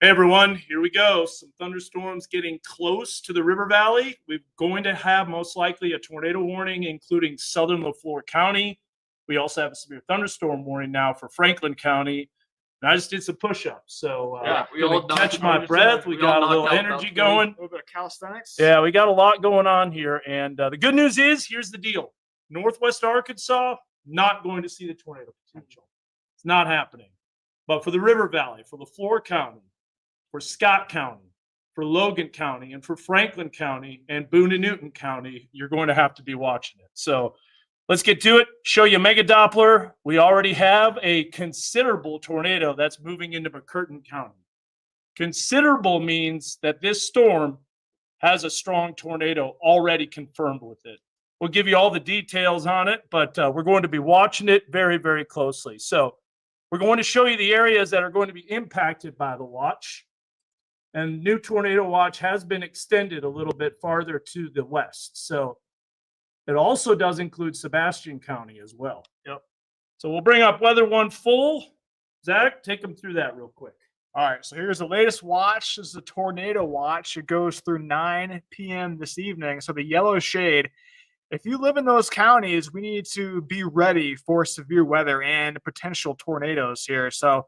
Hey everyone, here we go. Some thunderstorms getting close to the river valley. We're going to have most likely a tornado warning, including southern Lafleur County. We also have a severe thunderstorm warning now for Franklin County. And I just did some push-ups, so we all catch my breath. We got a little energy going. A little bit of calisthenics. Yeah, we got a lot going on here. And the good news is, here's the deal. Northwest Arkansas, not going to see the tornado potential. It's not happening. But for the river valley, for Lafleur County, for Scott County, for Logan County, and for Franklin County and Boone and Newton County, you're going to have to be watching it. So let's get to it. Show you Mega Doppler. We already have a considerable tornado that's moving into McCurtain County. Considerable means that this storm has a strong tornado already confirmed with it. We'll give you all the details on it, but we're going to be watching it very, very closely. So we're going to show you the areas that are going to be impacted by the watch. And new tornado watch has been extended a little bit farther to the west. So it also does include Sebastian County as well. Yep. So we'll bring up Weather One full. Zach, take them through that real quick. All right, so here's the latest watch. This is the tornado watch. It goes through 9 p.m. this evening. So the yellow shade, if you live in those counties, we need to be ready for severe weather and potential tornadoes here. So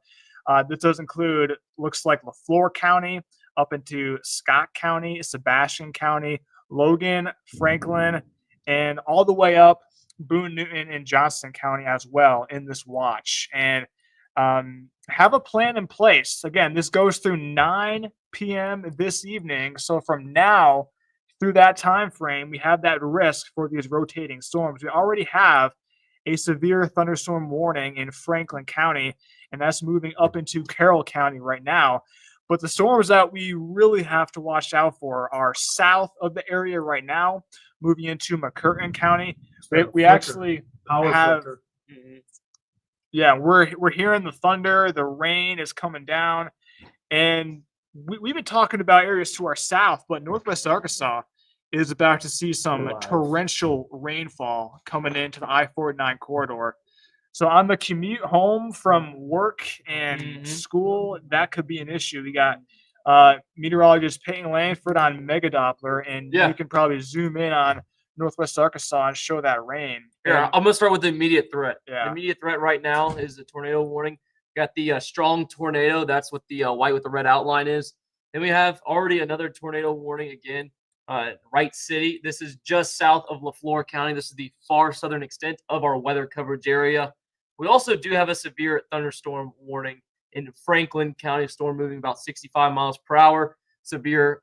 this does include, looks like Lafleur County up into Scott County, Sebastian County, Logan, Franklin, and all the way up Boone, Newton, and Johnston County as well in this watch. And have a plan in place. Again, this goes through 9 p.m. this evening. So from now through that time frame, we have that risk for these rotating storms. We already have a severe thunderstorm warning in Franklin County, and that's moving up into Carroll County right now. But the storms that we really have to watch out for are south of the area right now, moving into McCurtain County. We actually have, yeah, we're hearing the thunder, the rain is coming down, and we've been talking about areas to our south, but Northwest Arkansas is about to see some torrential rainfall coming into the I-49 corridor. So on the commute home from work and school, that could be an issue. We got meteorologist Peyton Langford on Mega Doppler, and you can probably zoom in on Northwest Arkansas and show that rain. Yeah, I'm going to start with the immediate threat. Yeah. The immediate threat right now is the tornado warning. Got the strong tornado. That's what the white with the red outline is. Then we have already another tornado warning again. Wright City. This is just south of Lafleur County. This is the far southern extent of our weather coverage area. We also do have a severe thunderstorm warning in Franklin County. Storm moving about 65 miles per hour. Severe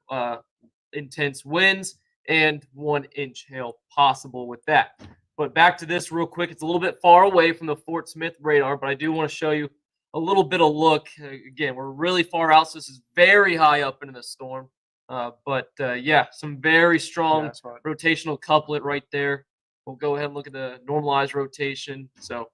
intense winds and 1-inch hail possible with that. But back to this real quick. It's a little bit far away from the Fort Smith radar, but I do want to show you a little bit of look. Again, we're really far out, so this is very high up into the storm. Yeah, some very strong rotational couplet right there. We'll go ahead and look at the normalized rotation. So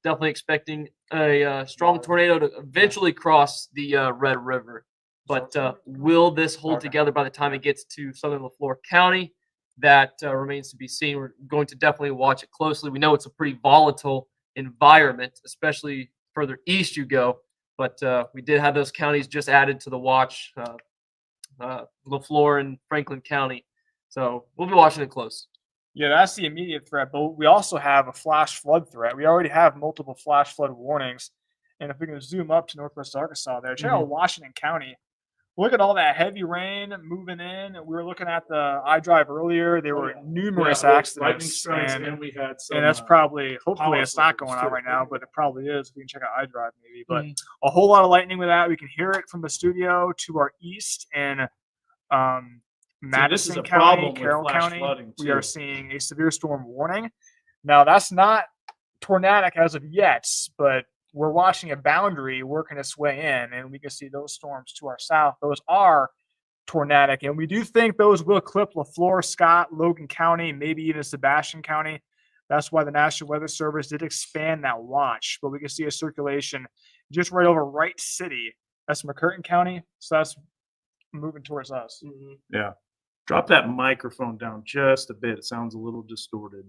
definitely expecting a strong tornado to eventually cross the Red River. But will this hold together by the time it gets to southern Lafleur County? That remains to be seen. We're going to definitely watch it closely. We know it's a pretty volatile environment, especially further east you go. But we did have those counties just added to the watch. Lafleur and Franklin County. So we'll be watching it close. Yeah, that's the immediate threat, but we also have a flash flood threat. We already have multiple flash flood warnings. And if we can zoom up to Northwest Arkansas there, check out Washington County. Look at all that heavy rain moving in. We were looking at the iDrive earlier. There were numerous accidents, and we had some, and that's probably, hopefully it's not going on right now, but it probably is. We can check out iDrive maybe. But a whole lot of lightning with that. We can hear it from the studio to our east and Madison County, Carroll County. We are seeing a severe storm warning. Now, that's not tornadic as of yet, but we're watching a boundary working its way in, and we can see those storms to our south. Those are tornadic, and we do think those will clip Lafleur, Scott, Logan County, maybe even Sebastian County. That's why the National Weather Service did expand that watch. But we can see a circulation just right over Wright City. That's McCurtain County, so that's moving towards us. Yeah. Drop that microphone down just a bit. It sounds a little distorted.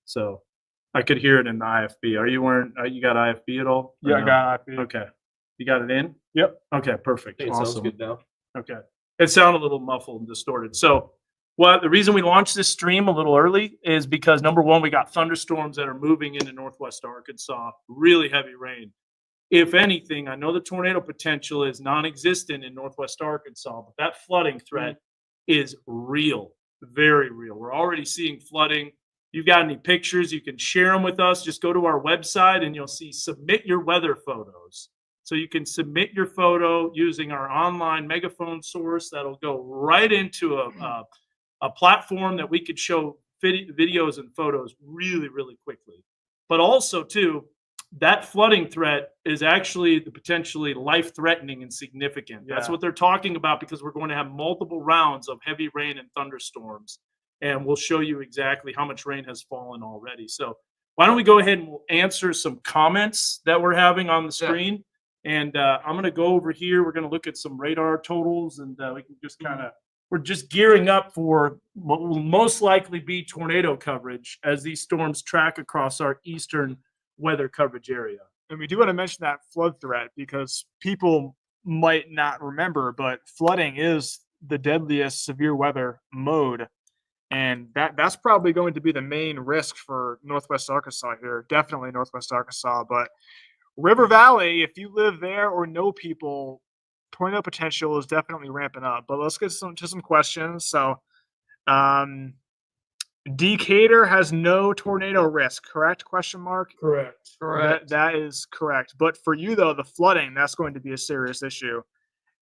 So I could hear it in the IFB. Are you wearing? You got IFB at all? Yeah, I got IFB. Okay, you got it in. Yep. Okay, perfect. I think it sounds Awesome. good now. Okay. It sounded a little muffled and distorted. So, the reason we launched this stream a little early is because number one, we got thunderstorms that are moving into northwest Arkansas, really heavy rain. If anything, I know the tornado potential is non-existent in northwest Arkansas, but that flooding threat is real, very real. We're already seeing flooding. You've got any pictures, you can share them with us. Just go to our website and you'll see submit your weather photos. So you can submit your photo using our online megaphone source. That'll go right into a platform that we could show videos and photos really, really quickly. But also, too, that flooding threat is actually the potentially life-threatening and significant. That's Yeah. what they're talking about because we're going to have multiple rounds of heavy rain and thunderstorms. And we'll show you exactly how much rain has fallen already. So why don't we go ahead and we'll answer some comments that we're having on the screen. And I'm going to go over here. We're going to look at some radar totals, and we can just we're just gearing up for what will most likely be tornado coverage as these storms track across our eastern weather coverage area. And we do want to mention that flood threat because people might not remember, but flooding is the deadliest severe weather mode. And that's probably going to be the main risk for Northwest Arkansas here. Definitely Northwest Arkansas. But River Valley, if you live there or know people, tornado potential is definitely ramping up. But let's get to some questions. So Decatur has no tornado risk, correct? Question mark. Correct. That is correct. But for you though, the flooding, that's going to be a serious issue.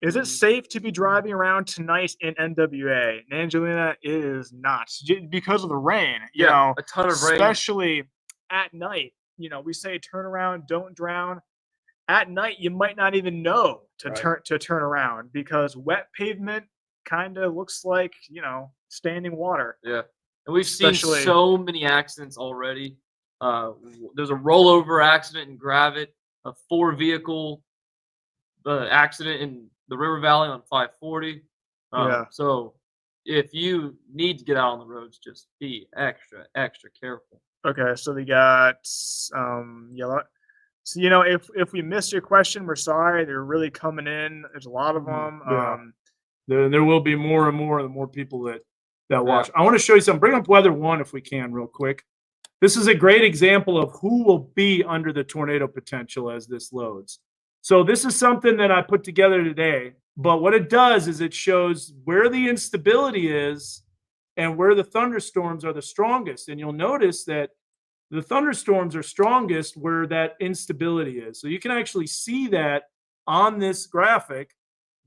Is it safe to be driving around tonight in NWA? And Angelina, it is not because of the rain. You know, a ton of rain. Especially at night. You know, we say turn around, don't drown. At night, you might not even know to turn around because wet pavement kind of looks like, you know, standing water. Yeah. And we've seen so many accidents already. There's a rollover accident in Gravette, a 4-vehicle accident in the River Valley on 540. So if you need to get out on the roads, just be extra careful. Okay, so we got yellow. So, you know, if we missed your question, we're sorry. They're really coming in. There's a lot of them. There will be more and more, the more people that watch. I want to show you something. Bring up weather 1 if we can real quick. This is a great example of who will be under the tornado potential as this loads. So this is something that I put together today, but what it does is it shows where the instability is and where the thunderstorms are the strongest. And you'll notice that the thunderstorms are strongest where that instability is. So you can actually see that on this graphic.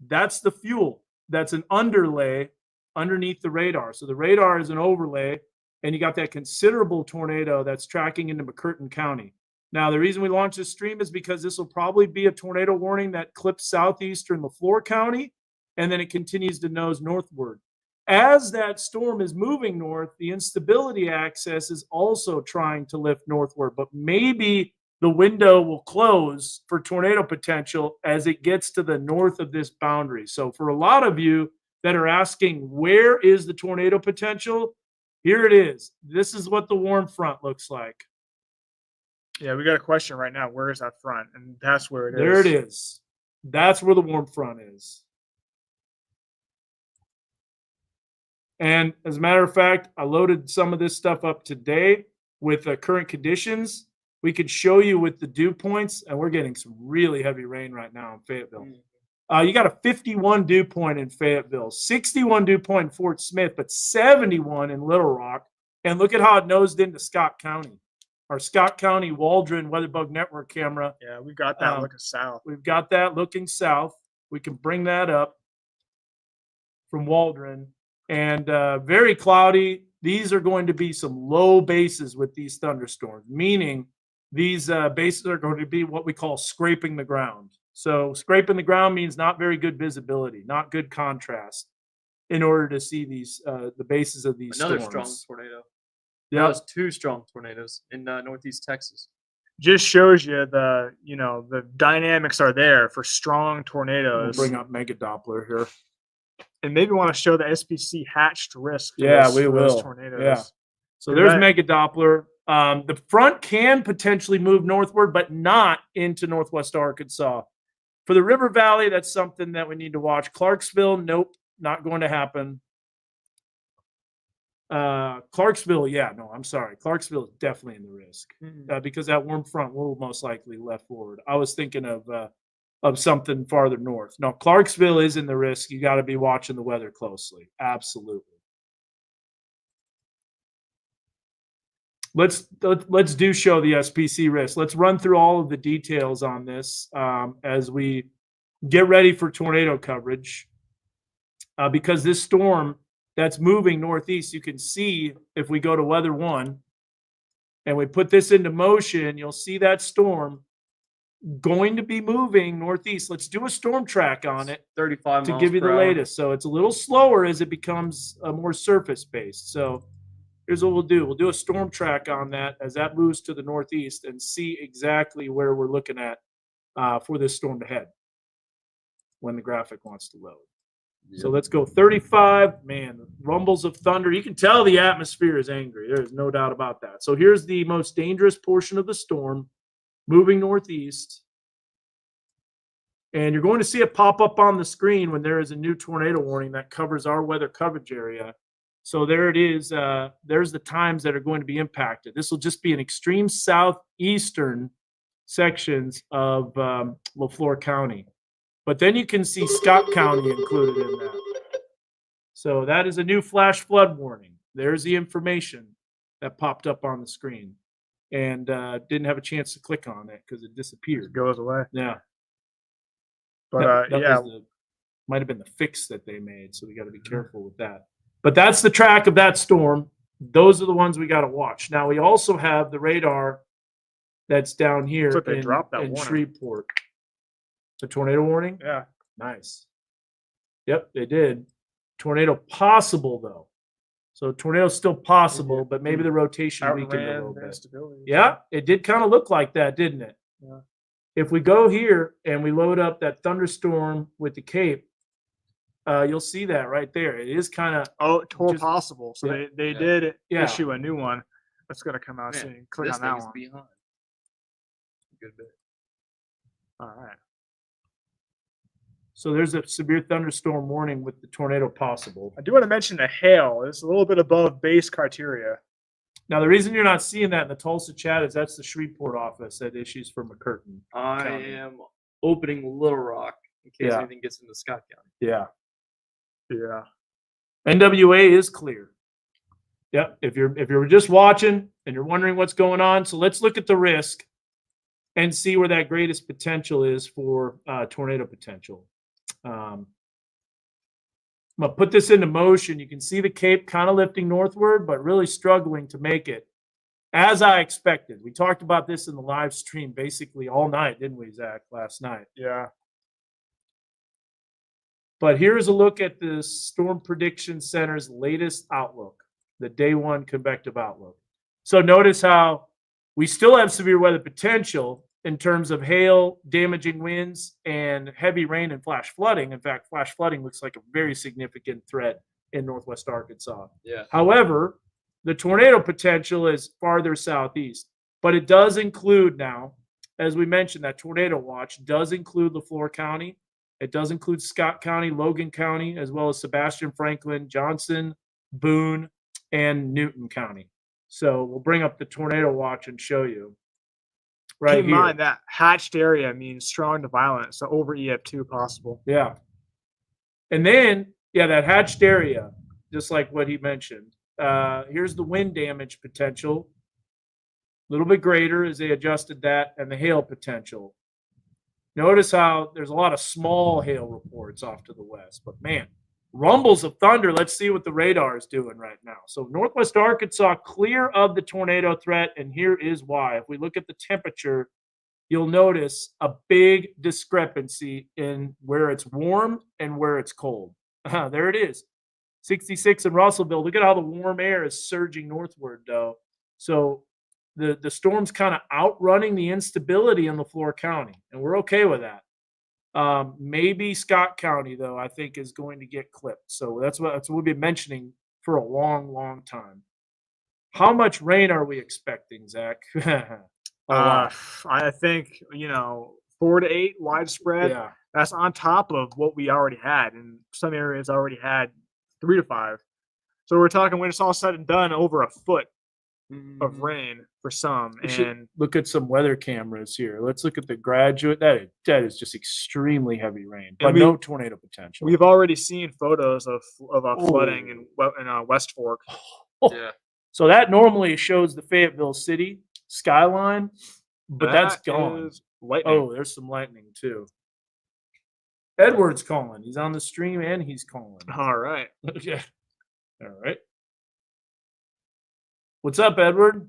That's the fuel. That's an underlay underneath the radar. So the radar is an overlay, and you got that considerable tornado that's tracking into McCurtain County. Now, the reason we launched this stream is because this will probably be a tornado warning that clips southeastern LaFleur County, and then it continues to nose northward. As that storm is moving north, the instability axis is also trying to lift northward, but maybe the window will close for tornado potential as it gets to the north of this boundary. So for a lot of you that are asking, where is the tornado potential? Here it is. This is what the warm front looks like. Yeah, we got a question right now. Where is that front? And that's where it is. There it is. That's where the warm front is. And as a matter of fact, I loaded some of this stuff up today with current conditions. We could show you with the dew points, and we're getting some really heavy rain right now in Fayetteville. You got a 51 dew point in Fayetteville, 61 dew point in Fort Smith, but 71 in Little Rock. And look at how it nosed into Scott County. Our Scott County Waldron Weatherbug Network camera. Yeah, we've got that looking south. We've got that looking south. We can bring that up from Waldron. And very cloudy. These are going to be some low bases with these thunderstorms, meaning these bases are going to be what we call scraping the ground. So scraping the ground means not very good visibility, not good contrast in order to see these the bases of these Another storms. strong tornado. Yeah, That was 2 strong tornadoes in northeast Texas. Just shows you the dynamics are there for strong tornadoes. We'll bring up Mega Doppler here. And maybe want to show the SPC hatched risk. We will. Those tornadoes. Yeah. So there's Mega Doppler. The front can potentially move northward, but not into northwest Arkansas. For the River Valley, that's something that we need to watch. Clarksville, nope, not going to happen. Clarksville, yeah, no, I'm sorry. Clarksville is definitely in the risk because that warm front will most likely left forward. I was thinking of something farther north. No, Clarksville is in the risk. You got to be watching the weather closely. Absolutely. Let's do show the SPC risk. Let's run through all of the details on this as we get ready for tornado coverage because this storm that's moving northeast, you can see if we go to weather 1 and we put this into motion, you'll see that storm going to be moving northeast. Let's do a storm track on it 35 to miles give you per the hour. latest. So it's a little slower as it becomes more surface based. So here's what we'll do. We'll do a storm track on that as that moves to the northeast and see exactly where we're looking at for this storm to head when the graphic wants to load. So let's go 35. Man, rumbles of thunder. You can tell the atmosphere is angry. There's no doubt about that. So here's the most dangerous portion of the storm moving northeast. And you're going to see it pop up on the screen when there is a new tornado warning that covers our weather coverage area. So there it is. There's the times that are going to be impacted. This will just be an extreme southeastern sections of LaFleur County. But then you can see Scott County included in that. So that is a new flash flood warning. There's the information that popped up on the screen. And didn't have a chance to click on it because it disappeared. It goes away. Yeah. But yeah, might have been the fix that they made. So we got to be careful with that. But that's the track of that storm. Those are the ones we got to watch. Now we also have the radar that's down here But they dropped that in warning. Shreveport. The tornado warning? Yeah. Nice. Yep, they did. Tornado possible though. So tornado's still possible, but maybe the rotation weakened a little bit. Instability. Yeah, it did kind of look like that, didn't it? Yeah. If we go here and we load up that thunderstorm with the Cape, you'll see that right there. It is kind of just- possible. So yeah. they did Yeah. issue a new one. That's gonna come out Man, soon. Click this on that thing's one. behind. Good bit. All right. so there's a severe thunderstorm warning with the tornado possible. I do want to mention the hail. It's a little bit above base criteria. Now the reason you're not seeing that in the Tulsa chat is that's the Shreveport office that issues for McCurtain. I County. am opening Little Rock in case Yeah. anything gets into Scott County. Yeah. Yeah. NWA is clear. Yep. If you're just watching and you're wondering what's going on, so let's look at the risk and see where that greatest potential is for tornado potential. I'm gonna put this into motion. You can see the Cape kind of lifting northward, but really struggling to make it, as I expected. We talked about this in the live stream basically all night, didn't we, Zach? Last night. Yeah. But here's a look at the Storm Prediction Center's latest outlook, the day one convective outlook. So notice how we still have severe weather potential in terms of hail, damaging winds, and heavy rain and flash flooding. In fact, flash flooding looks like a very significant threat in Northwest Arkansas. Yeah. However, the tornado potential is farther southeast, but it does include now, as we mentioned, that tornado watch does include LaFleur County. It does include Scott County, Logan County, as well as Sebastian, Franklin, Johnson, Boone, and Newton County. So we'll bring up the tornado watch and show you right Keep in here. mind that hatched area means strong to violent, so over EF2 possible. Yeah. And then, yeah, that hatched area, just like what he mentioned. Here's the wind damage potential. A little bit greater as they adjusted that, and the hail potential. Notice how there's a lot of small hail reports off to the west, but man, rumbles of thunder. Let's see what the radar is doing right now. So Northwest Arkansas clear of the tornado threat, and here is why. If we look at the temperature, you'll notice a big discrepancy in where it's warm and where it's cold. There it is. 66 in Russellville. Look at how the warm air is surging northward, though. So the storm's kind of outrunning the instability in LaFleur County, and we're okay with that. Maybe Scott County, though, I think is going to get clipped. So that's what we've been mentioning for a long, long time. How much rain are we expecting, Zach? I think, 4 to 8 widespread. Yeah. That's on top of what we already had, and some areas already had 3 to 5. So we're talking when it's all said and done, over a foot of Mhm. rain for some. We should And look at some weather cameras here. Let's look at the Graduate. That is just extremely heavy rain, but no tornado potential. we've already seen photos of flooding in West Fork. Yeah. So that normally shows the Fayetteville City skyline, but that's That gone. is lightning. Oh, there's some lightning too. Edward's calling. He's on the stream and he's calling. All right. Okay. All right. What's up, Edward?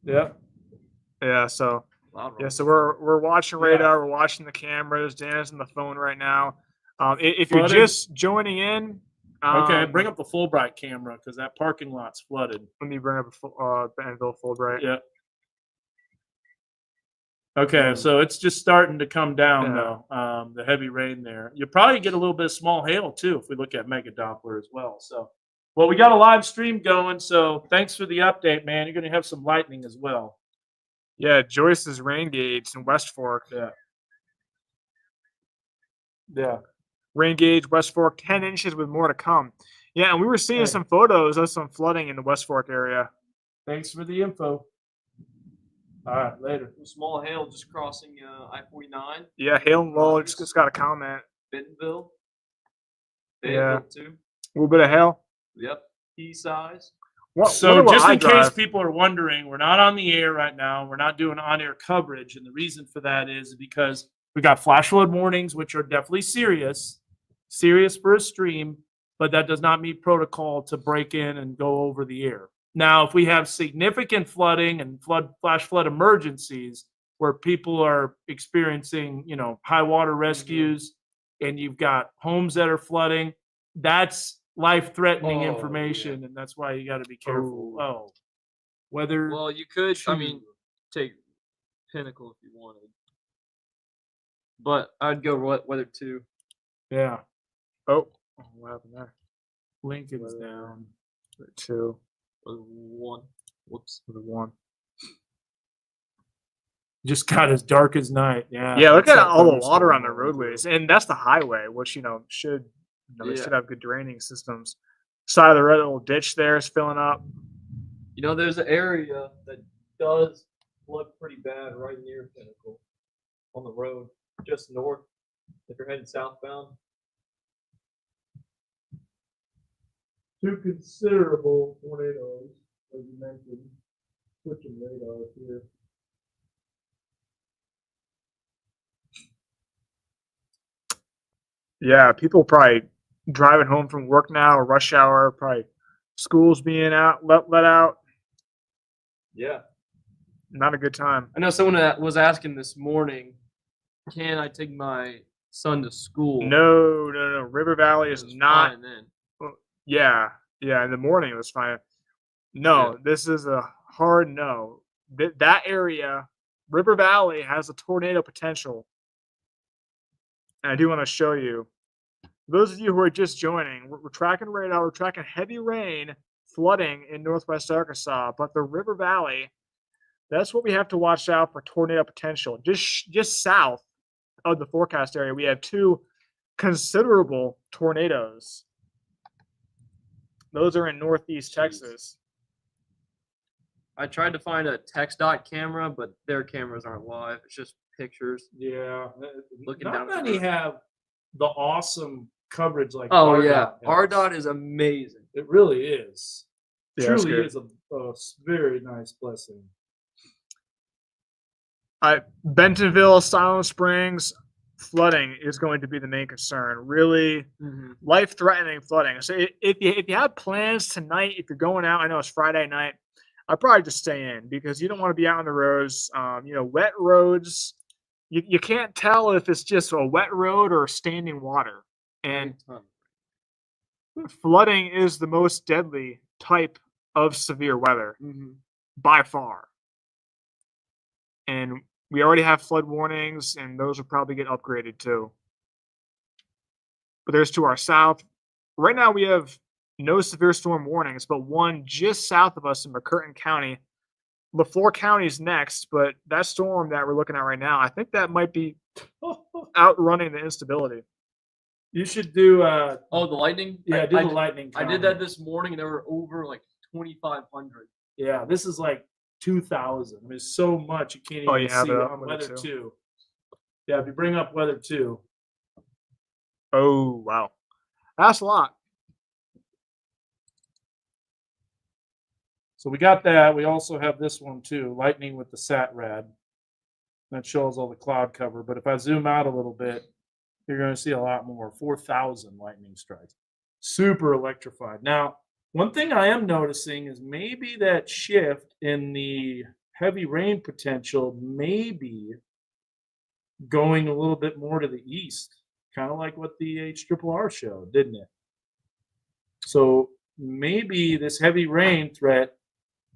Yeah. Yeah. So Loud yeah. roll. So we're watching Yeah. radar. We're watching the cameras. Dan's on the phone right now. If you're Flooded. just joining in, Okay, bring up the Fulbright camera because that parking lot's flooded. Let me bring up Bentonville Fulbright. Yeah. Okay, so it's just starting to come down Yeah. though. The heavy rain there. You'll probably get a little bit of small hail too if we look at Mega Doppler as well. So, well, we got a live stream going. So thanks for the update, man. You're going to have some lightning as well. Yeah, Joyce's rain gauge in West Fork. Yeah. Yeah. Rain gauge, West Fork, 10 inches with more to come. Yeah, and we were seeing Hey. some photos of some flooding in the West Fork area. Thanks for the info. All right, later. Some small hail just crossing I-49, Yeah, Hale and Lowell just got a comment. Bentonville. Yeah. Fayetteville too. A little bit of hail. Yep. Pea size. So just in case people are wondering, we're not on the air right now. We're not doing on-air coverage, and the reason for that is because we got flash flood warnings, which are definitely serious for a stream, but that does not meet protocol to break in and go over the air. Now, if we have significant flooding and flash flood emergencies where people are experiencing, high water rescues, and you've got homes that are flooding, that's life-threatening Oh, information, and that's why you got to be careful. Weather. Well, you could, two. take Pinnacle if you wanted. But I'd go weather 2. Yeah, Oh, what happened there? Lincoln's Weather. down. 2, Weather 1. Whoops. 1. Just got as dark as night. Yeah. Yeah, look it's at that all the thunderstorm water on the rolling through. roadways, and that's the highway, which should they Yeah. should have good draining systems. Side of the red little ditch there is filling up. There's an area that does flood pretty bad right near Pinnacle on the road, just north if you're heading southbound. Two considerable tornadoes, as you mentioned. Switching radars here. Yeah, people probably driving home from work now or rush hour, probably schools being out, let out. Yeah. Not a good time. I know someone that was asking this morning, can I take my son to school? No. River Valley It is was not. fine then. Yeah. In the morning it was fine. No, Yeah. this is a hard no. That area, River Valley, has a tornado potential. And I do want to show you. Those of you who are just joining, we're tracking radar. We're tracking heavy rain, flooding in northwest Arkansas, but the River Valley, that's what we have to watch out for tornado potential. Just south of the forecast area, we have 2 considerable tornadoes. Those are in northeast Texas. I tried to find a TxDOT camera, but their cameras aren't live. It's just pictures. Yeah. Looking Not down at the many river. have the awesome coverage like Oh RDOT yeah, has. RDOT is amazing. It really is. Yeah, that's Truly good. is a very nice blessing. Bentonville, Silent Springs, flooding is going to be the main concern. Really life-threatening flooding. So if you have plans tonight, if you're going out, I know it's Friday night, I'd probably just stay in because you don't want to be out on the roads. Wet roads, you can't tell if it's just a wet road or standing water. And flooding is the most deadly type of severe weather by far. And we already have flood warnings, and those will probably get upgraded too. But there's to our south, right now we have no severe storm warnings, but one just south of us in McCurtain County. LaFleur County is next, but that storm that we're looking at right now, I think that might be outrunning the instability. You should do. Oh, the lightning. Yeah, do the lightning. I did that this morning, and there were over like 2,500. Yeah, this is like 2,000. I mean, it's so much you can't even see on weather 2. Yeah, if you bring up weather 2. Oh wow, that's a lot. So we got that. We also have this one too, lightning with the sat rad. That shows all the cloud cover. But if I zoom out a little bit, you're going to see a lot more. 4,000 lightning strikes. Super electrified. Now, one thing I am noticing is maybe that shift in the heavy rain potential may be going a little bit more to the east, kind of like what the HRRR showed, didn't it? So maybe this heavy rain threat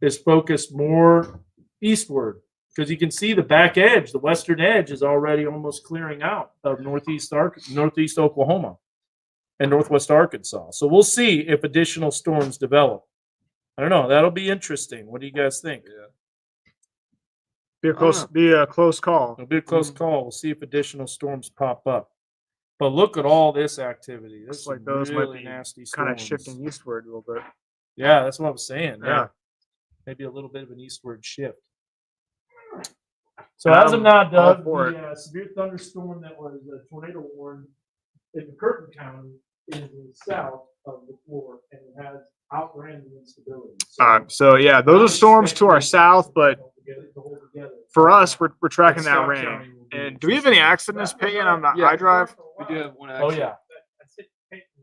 is focused more eastward, because you can see the back edge, the western edge is already almost clearing out of northeast Oklahoma and northwest Arkansas. So we'll see if additional storms develop. I don't know. That'll be interesting. What do you guys think? Yeah. Be a close call. It'll be a close call. We'll see if additional storms pop up. But look at all this activity. This Like is those really might be nasty kind of storms. shifting eastward a little bit. Yeah, that's what I'm saying. Yeah. Yeah. Maybe a little bit of an eastward shift. So as of now, Doug, the severe thunderstorm that was a tornado warned in McCurtain County is in the south of the floor, and it has outran the instability. So yeah, those are storms to our south, but for us, we're tracking that rain. And do we have any accidents, Peyton, on the iDrive? We do have one accident. Oh yeah.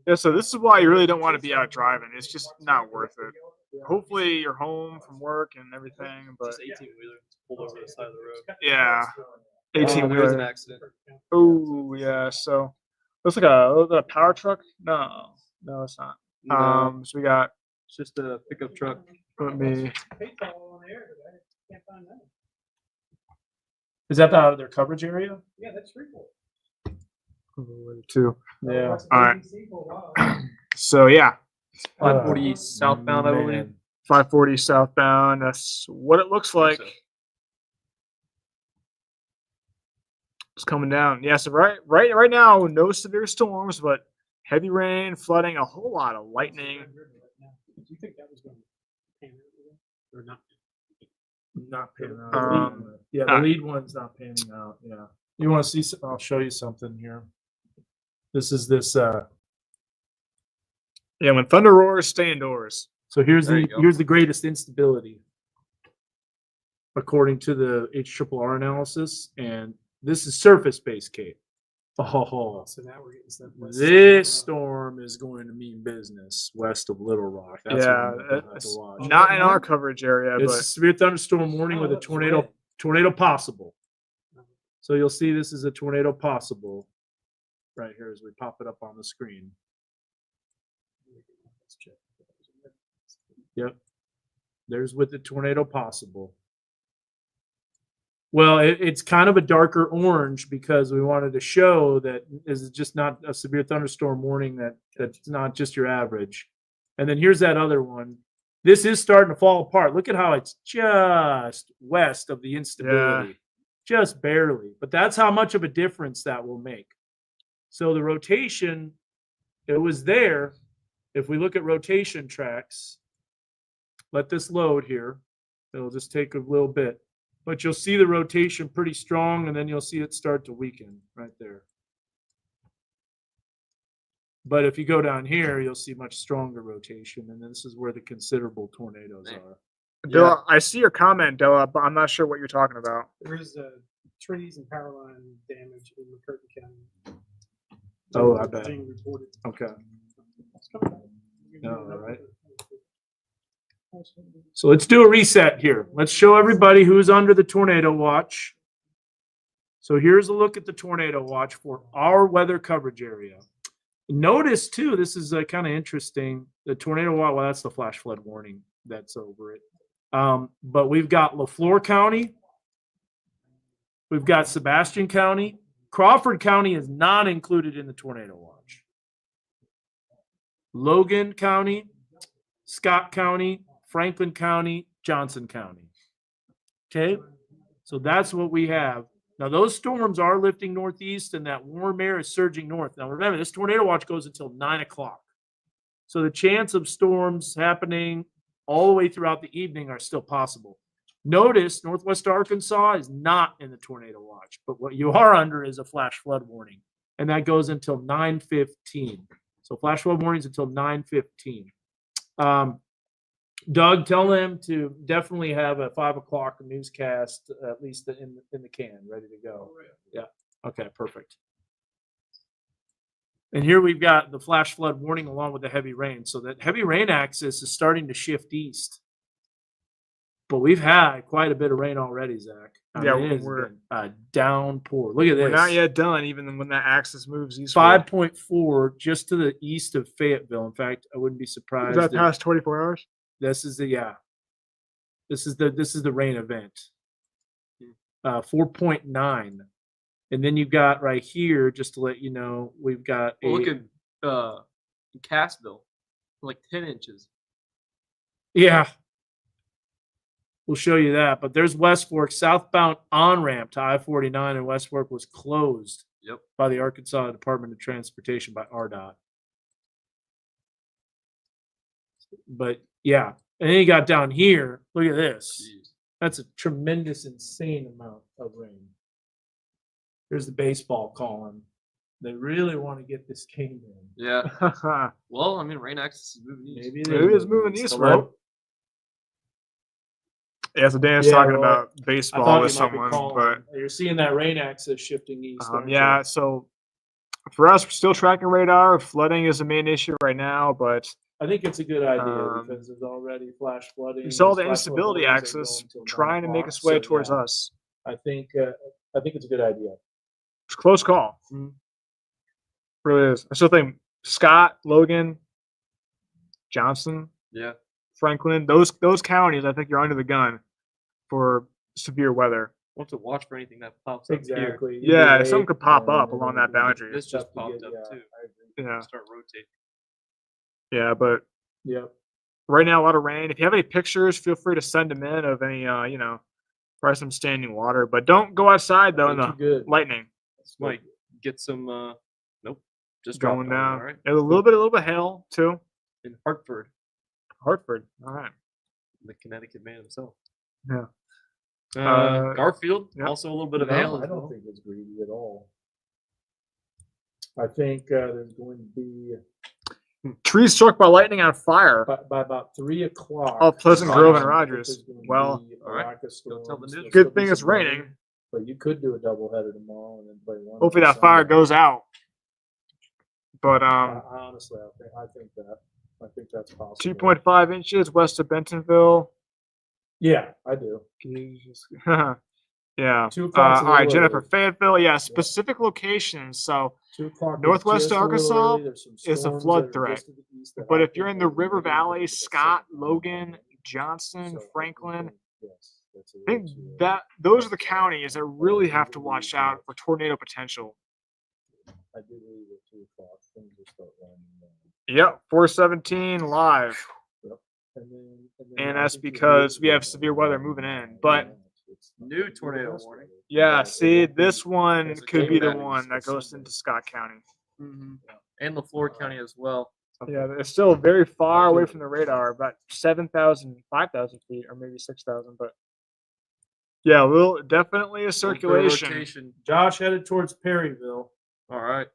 Yeah, so this is why you really don't want to be out driving. It's just not worth it. Hopefully you're home from work and everything, but Just 18-wheeler pulled over the side of the road. yeah, There was an 18-wheeler. accident. Oh yeah, so looks like a power truck. No, it's not. No, So we got. it's just a pickup truck. Let me. Is that out of their coverage area? Yeah, that's Freeport. 2. Yeah. All right. So yeah, 540 southbound, I believe. Man. 540 southbound. That's what it looks like. So. It's coming down. Yeah. So right now, no severe storms, but heavy rain, flooding, a whole lot of lightning. Do you think that was going to pan out or not? Not panning out. Yeah, the lead one's not panning out. Yeah. You want to see? I'll show you something here. This is this. Yeah, when thunder roars, stay indoors. So here's There you the go. here's the greatest instability, according to the HRRR analysis, and this is surface-based, Kate. Oh, So now we're getting stuff. this storm is going to mean business west of Little Rock. That's Yeah, what I'm gonna have to it's watch. not in our coverage area, It's a but severe thunderstorm warning with a tornado possible. So you'll see this is a tornado possible right here as we pop it up on the screen. Yep. There's with the tornado possible. Well, it's kind of a darker orange because we wanted to show that this is just not a severe thunderstorm warning, that's not just your average. And then here's that other one. This is starting to fall apart. Look at how it's just west of the instability. Just barely. But that's how much of a difference that will make. So the rotation, it was there. If we look at rotation tracks, let this load here. It'll just take a little bit. But you'll see the rotation pretty strong, and then you'll see it start to weaken right there. But if you go down here, you'll see much stronger rotation, and this is where the considerable tornadoes are. Dilla, I see your comment, Dilla, but I'm not sure what you're talking about. There's trees and power line damage in McCurtain County. Oh, I bet. Being reported. Okay. It's coming back. No, all right. So let's do a reset here. Let's show everybody who's under the tornado watch. So here's a look at the tornado watch for our weather coverage area. Notice too, this is kind of interesting. The tornado watch, well, that's the flash flood warning that's over it. But we've got LaFleur County. We've got Sebastian County. Crawford County is not included in the tornado watch. Logan County, Scott County, Franklin County, Johnson County. Okay, so that's what we have. Now, those storms are lifting northeast and that warm air is surging north. Now, remember, this tornado watch goes until 9 o'clock. So the chance of storms happening all the way throughout the evening are still possible. Notice Northwest Arkansas is not in the tornado watch, but what you are under is a flash flood warning, and that goes until 9:15. So flash flood warnings until 9:15. Doug, tell them to definitely have a 5 o'clock newscast, at least in the can, ready to go. Yeah. Okay, perfect. And here we've got the flash flood warning along with the heavy rain. So that heavy rain axis is starting to shift east. But we've had quite a bit of rain already, Zach. Yeah, it has we're- been a downpour. Look at this. We're not yet done, even when that axis moves eastward. 5.4 just to the east of Fayetteville. In fact, I wouldn't be Is surprised. that if- past 24 hours? This is the rain event. 4.9. And then you've got right here, just to let you know, we've got Well, look at Cassville, like 10 inches. yeah. We'll show you that. But there's West Fork, southbound on-ramp to I-49 in West Fork was closed by the Arkansas Department of Transportation by RDOT. But yeah. And then you got down here, look at this. Jeez. That's a tremendous, insane amount of rain. There's the baseball calling. They really want to get this game in. Yeah. Well, I mean, rain axis is moving east. Maybe Maybe it's moving eastward. Hello? Yeah, so Dan's Yeah, talking Roy. about I baseball thought with you might be someone, calling. but You're seeing that rain axis shifting east. aren't you? yeah. So for us, we're still tracking radar. Flooding is the main issue right now, but I think it's a good idea Um, because there's already flash flooding. we saw the there's flash flood instability warnings that go axis until 9 trying to make o'clock. its way So, towards yeah, us. I think it's a good idea. It's a close call. Really is. I still think Scott, Logan, Johnson, Yeah. Franklin, those counties, I think you're under the gun for severe weather. We'll have to watch for anything that pops up here. Exactly. Yeah, Either something way, could pop and up then along it'll that be boundary. This just tough to popped get- up yeah, too. I agree. Yeah, Start rotating. yeah, but Yep. right now a lot of rain. If you have any pictures, feel free to send them in of any probably some standing water, but don't go outside though in Too the good. lightning Might get some. Nope. Just going dropped down. All right. And a little bit of hail too. In Hartford, Hartford. All right. the Connecticut man himself. Yeah. Garfield, yeah. also a little bit of No, hail. I as don't well. think it's greedy at all. I think there's going to be Trees struck by lightning on fire. by about 3 o'clock. Oh, Pleasant Grove and I think Rogers. there's gonna Well, be a all right. lack of Don't tell the storms. news. There'll Good still be thing it's some rain, raining. but you could do a doubleheader tomorrow and then play one. Hopefully on that fire Sunday. goes out. But I honestly, I think that's possible. 2.5 inches west of Bentonville. Yeah, I do. Yeah. 2 o'clock's a All right, little Jennifer, early. Fayetteville. Yeah, specific locations. So 2 o'clock. is Northwest just a little Arkansas early. There's some is a storms flood that are threat. just to the east that But I if you're think in the are River maybe Valley, gonna Scott, get Logan, second. Johnson, So I Franklin, think, yes, that's a I think little too early. that those are the counties that really have to watch out for tornado potential. I do believe at 2 o'clock things will start running down. Yep, 417 live. And that's because we have severe weather moving in. But New tornado warning. yeah, see, this one There's a could be the change. one that goes into Scott County. And LaFleur County as well. Yeah, it's still very far away from the radar, about 7,000, 5,000 feet, or maybe 6,000. But yeah, we'll definitely a Little bit of circulation. rotation. Josh headed towards Perryville. All right.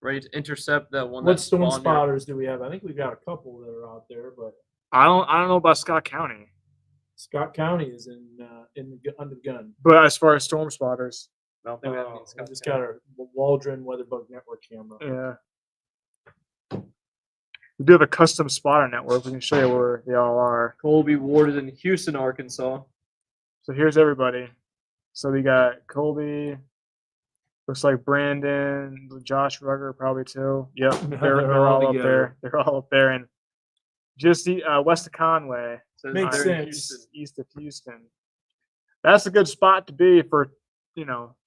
Ready to intercept that one. What that storm spawned here. spotters do we have? I think we've got a couple that are out there, but I don't know about Scott County, Scott County is under the gun. but as far as storm spotters, I don't think we have any We Scott just County. got our Waldron WeatherBug Network camera. yeah. We do have a custom spotter network. We can show you where they all are. Colby Ward is in Houston, Arkansas. So here's everybody. So we got Colby. Looks like Brandon, Josh Rugger probably too. Yep, they're all up together. there. They're all up there, and just the west of Conway, Says Makes they're in sense. Houston. east of Houston. That's a good spot to be for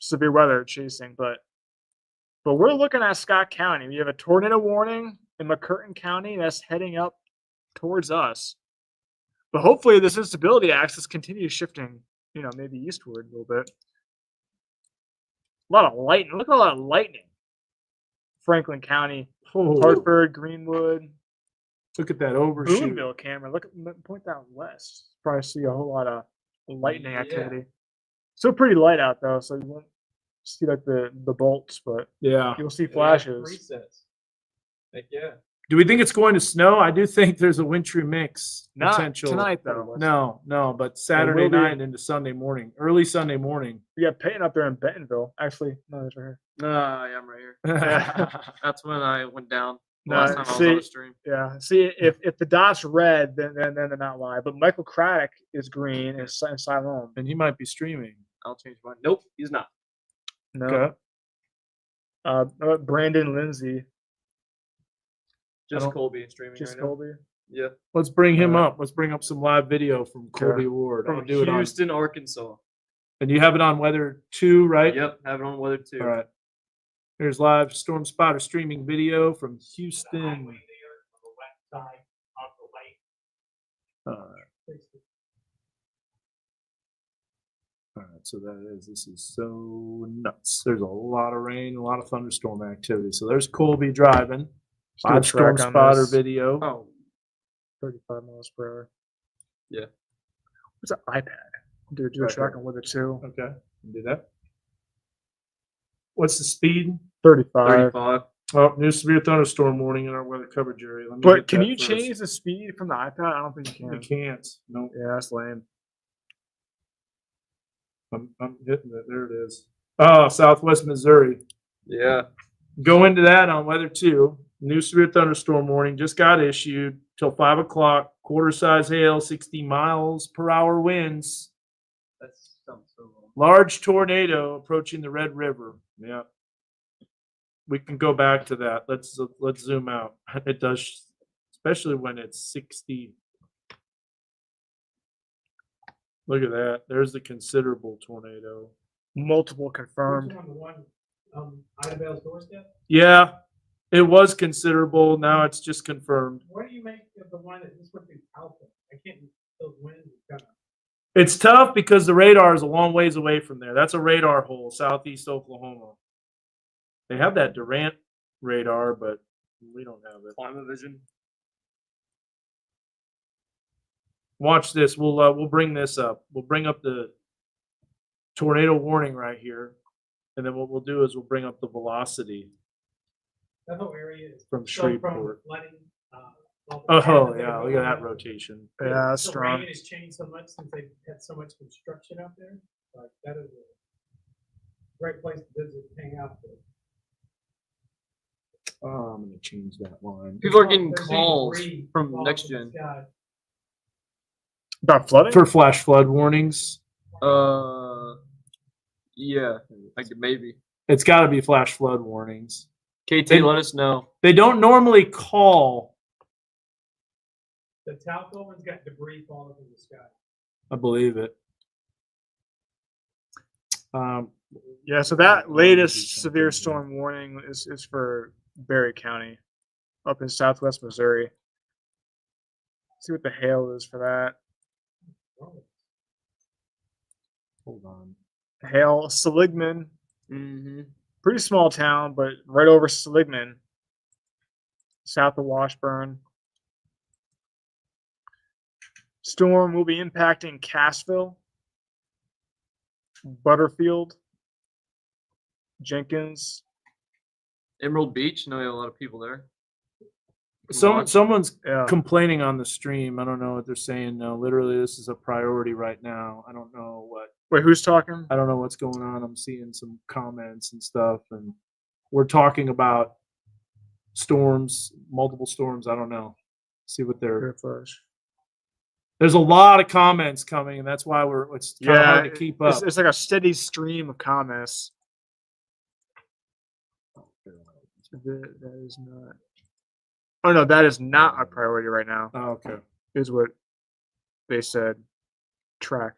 severe weather chasing. But But we're looking at Scott County. We have a tornado warning in McCurtain County that's heading up towards us. But hopefully this instability axis continues shifting, maybe eastward a little bit. A lot of lightning. Look at a lot of lightning. Franklin County, Hartford, Greenwood. Look at that overshoot. Boonville camera. Point that west. Probably see a whole lot of lightning activity. Still pretty light out though, so you won't see like the bolts, but Yeah. you'll see flashes. Resets. Heck yeah. Do we think it's going to snow? I do think there's a wintry mix Not potential. tonight though. No, but Saturday will be. night into Sunday morning, early Sunday morning. We got Peyton up there in Bentonville. Actually, no, that's right here. Yeah, I'm right here. Yeah. That's when I went down. The No, last time I was see- on the stream. Yeah. See, if the dot's red, then they're not live. But Michael Craddock is green and Siloam. And he might be streaming. I'll change mine. Nope, he's not. No. Okay. Brandon Lindsay, Just don't- Colby and streaming just right now. Colby. Yeah. Let's bring him Alright. up. Let's bring up some live video from Colby Ward. I'll From do it on. Houston, Arkansas. And you have it on Weather 2, right? Yep, have it on weather too. All right. Here's live Storm Spotter streaming video from Houston. All right, so this is so nuts. There's a lot of rain, a lot of thunderstorm activity. So there's Colby driving. do a Live Storm track on Spotter this. video. Oh, 35 miles per hour. Yeah. What's an iPad? Do a Right track here. on weather too. Okay, do that. What's the speed? 35. 35. Oh, new severe thunderstorm warning in our weather coverage area. Let me But get can that you first. change the speed from the iPad? I don't think you We can. can't. No, Yeah, that's lame. I'm hitting it. There it is. Oh, Southwest Missouri. Yeah. Go into that on Weather 2. New severe thunderstorm warning just got issued till 5 o'clock. Quarter size hail, 60 miles per hour winds. That's so long. Large tornado approaching the Red River. Yeah. We can go back to that. Let's zoom out. It does, especially when it's 60. Look at that. There's the considerable tornado. Multiple Which confirmed. one, the one, Ida Bell's doorstep? Yeah, it was considerable. Now it's just confirmed. What do you make of the one that just went through Alpha? I can't, those winds are kind of. It's tough because the radar is a long ways away from there. That's a radar hole, southeast Oklahoma. They have that Durant radar, but we don't have it. Climate vision. Watch this. We'll bring this up. We'll bring up the tornado warning right here, and then what we'll do is we'll bring up the velocity That whole area is. from so from Shreveport. flooding, all the Oh paths yeah, go look at that around. rotation. Yeah, that's The strong. rain has changed so much since they've had so much construction out there. Like, that is a great place to visit and hang out. Oh, I'm gonna change that line People are getting They're seeing calls debris from fall Next from the Gen. sky. About flooding? for flash flood warnings. Yeah, like maybe. It's got to be flash flood warnings. KT, They- let us know. They don't normally call. The Talco one's got debris falling from the sky. I believe it. Yeah, so that latest severe storm warning is for Berry County up in southwest Missouri. See what the hail is for that. Hold on. Hail, Seligman, Mm-hmm. pretty small town, but right over Seligman, south of Washburn. Storm will be impacting Cassville, Butterfield, Jenkins. Emerald Beach. No, we have a lot of people there. Someone's Yeah. complaining on the stream. I don't know what they're saying. No, literally, this is a priority right now. I don't know Wait, who's talking? I don't know what's going on. I'm seeing some comments and stuff, and we're talking about storms, multiple storms. I don't know. See what they're. Here first. There's a lot of comments coming, and that's why it's kind of hard to keep up. It's like a steady stream of comments. That is not. Oh no, that is not a priority right now. Oh, okay. Is what they said. Track.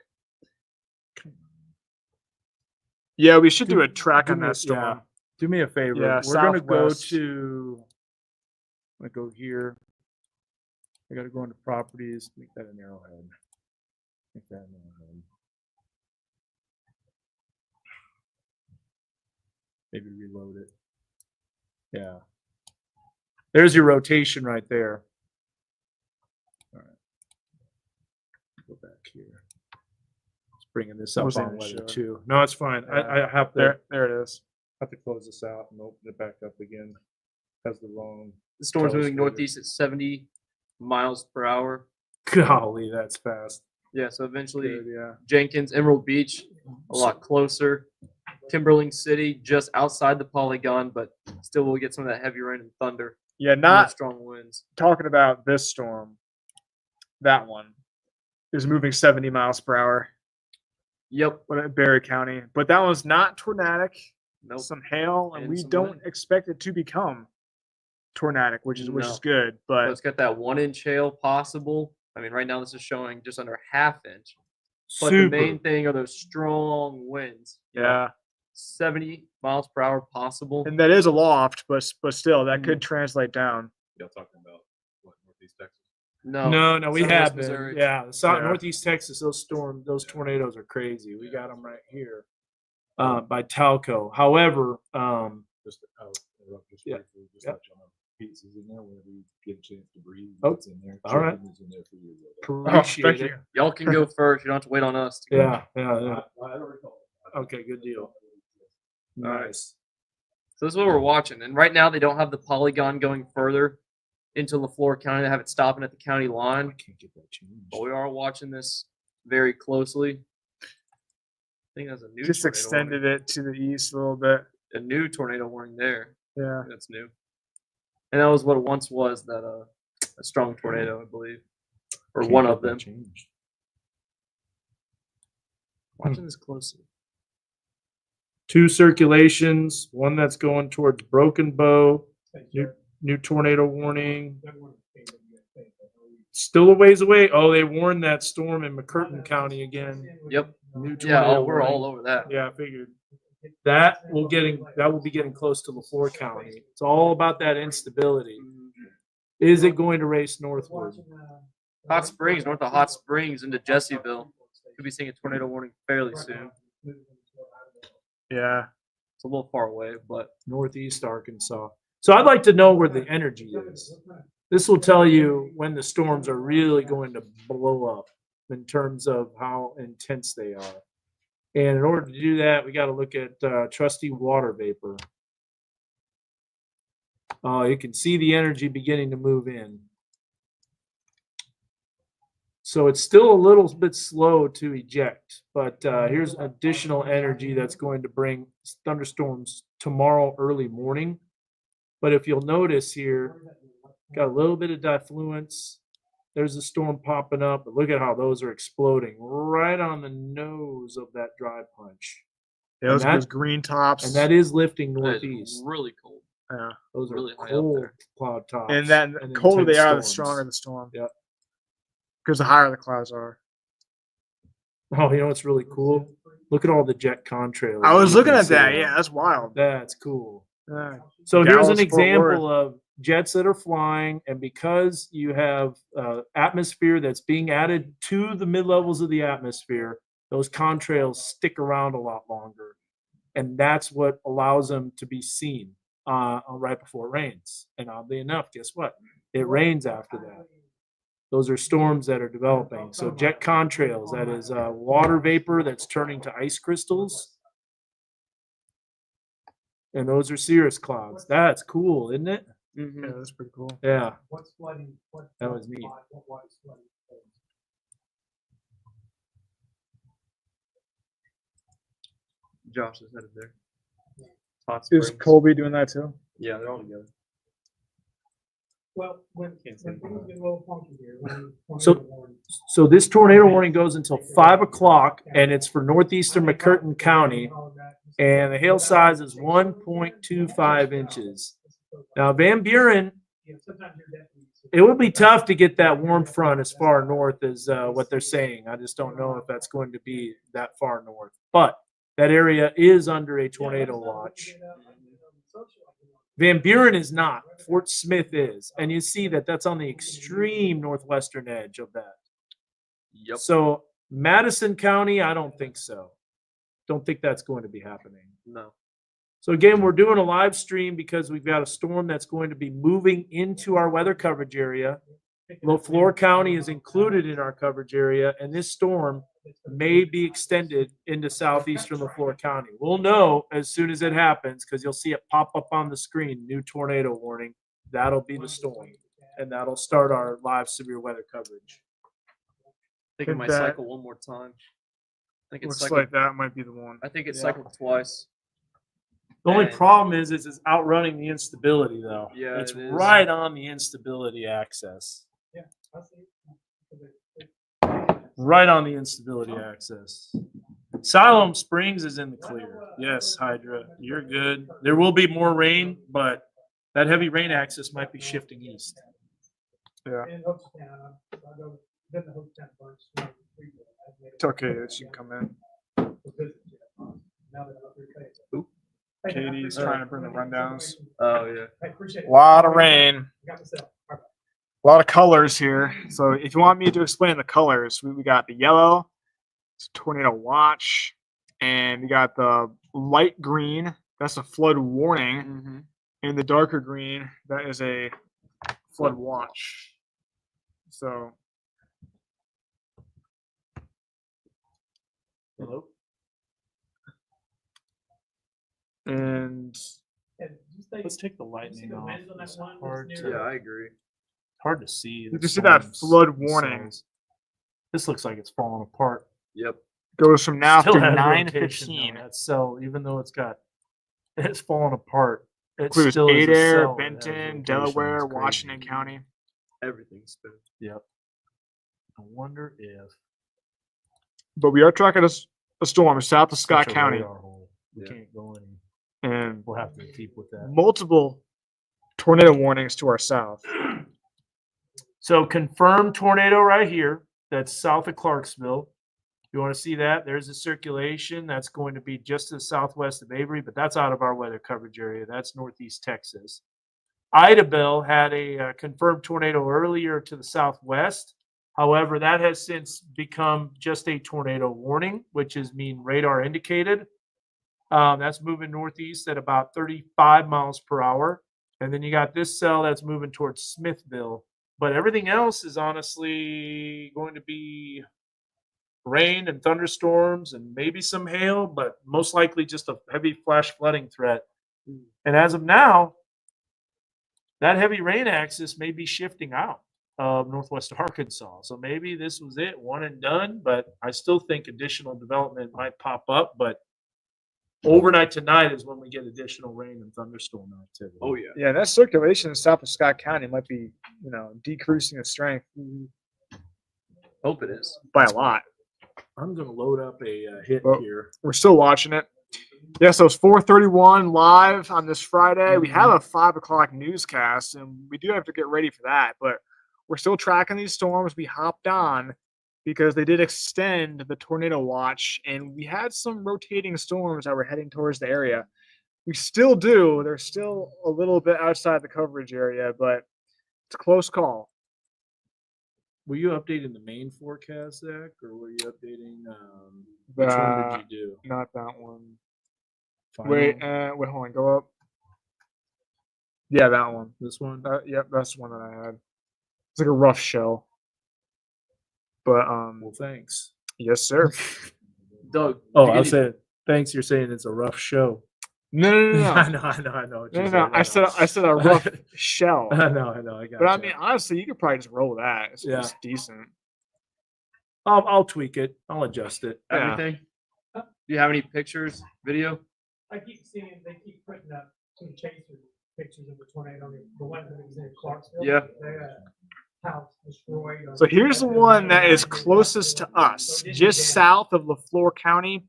Yeah, we should do a track on that storm. Do me a favor. Yeah, We're gonna go southwest. to. I'm gonna go here. I gotta go into properties. Make that an arrowhead. Make that an arrowhead. Maybe reload it. Yeah. There's your rotation right there. All right. Go back here. Just bringing this up Wasn't on even weather showing. too. No, it's fine. I have to There it is. have to close this out and open it back up again. That's the wrong. The storm's moving Illustrator. northeast at 70 miles per hour. Golly, that's fast. Yeah, so eventually Good, yeah. Jenkins, Emerald Beach, a lot closer. Timberling City, just outside the polygon, but still will get some of that heavy rain and thunder. Yeah, and those not strong winds. talking about this storm. That one is moving 70 miles per hour. Yep. In Berry County, but that one's not tornadic. Nope. Some hail, and And we some don't wind. expect it to become tornadic, which is No. good. But But it's got that 1-inch hail possible. I mean, right now this is showing just under half inch. But the main thing are those strong winds. yeah, 70 miles per hour possible. and that is a loft, but still, that Mhm. could translate down. Y'all talking about what, Northeast Texas? No, No, we Southwest have been. Missouri. Yeah, Yeah. Northeast Texas, those tornadoes are crazy. We got them right here by Talco. However, Just just Yeah. briefly, just Yeah. touch on pieces in there whenever you get a chance to breathe. Oh, It's in there. all right. Chicken is in there for you. appreciate thank it. you. Y'all can go first. You don't have to wait on us. To go. Yeah, yeah. I don't recall. Okay, good deal. All right. Nice. So this is what we're watching. And right now they don't have the polygon going further into LaFleur County. They have it stopping at the county I line. can't get that changed. But we are watching this very closely. I think that's a new Just tornado extended warning. it to the east a little bit. A new tornado warning there. Yeah, That's new. And that was what it once was, that a strong tornado, I believe. Or Can't one get of that them. changed. Watching this closely. Two circulations, one that's going towards Broken Bow, new tornado warning. Still a ways away. Oh, they warned that storm in McCurtain County again. Yep. New Yeah, tornado we're all warning. over that. Yeah, I figured. That will be getting close to LaFleur County. It's all about that instability. Is it going to race northward? Hot Springs, north of Hot Springs into Jesseville. Could be seeing a tornado warning fairly soon. yeah. It's a little far away, but Northeast Arkansas. So I'd like to know where the energy is. This will tell you when the storms are really going to blow up in terms of how intense they are. And in order to do that, we got to look at trusty water vapor. You can see the energy beginning to move in. So it's still a little bit slow to eject, but here's additional energy that's going to bring thunderstorms tomorrow early morning. But if you'll notice here, got a little bit of diffluence. There's a storm popping up, but look at how those are exploding right on the nose of that dry punch. Yeah, And those that- green tops. And that is lifting it's northeast. really cold. yeah. Those really are high up cold there. cloud tops. And then the colder they intense are, the storms. stronger the storm. Yep. Because the higher the clouds are. Oh, you know what's really cool? Look at all the jet contrails. I was you looking can at see that. them. Yeah, that's wild. That's cool. Yeah. So here's an Dallas, Fort example of jets that are flying, and because you have atmosphere that's being added to the mid levels of the atmosphere, those contrails stick around a lot longer, and that's what allows them to be seen right before it rains. And oddly enough, guess what? It rains after that. Those are storms that are developing. So jet contrails, that is water vapor that's turning to ice crystals. And those are cirrus clouds. That's cool, isn't it? Mm-hmm. Yeah, that's pretty cool. Yeah. What's flooding? That was neat. What is flooding? Josh is headed there. Hot Is Springs. Colby doing that too? Yeah, they're all together. Well, when things get a little funky here. So- So this tornado warning goes until 5 o'clock, and it's for northeastern McCurtain County, and the hail size is 1.25 inches. Now Van Buren, it would be tough to get that warm front as far north as what they're saying. I just don't know if that's going to be that far north. But that area is under a tornado watch. Van Buren is not. Fort Smith is. And you see that that's on the extreme northwestern edge of that. Yep. So Madison County, I don't think so. Don't think that's going to be happening. No. So again, we're doing a live stream because we've got a storm that's going to be moving into our weather coverage area. LaFleur County is included in our coverage area, and this storm may be extended into southeastern LaFleur County. We'll know as soon as it happens because you'll see it pop up on the screen, new tornado warning. That'll be the storm, and that'll start our live severe weather coverage. I think it might cycle one more time. I think it's Looks cycled, like that might be the one. I think it's Yeah. cycled twice. The only And- problem is it's outrunning the instability, though. Yeah, It's it is. right on the instability axis. I see. Right on the instability axis. Siloam Springs is in the clear. Yes, Hydra, you're good. There will be more rain, but that heavy rain axis might be shifting east. Yeah. In Hochtown, I go, been to Hochtown bunch. It's okay that you can come in. Katie's trying to bring the rundowns. Oh, yeah. I appreciate it. A lot of rain. Got myself. All right. A lot of colors here. So if you want me to explain the colors, we got the yellow, it's tornado watch, and we got the light green, that's a flood warning, Mm-hmm. and the darker green, that is a flood watch. So Hello? and And just think- Let's take the you see lightning the off. winds on that It's one that's hard near to, the- I agree. hard to see. you the can see that storms flood warning themselves. This looks like it's falling apart. Yep. goes from now Still through has 9:15. rotation, though. That cell, even though it's falling apart, it Includes still is a Adair, cell that has Benton, rotation. Delaware, It's crazy. Washington County. Everything's spinning. Yep. I wonder if But we are tracking a storm south of Scott such a County, radar hole, we Yeah. can't go any. and We'll have to keep with that. multiple tornado warnings to our south. So confirmed tornado right here. That's south of Clarksville. You want to see that? There's a circulation that's going to be just to the southwest of Avery, but that's out of our weather coverage area. That's northeast Texas. Idabel had a confirmed tornado earlier to the southwest. However, that has since become just a tornado warning, which is mean radar indicated. That's moving northeast at about 35 miles per hour. And then you got this cell that's moving towards Smithville. But everything else is honestly going to be rain and thunderstorms and maybe some hail, but most likely just a heavy flash flooding threat. And as of now, that heavy rain axis may be shifting out of northwest Arkansas. So maybe this was it, one and done, but I still think additional development might pop up. But overnight tonight is when we get additional rain and thunderstorm activity. Oh, yeah. Yeah, that circulation south of Scott County might be, decreasing in strength Hope it is. by a lot. I'm going to load up a hit Well, here. We're still watching it. Yeah, so it's 4:31 live on this Friday. We have a 5 o'clock newscast, and we do have to get ready for that. But we're still tracking these storms. We hopped on because they did extend the tornado watch, and we had some rotating storms that were heading towards the area. We still do. They're still a little bit outside the coverage area, but it's a close call. Were you updating the main forecast, Zach, or were you updating which one did you do? Not that one. Final? Wait, hold on. Go up. Yeah, that one. This one? Yep, that's the one that I had. It's like a rough shell. But Well, thanks. yes, sir. Doug. Oh, you I get said thanks. You're saying it's a rough show. No, no, no, I no. know. What No, you're no, saying. I said a rough shell. I know. I got. But I mean, honestly, you could probably just roll with that. It's Yeah. just decent. I'll tweak it. I'll adjust it. Yeah. Everything? Do you have any pictures, video? I keep seeing, they keep putting up some chaser pictures of the tornado, the one that was in Clarksville. Yeah. They had a house destroyed. So here's the one that is closest to us, just south of LaFleur County.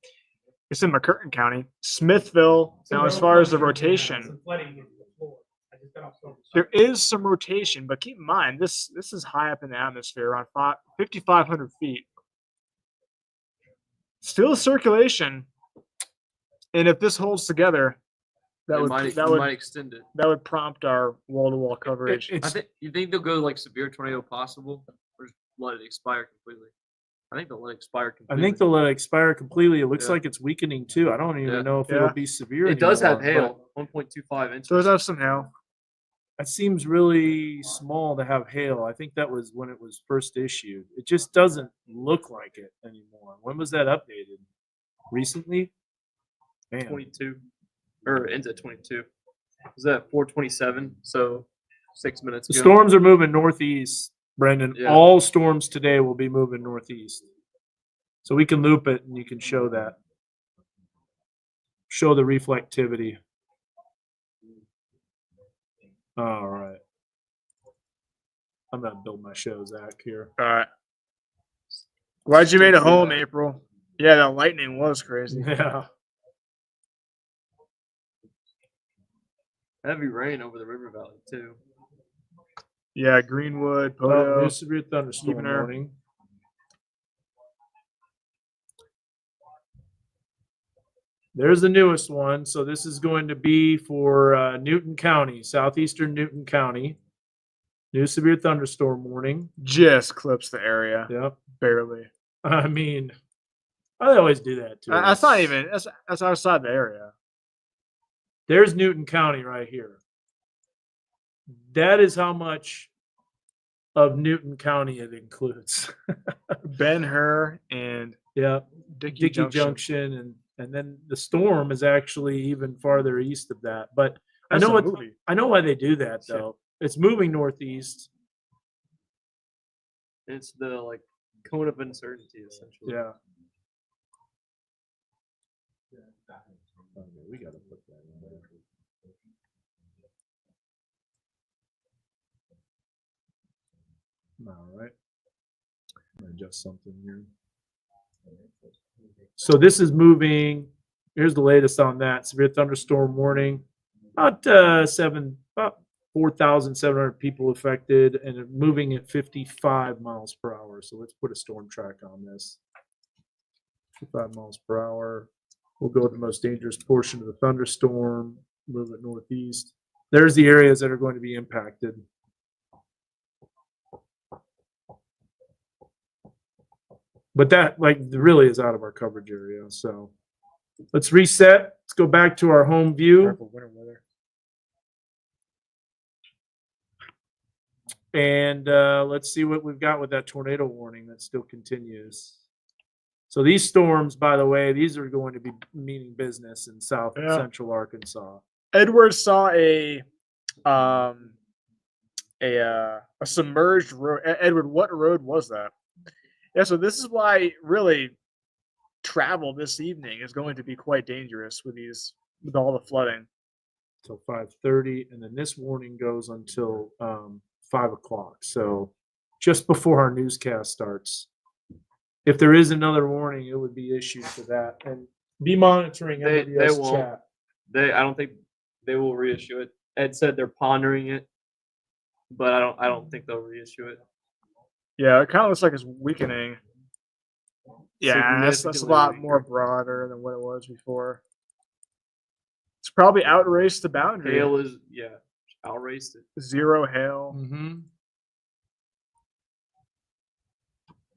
It's in McCurtain County, Smithville. Now, as far as the rotation, there is some rotation, but keep in mind this is high up in the atmosphere, around 5,500 feet. Still circulation, and if this holds together, That It would might, that it would might extend it. that would prompt our wall-to-wall coverage. I think you think they'll go like severe tornado possible, or just let it expire completely. I think they'll let it expire I completely. think they'll let it expire completely. It looks Yeah. like it's weakening too. I don't even Yeah. know if Yeah. it'll be severe. it does have anymore, but hail, 1.25 inches. So it does some hail. That seems really small to have hail. I think that was when it was first issued. It just doesn't look like it anymore. When was that updated? Recently? Man. 22, or ends at 22. Is that 4:27? So 6 minutes The ago. storms are moving northeast, Brendan. Yeah. All storms today will be moving northeast. So we can loop it and you can show that. Show the reflectivity. All right. I'm gonna build my show, Zach, here. All right. Glad you made it home, April. Yeah, that lightning was crazy. Yeah. Heavy rain over the river valley too. Yeah, Greenwood, Well, Poto. new severe thunderstorm Evener. warning. There's the newest one. So this is going to be for Newton County, southeastern Newton County. New severe thunderstorm warning. Just clips the area. Yep. Barely. I mean, I always do that too. That's not even. That's outside the area. There's Newton County right here. That is how much of Newton County it includes. Ben Hur and Yeah. Dickey Dickey Junction, and then the storm is actually even farther east of that. But That's I know a what movie. I know why they do that Yeah. though. It's moving northeast. It's the like cone of uncertainty essentially. Yeah. We gotta put that in there. All right. I'm gonna adjust something here. So this is moving. Here's the latest on that. Severe thunderstorm warning. About 4,700 people affected, and moving at 55 miles per hour. So let's put a storm track on this. 55 miles per hour. We'll go to the most dangerous portion of the thunderstorm. Move it northeast. There's the areas that are going to be impacted. But that really is out of our coverage area. So let's reset. Let's go back to our home view. Careful, winter weather. And let's see what we've got with that tornado warning that still continues. So these storms, by the way, these are going to be meaning business in south and Yeah. central Arkansas. Edward saw a submerged road. Edward, what road was that? Yeah, so this is why really travel this evening is going to be quite dangerous with all the flooding. Till 5:30, and then this warning goes until 5 o'clock. So just before our newscast starts. If there is another warning, it would be issued for that. And be monitoring They MWS won't. chat. I don't think they will reissue it. Ed said they're pondering it, but I don't think they'll reissue it. Yeah, it kind of looks like it's weakening. Yeah, that's a Significantly lot weaker. more broader than what it was before. It's probably outraced the boundary. Hail is outraced it. Zero hail. Mm-hmm.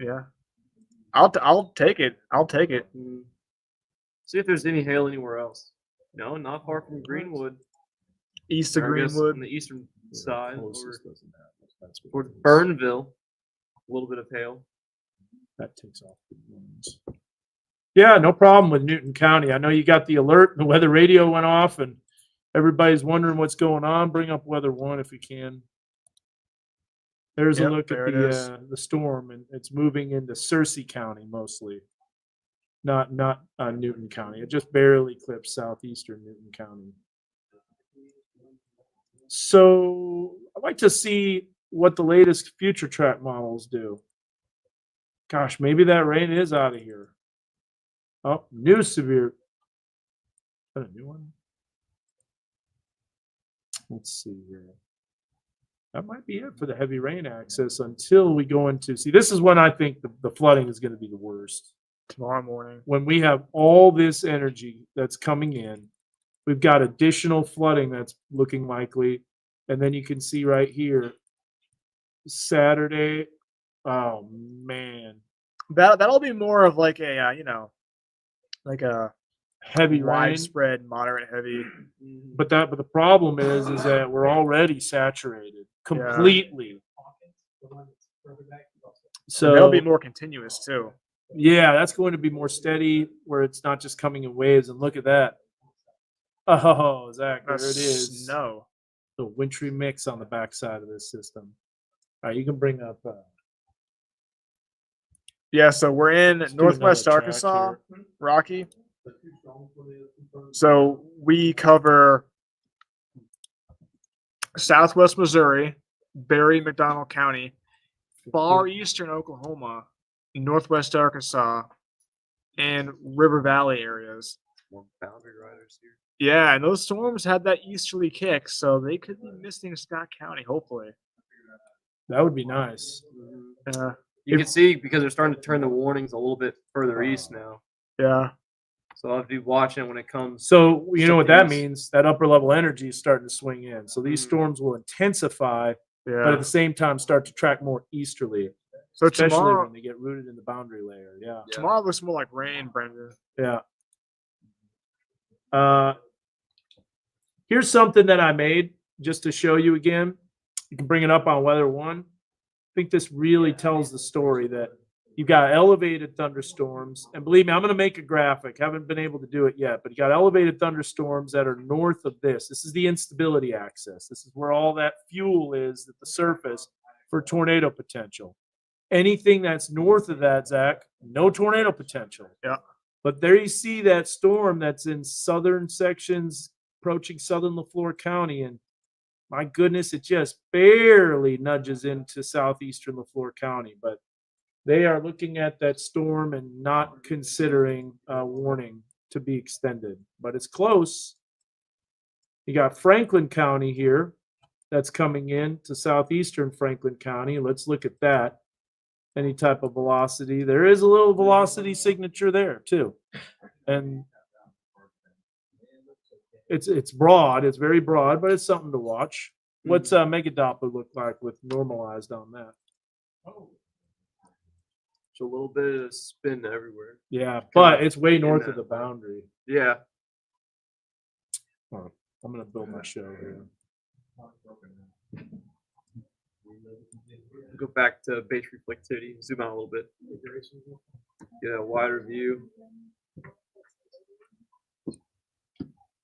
Yeah, I'll take it. I'll take it. See if there's any hail anywhere else. No, not far from Greenwood. East of Or I guess Greenwood. on the eastern side, or Closest doesn't have it. That's what towards it is. Burnville. A little bit of hail. That takes off the winds. Yeah, no problem with Newton County. I know you got the alert, the weather radio went off, and everybody's wondering what's going on. Bring up weather one if you can. There's a Yep, look there at it is. the storm, and it's moving into Searcy County mostly, not Newton County. It just barely clips southeastern Newton County. So I'd like to see what the latest future track models do. Gosh, maybe that rain is out of here. Oh, new severe. Is that a new one? Let's see here. That might be it for the heavy rain access until we go into. See, this is when I think the flooding is going to be the worst. Tomorrow morning. When we have all this energy that's coming in, We've got additional flooding that's looking likely. And then you can see right here, Saturday. Oh man, That'll be more of like a like a heavy rain. widespread, moderate, heavy. But the problem is that we're already saturated completely. So That'll be more continuous too. yeah, that's going to be more steady where it's not just coming in waves. And look at that. Oh, Zach, there it is. Snow. The wintry mix on the backside of this system. All right, you can bring up. Yeah, so we're in Let's do Northwest another track Arkansas, Rocky. So we cover Southwest Missouri, Berry, McDonald County, far eastern Oklahoma, Northwest Arkansas, and River Valley areas. More boundary riders here. Yeah, and those storms had that easterly kick, so they could be missing Scott County, hopefully. That would be nice. You can see because they're starting to turn the warnings a little bit further east now. Yeah. So I'll be watching when it comes. So you know what that East. means? That upper level energy is starting to swing in. So these storms will intensify, but at Yeah. the same time start to track more easterly, So especially tomorrow, when they get rooted in the boundary layer. Yeah. tomorrow looks more like rain, Brendan. Yeah. Here's something that I made just to show you again. You can bring it up on Weather One. I think this really tells the story that you've got elevated thunderstorms. And believe me, I'm going to make a graphic. Haven't been able to do it yet, but you got elevated thunderstorms that are north of this. This is the instability axis. This is where all that fuel is at the surface for tornado potential. Anything that's north of that, Zach, no tornado potential. Yeah. But there you see that storm that's in southern sections approaching southern LaFleur County. And my goodness, it just barely nudges into southeastern LaFleur County. But they are looking at that storm and not considering a warning to be extended. But it's close. You got Franklin County here that's coming in to southeastern Franklin County. Let's look at that. Any type of velocity. There is a little velocity signature there too. And it's broad. It's very broad, but it's something to watch. What's Megadoppler look like with normalized on that? It's a little bit of spin everywhere. Yeah, but it's way in north of that. the boundary. Yeah. I'm gonna build my show here. Go back to base reflectivity. Zoom out a little bit. Get a wider view.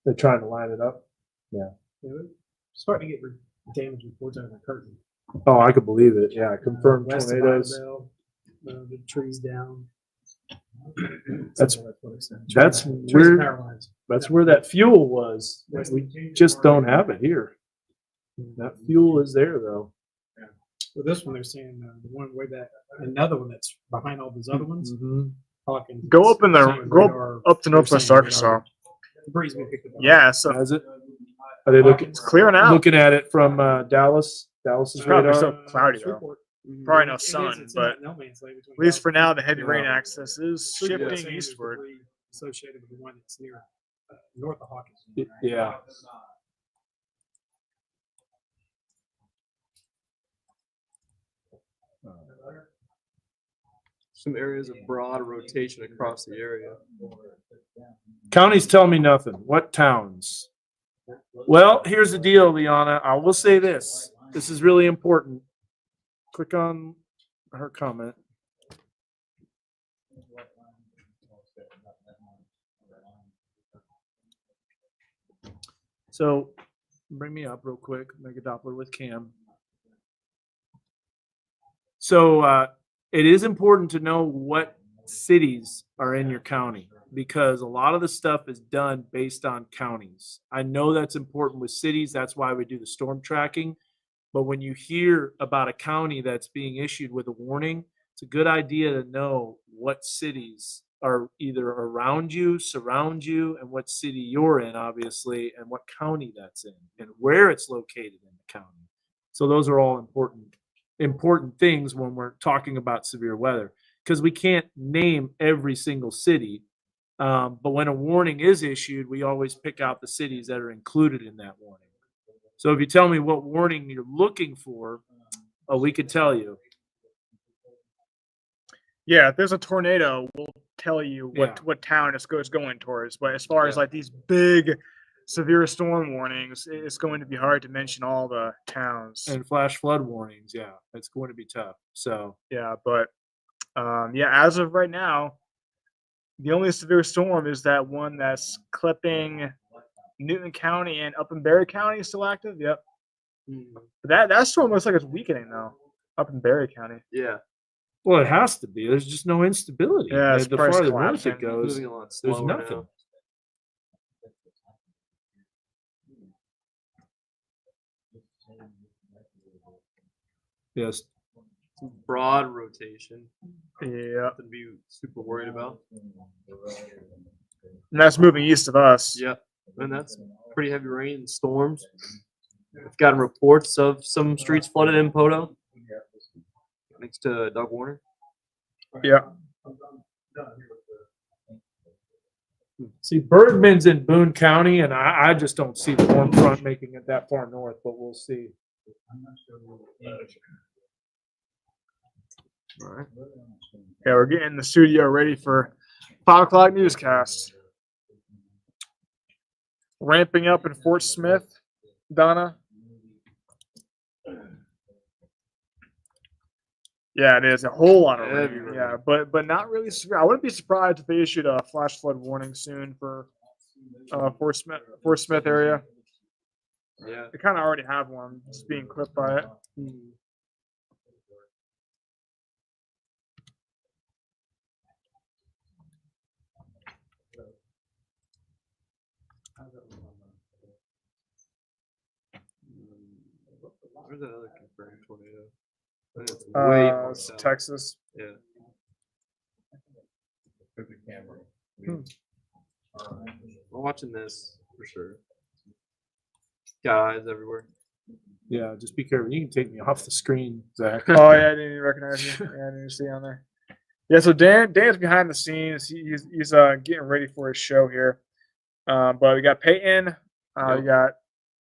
They're trying to line it up. Starting to get damage reports on the curtain. Oh, I could believe it. Yeah, confirmed West of tornadoes. Idabel, the trees down. That's Something like what it said. that's Trees and where power lines. that's where that fuel was. We just don't have it here. That fuel is there though. Well, this one they're saying the one way back, another one that's behind all those other ones. Mhm. Talking. Go up in the saying go radar- up to they're Northwest saying Arkansas. radar. The breeze we picked up. Yeah, so Has it? Are they looking it's clearing out. looking at it from Dallas? Dallas's It's probably radar. so cloudy, though. Shreveport. Probably no It is, sun, it's in but that no man's land between at least for Dallas now, the heavy rain Yeah. axis is and Shreveport. shifting Saying there's eastward. debris associated with the one that's near north of Hawkins. Yeah. Some areas of broad rotation across the area. Counties tell me nothing. What towns? Well, here's the deal, Liana. I will say this. This is really important. Click on her comment. So bring me up real quick. Make a Doppler with Cam. So it is important to know what cities are in your county because a lot of the stuff is done based on counties. I know that's important with cities. That's why we do the storm tracking. But when you hear about a county that's being issued with a warning, it's a good idea to know what cities are either around you, surround you, and what city you're in, obviously, and what county that's in and where it's located in the county. So those are all important things when we're talking about severe weather because we can't name every single city But when a warning is issued, we always pick out the cities that are included in that warning. So if you tell me what warning you're looking for, we could tell you. Yeah, if there's a tornado, we'll tell you Yeah. what town it's going towards. But as far as Yeah. like these big severe storm warnings, it's going to be hard to mention all the towns. And flash flood warnings, yeah, it's going to be tough. So Yeah, but as of right now, the only severe storm is that one that's clipping Newton County and up in Berry County is still active. Yep. But that storm looks like it's weakening though, up in Berry County. Yeah. well, it has to be. There's just no instability. Yeah, it's the price farther north collapsing. it goes, Moving a lot there's slower nothing. now. Yes. Broad rotation. Yeah, Nothing to be super worried about. and that's moving east of us. Yeah. And that's pretty heavy rain and storms. We've gotten reports of some streets flooded in Poto. Thanks to Doug Warner. Yeah. See, Bergman's in Boone County, and I just don't see the warm front making it that far north, but we'll see. All right. Yeah, we're getting the studio ready for 5 o'clock newscast. Ramping up in Fort Smith, Donna. Yeah, it is a whole lot of Heavy rain. rain. Yeah, but not really severe. I wouldn't be surprised if they issued a flash flood warning soon for Fort Smith area. Yeah. They kind of already have one, just being clipped by it. Where's that other confirmed tornado? I think it's way far It's south. Texas. Yeah. We're watching this for sure. Got eyes everywhere. Yeah, just be careful. You can take me off the screen, Zach. Oh yeah, I didn't even recognize you. Yeah, I didn't see you on there. Yeah, so Dan's behind the scenes. He's getting ready for his show here. But we got Peyton, we got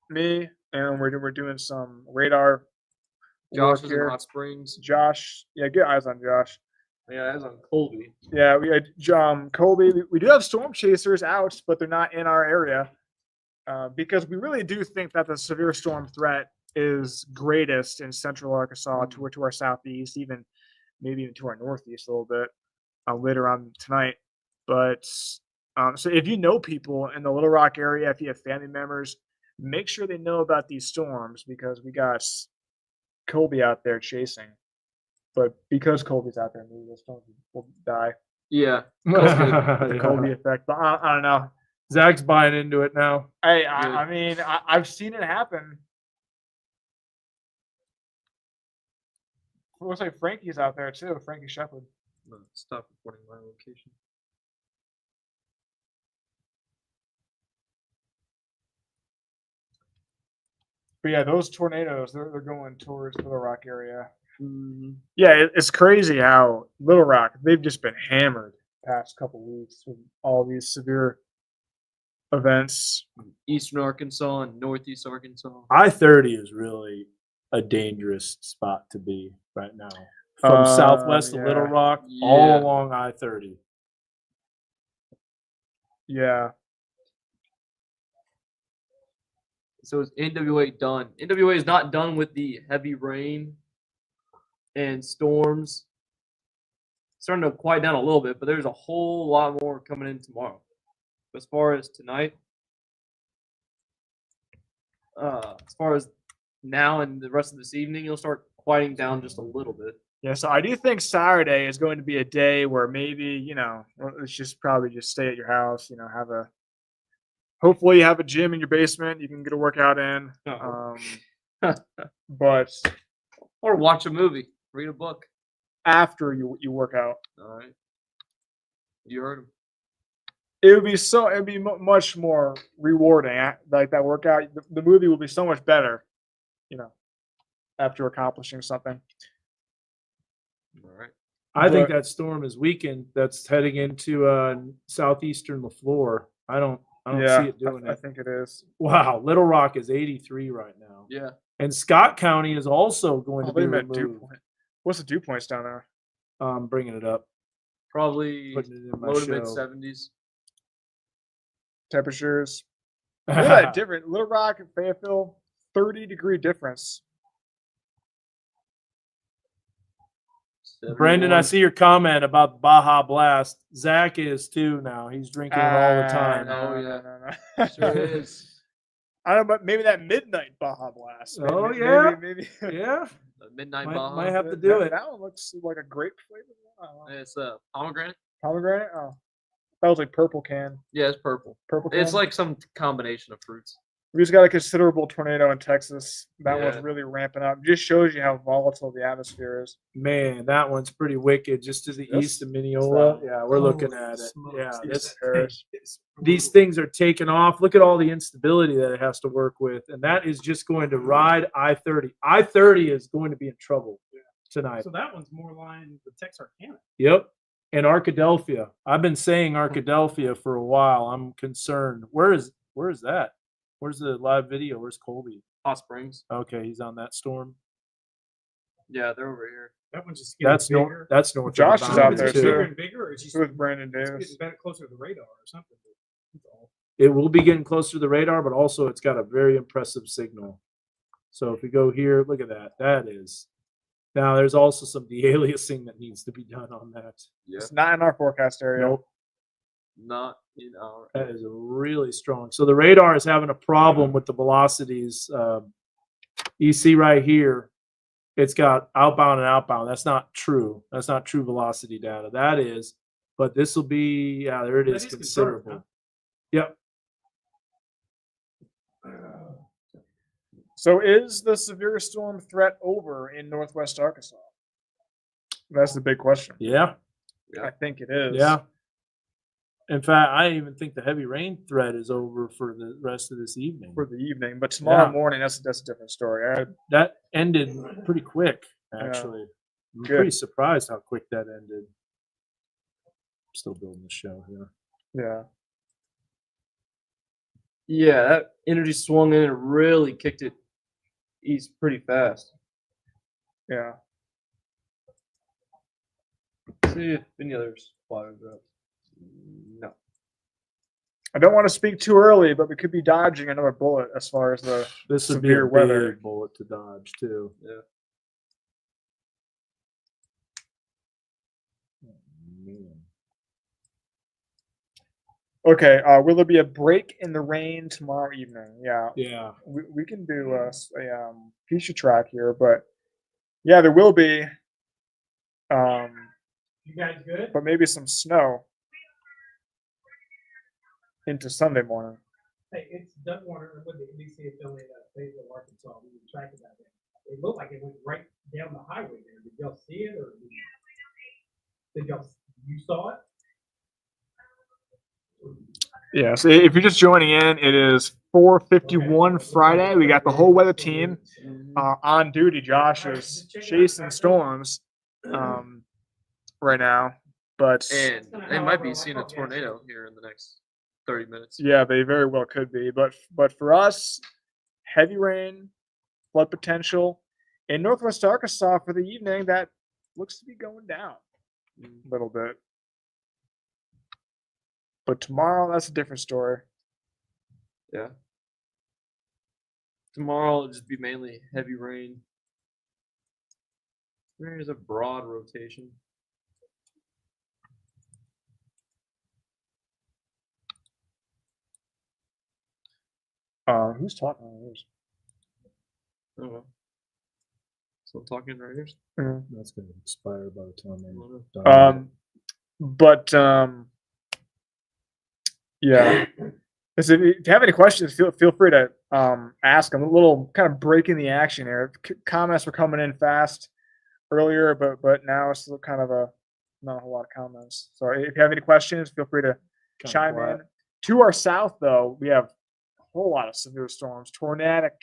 me, and we're doing some radar. Josh work is in here. Hot Springs. Josh, yeah, get eyes on Josh. Yeah, eyes on Colby. Yeah, we had Colby. We do have storm chasers out, but they're not in our area because we really do think that the severe storm threat is greatest in central Arkansas to our southeast, even maybe even to our northeast a little bit later on tonight. But so if you know people in the Little Rock area, if you have family members, make sure they know about these storms because we got Colby out there chasing. But because Colby's out there, maybe those storms will die. Yeah. The Colby effect. But I don't know. Zach's buying into it now. Hey, Good. I mean, I've seen it happen. It looks like Frankie's out there too. Frankie Shepard. Stop recording my location. But yeah, those tornadoes, they're going towards Little Rock area. Mm-hmm. Yeah, it's crazy how Little Rock, they've just been hammered the past couple weeks with all these severe events. Eastern Arkansas and Northeast Arkansas. I-30 is really a dangerous spot to be right now. From southwest to Little yeah. Rock, Yeah. all along I-30. Yeah. So is NWA done? NWA is not done with the heavy rain and storms. Starting to quiet down a little bit, but there's a whole lot more coming in tomorrow. As far as tonight, as far as now and the rest of this evening, you'll start quieting down just a little bit. Yeah, so I do think Saturday is going to be a day where maybe, let's just probably just stay at your house, hopefully you have a gym in your basement you can get a workout in. But Or watch a movie, read a book. after you work out, All right. You heard him. it'd be much more rewarding. Like that workout, the movie will be so much better, after accomplishing something. All right. I think But- that storm is weakened. That's heading into southeastern LaFleur. I don't see it doing I it. think it is. Wow, Little Rock is 83 right now. Yeah. And Scott County is also going Oh, to be wait a minute, removed. dew point. What's the dew points down there? Bringing it up, Probably putting it in my low to show. mid 70s. Temperatures. Look at that different. Little Rock and Fayetteville, 30-degree difference. Brendan, I 71. see your comment about Baja Blast. Zach is too now. He's drinking it all the time. Oh, No. Sure is. I don't know, but maybe that midnight Baja Blast. Maybe, Oh, yeah? Maybe. Yeah, The Midnight might Baja. have to do it. That one looks like a grape flavor. I don't know. It's pomegranate. Pomegranate? Oh. That was like purple can. Yeah, it's purple. Purple can. It's like some combination of fruits. We just got a considerable tornado in Texas. That one's Yeah. really ramping up. Just shows you how volatile the atmosphere is. Man, that one's pretty wicked. Just to the Yes. east of Mineola. That Yeah, we're looking Holy at it. smokes, Yeah, dude, this, that is these brutal. things are taking off. Look at all the instability that it has to work with, and that is just going to ride I-30. I-30 is going to be in trouble tonight. So that one's more line the Texarkana. Yep. And Arkadelphia. I've been saying Arkadelphia for a while. I'm concerned. Where is that? Where's the live video? Where's Colby? Hot Springs. Okay, he's on that storm. Yeah, they're over here. That one's just getting That's bigger. north. That's north. Josh of is the out boundary, there, Is it bigger too. and bigger, or is It's just with Brandon it's Davis. getting better closer to the radar or something? That's all. It will be getting closer to the radar, but also it's got a very impressive signal. So if we go here, look at that. That is. Now there's also some de-aliasing that needs to be done on that. Yeah. It's not in our forecast area. Nope. Not in our. That is really strong. So the radar is having a problem with the velocities. You see right here, it's got outbound and outbound. That's not true. That's not true velocity data. That is, but this will be, yeah, there it That is, is confirmed, considerable. huh? Yep. So is the severe storm threat over in Northwest Arkansas? That's the big question. Yeah. I think it is. Yeah. In fact, I even think the heavy rain threat is over for the rest of this evening. For the evening, but tomorrow Yeah. morning, that's a different story. That ended pretty quick, Yeah. actually. I'm Good. pretty surprised how quick that ended. I'm still building the show here. Yeah. Yeah, that energy swung in and really kicked it east pretty fast. Yeah. See if any others fires up. No. I don't want to speak too early, but we could be dodging another bullet as far as the This would be severe a weather. big bullet to dodge, too. Yeah. Man. Okay, will there be a break in the rain tomorrow evening? Yeah, Yeah. we can do a feature track here, but yeah, there will be. You guys good? But maybe some snow into Sunday morning. Hey, it's Doug Warner with the NBC affiliate of Fayetteville, Arkansas. We were tracking that there. It looked like it went right down the highway there. Did y'all see it, or you saw it? Yeah, so if you're just joining in, it is 4:51 Friday. We got the whole weather team on duty. Josh is chasing storms right now, but And they might be seeing a tornado here in the next 30 minutes. yeah, they very well could be. But for us, heavy rain, flood potential in Northwest Arkansas for the evening. That looks to be going down a little bit. But tomorrow, that's a different story. Yeah. Tomorrow it'll just be mainly heavy rain. There is a broad rotation. Who's talking? Oh, I don't know. So I'm talking right here. there's- That's going to expire by the time I'm done. But yeah. So if you have any questions, feel free to ask. I'm a little kind of breaking the action here. Comments were coming in fast earlier, but now it's kind of not a whole lot of comments. So if you have any questions, feel free to Kinda chime quiet. in. To our south, though, we have a whole lot of severe storms, tornadic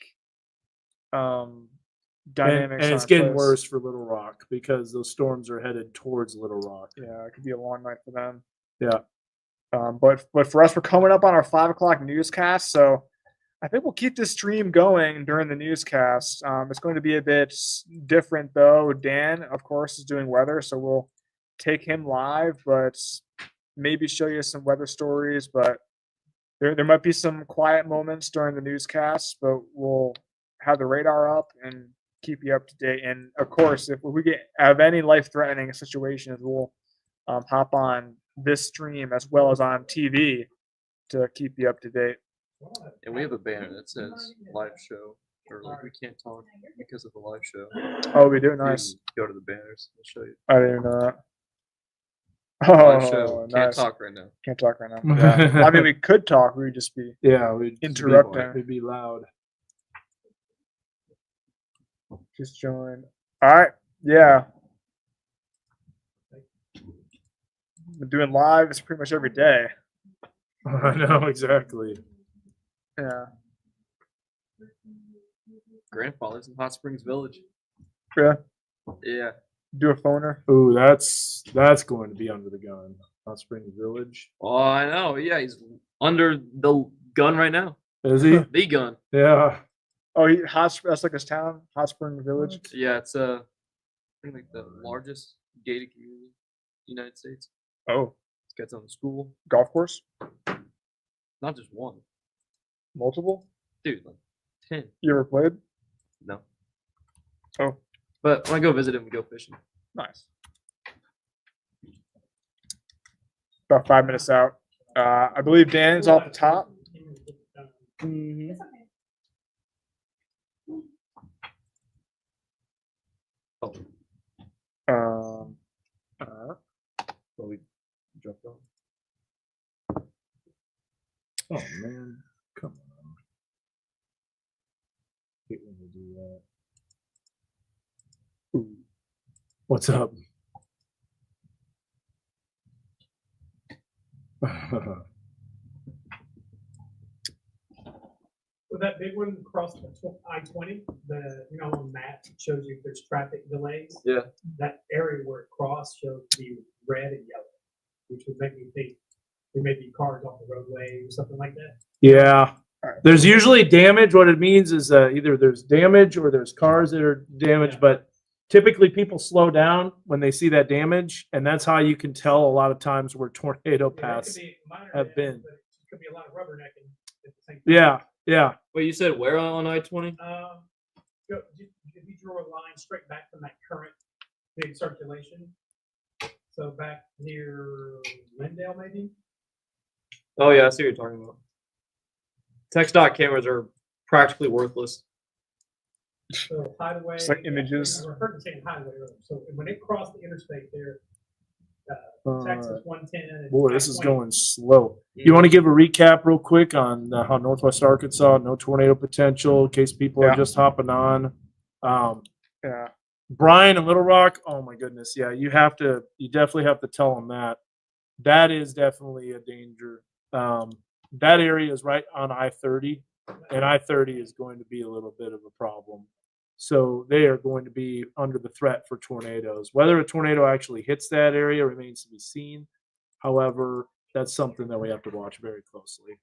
dynamics. And on it's getting place. worse for Little Rock because those storms are headed towards Little Rock. Yeah, it could be a long night for them. Yeah. But for us, we're coming up on our 5 o'clock newscast, so I think we'll keep this stream going during the newscast. It's going to be a bit different, though. Dan, of course, is doing weather, so we'll take him live, but maybe show you some weather stories. But there might be some quiet moments during the newscast, but we'll have the radar up and keep you up to date. And of course, if we have any life-threatening situations, we'll hop on this stream as well as on TV to keep you up to date. And we have a banner that says live show, or like we can't talk because of the live show. Oh, we do? You Nice. can go to the banners. I'll show you. I didn't know that. Live show. Oh, Can't nice. talk right now. Can't talk right now. Yeah. I mean, we could talk. We'd just be Yeah, we'd interrupting. We'd be loud. Just join. All right. Yeah. Been doing lives pretty much every day. I know exactly. Yeah. Grandfather's in Hot Springs Village. Yeah. Yeah. Do a phoner. Ooh, that's going to be under the gun. Hot Springs Village. Oh, I know. Yeah, he's under the gun right now. Is he? The gun. Yeah. Oh, that's like his town, Hot Spring Village. Yeah, it's I think like the largest gated community in the United States. Oh, It's got its own school. golf course. Not just one. Multiple. Dude, like 10. You ever played? No. Oh. But when I go visit him, we go fishing. Nice. About 5 minutes out. I believe Dan's off the top. Mm-hmm. Um, Well, we dropped off. Oh man, come on! Hate when you do that. Ooh. What's up? With that big one across I-20, on the map, it shows you if there's traffic delays. Yeah. That area where it crossed shows to be red and yellow, which would make me think there may be cars off the roadway or something like that. Yeah. There's usually damage. What it means is either there's damage or there's cars that are damaged, but typically people slow down when they see that damage, and that's how you can tell a lot of times where tornado paths have been. But it could be a lot of rubbernecking at the same time. Yeah, yeah. Wait, you said where on I-20? If you draw a line straight back from that current big circulation, so back near Lindale maybe? Oh, yeah, I see what you're talking about. TxDOT cameras are practically worthless. So highway. Just like images. I heard saying highway earlier. So when it crossed the interstate there, Texas 110. and Boy, this is I-20. going slow. You want to give a recap real quick on how Northwest Arkansas, no tornado potential, in case people are Yeah. just hopping on. yeah. Brian and Little Rock, oh my goodness, yeah, you definitely have to tell them that. That is definitely a danger. That area is right on I-30, and I-30 is going to be a little bit of a problem. So they are going to be under the threat for tornadoes. Whether a tornado actually hits that area remains to be seen. However, that's something that we have to watch very closely.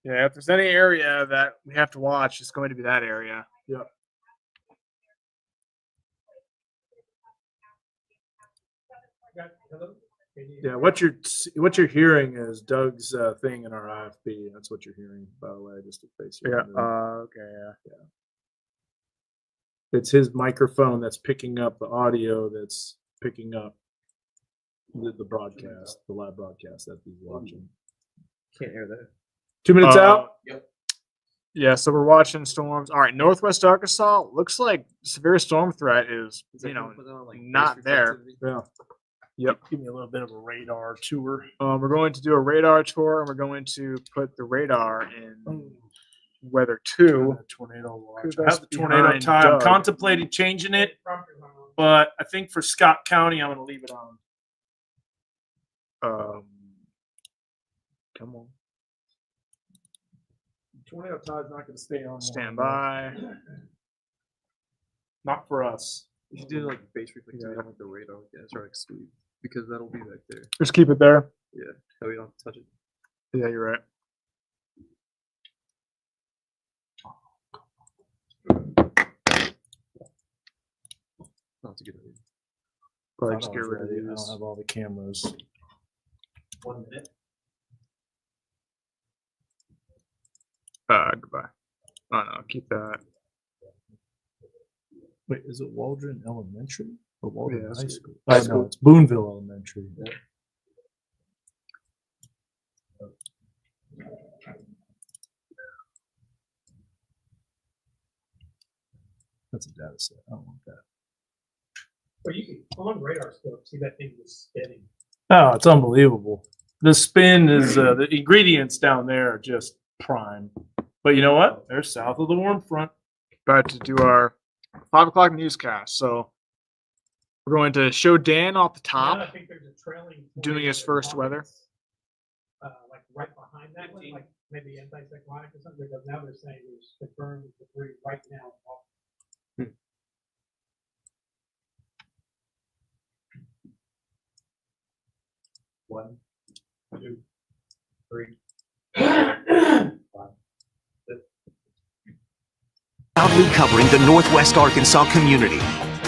Yeah, if there's any area that we have to watch, it's going to be that area. Yep. Hello? Can you- Yeah, what you're hearing is Doug's thing in our IFB. That's what you're hearing, by the way, just to face you. Okay. Yeah. It's his microphone that's picking up the audio that's picking up the broadcast, the live broadcast that he's watching. Can't hear that. 2 minutes out. Yeah, so we're watching storms. All right, Northwest Arkansas looks like severe storm threat is, not there. Yeah. Yep. Give me a little bit of a radar tour. We're going to do a radar tour, and we're going to put the radar in weather 2. Tornado watch. Who's I have the tornado behind time. Doug? Contemplating changing it, but I think for Scott County, I'm going to leave it on. Come on. Tornado tide's not going to stay on. Stand by. Not for us. You should do like base reflectivity on like the radar, or like sweep, because that'll be back there. Just keep it there. Yeah, so we don't have to touch it. Yeah, you're right. Not a good idea. Probably I just thought get I was rid of ready. I these. don't have all the cameras. 1 minute. Goodbye. Oh no, keep that. Wait, is it Waldron Elementary or Waldron Yeah, High that's School? high Oh, school. no, it's Boonville Elementary. That's a data set. I don't want that. But you can, on radar scope, see that thing just spinning. Oh, it's unbelievable. The spin is the ingredients down there are just prime. But you know what? They're south of the warm front. About to do our 5 o'clock newscast. So we're going to show Dan off the top. Now I think there's a trailing. Doing his tornado first weather. Like right behind that one, like maybe anticyclonic or something, because now they're saying there's confirmed debris right now. One, two, three. Proudly covering the Northwest Arkansas community.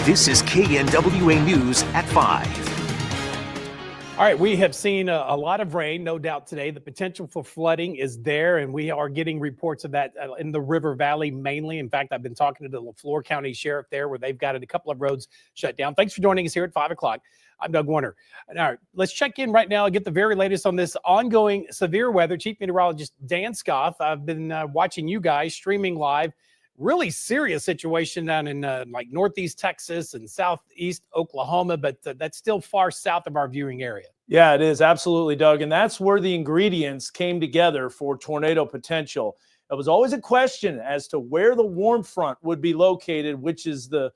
This is KNWA News at 5. All right, we have seen a lot of rain, no doubt today. The potential for flooding is there, and we are getting reports of that in the River Valley mainly. In fact, I've been talking to the LaFleur County Sheriff there where they've got a couple of roads shut down. Thanks for joining us here at 5 o'clock. I'm Doug Warner. All right, let's check in right now and get the very latest on this ongoing severe weather. Chief Meteorologist Dan Scoff, I've been watching you guys streaming live. Really serious situation down in like northeast Texas and southeast Oklahoma, but that's still far south of our viewing area. Yeah, it is. Absolutely, Doug. And that's where the ingredients came together for tornado potential. It was always a question as to where the warm front would be located, which is the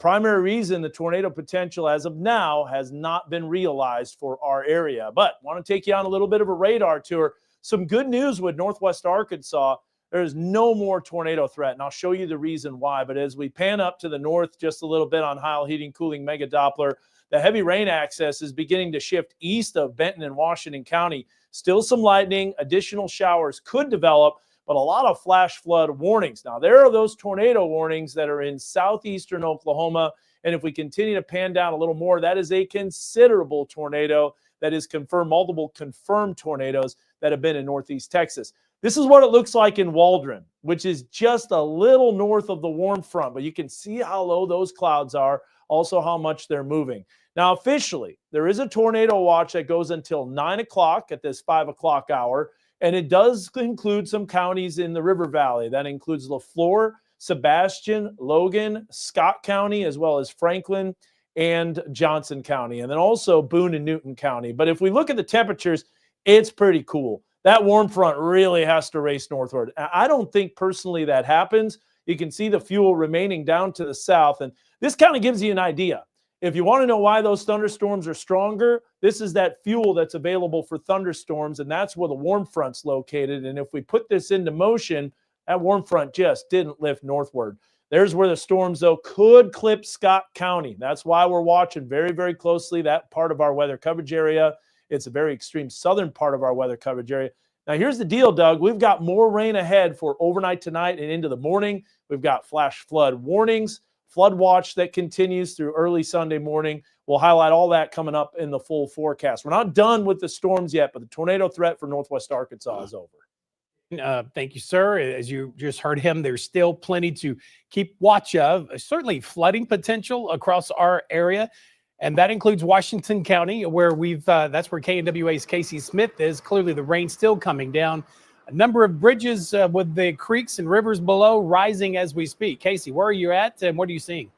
primary reason the tornado potential as of now has not been realized for our area. But I want to take you on a little bit of a radar tour. Some good news with Northwest Arkansas. There's no more tornado threat, and I'll show you the reason why. But as we pan up to the north just a little bit on Heil Heating Cooling Mega Doppler, the heavy rain access is beginning to shift east of Benton and Washington County. Still some lightning, additional showers could develop, but a lot of flash flood warnings. Now, there are those tornado warnings that are in southeastern Oklahoma, and if we continue to pan down a little more, that is a considerable tornado that is confirmed, multiple confirmed tornadoes that have been in northeast Texas. This is what it looks like in Waldron, which is just a little north of the warm front, but you can see how low those clouds are, also how much they're moving. Now, officially, there is a tornado watch that goes until 9 o'clock at this 5 o'clock hour, and it does include some counties in the River Valley. That includes LaFleur, Sebastian, Logan, Scott County, as well as Franklin and Johnson County, and then also Boone and Newton County. But if we look at the temperatures, it's pretty cool. That warm front really has to race northward. I don't think personally that happens. You can see the fuel remaining down to the south, and this kind of gives you an idea. If you want to know why those thunderstorms are stronger, this is that fuel that's available for thunderstorms, and that's where the warm front's located. And if we put this into motion, that warm front just didn't lift northward. There's where the storms, though, could clip Scott County. That's why we're watching very, very closely that part of our weather coverage area. It's a very extreme southern part of our weather coverage area. Now, here's the deal, Doug. We've got more rain ahead for overnight tonight and into the morning. We've got flash flood warnings, flood watch that continues through early Sunday morning. We'll highlight all that coming up in the full forecast. We're not done with the storms yet, but the tornado threat for Northwest Arkansas is over. Thank you, sir. As you just heard him, there's still plenty to keep watch of. Certainly flooding potential across our area. And that includes Washington County, where that's where KNWA's Casey Smith is. Clearly, the rain still coming down. A number of bridges with the creeks and rivers below rising as we speak. Casey, where are you at and what are you seeing?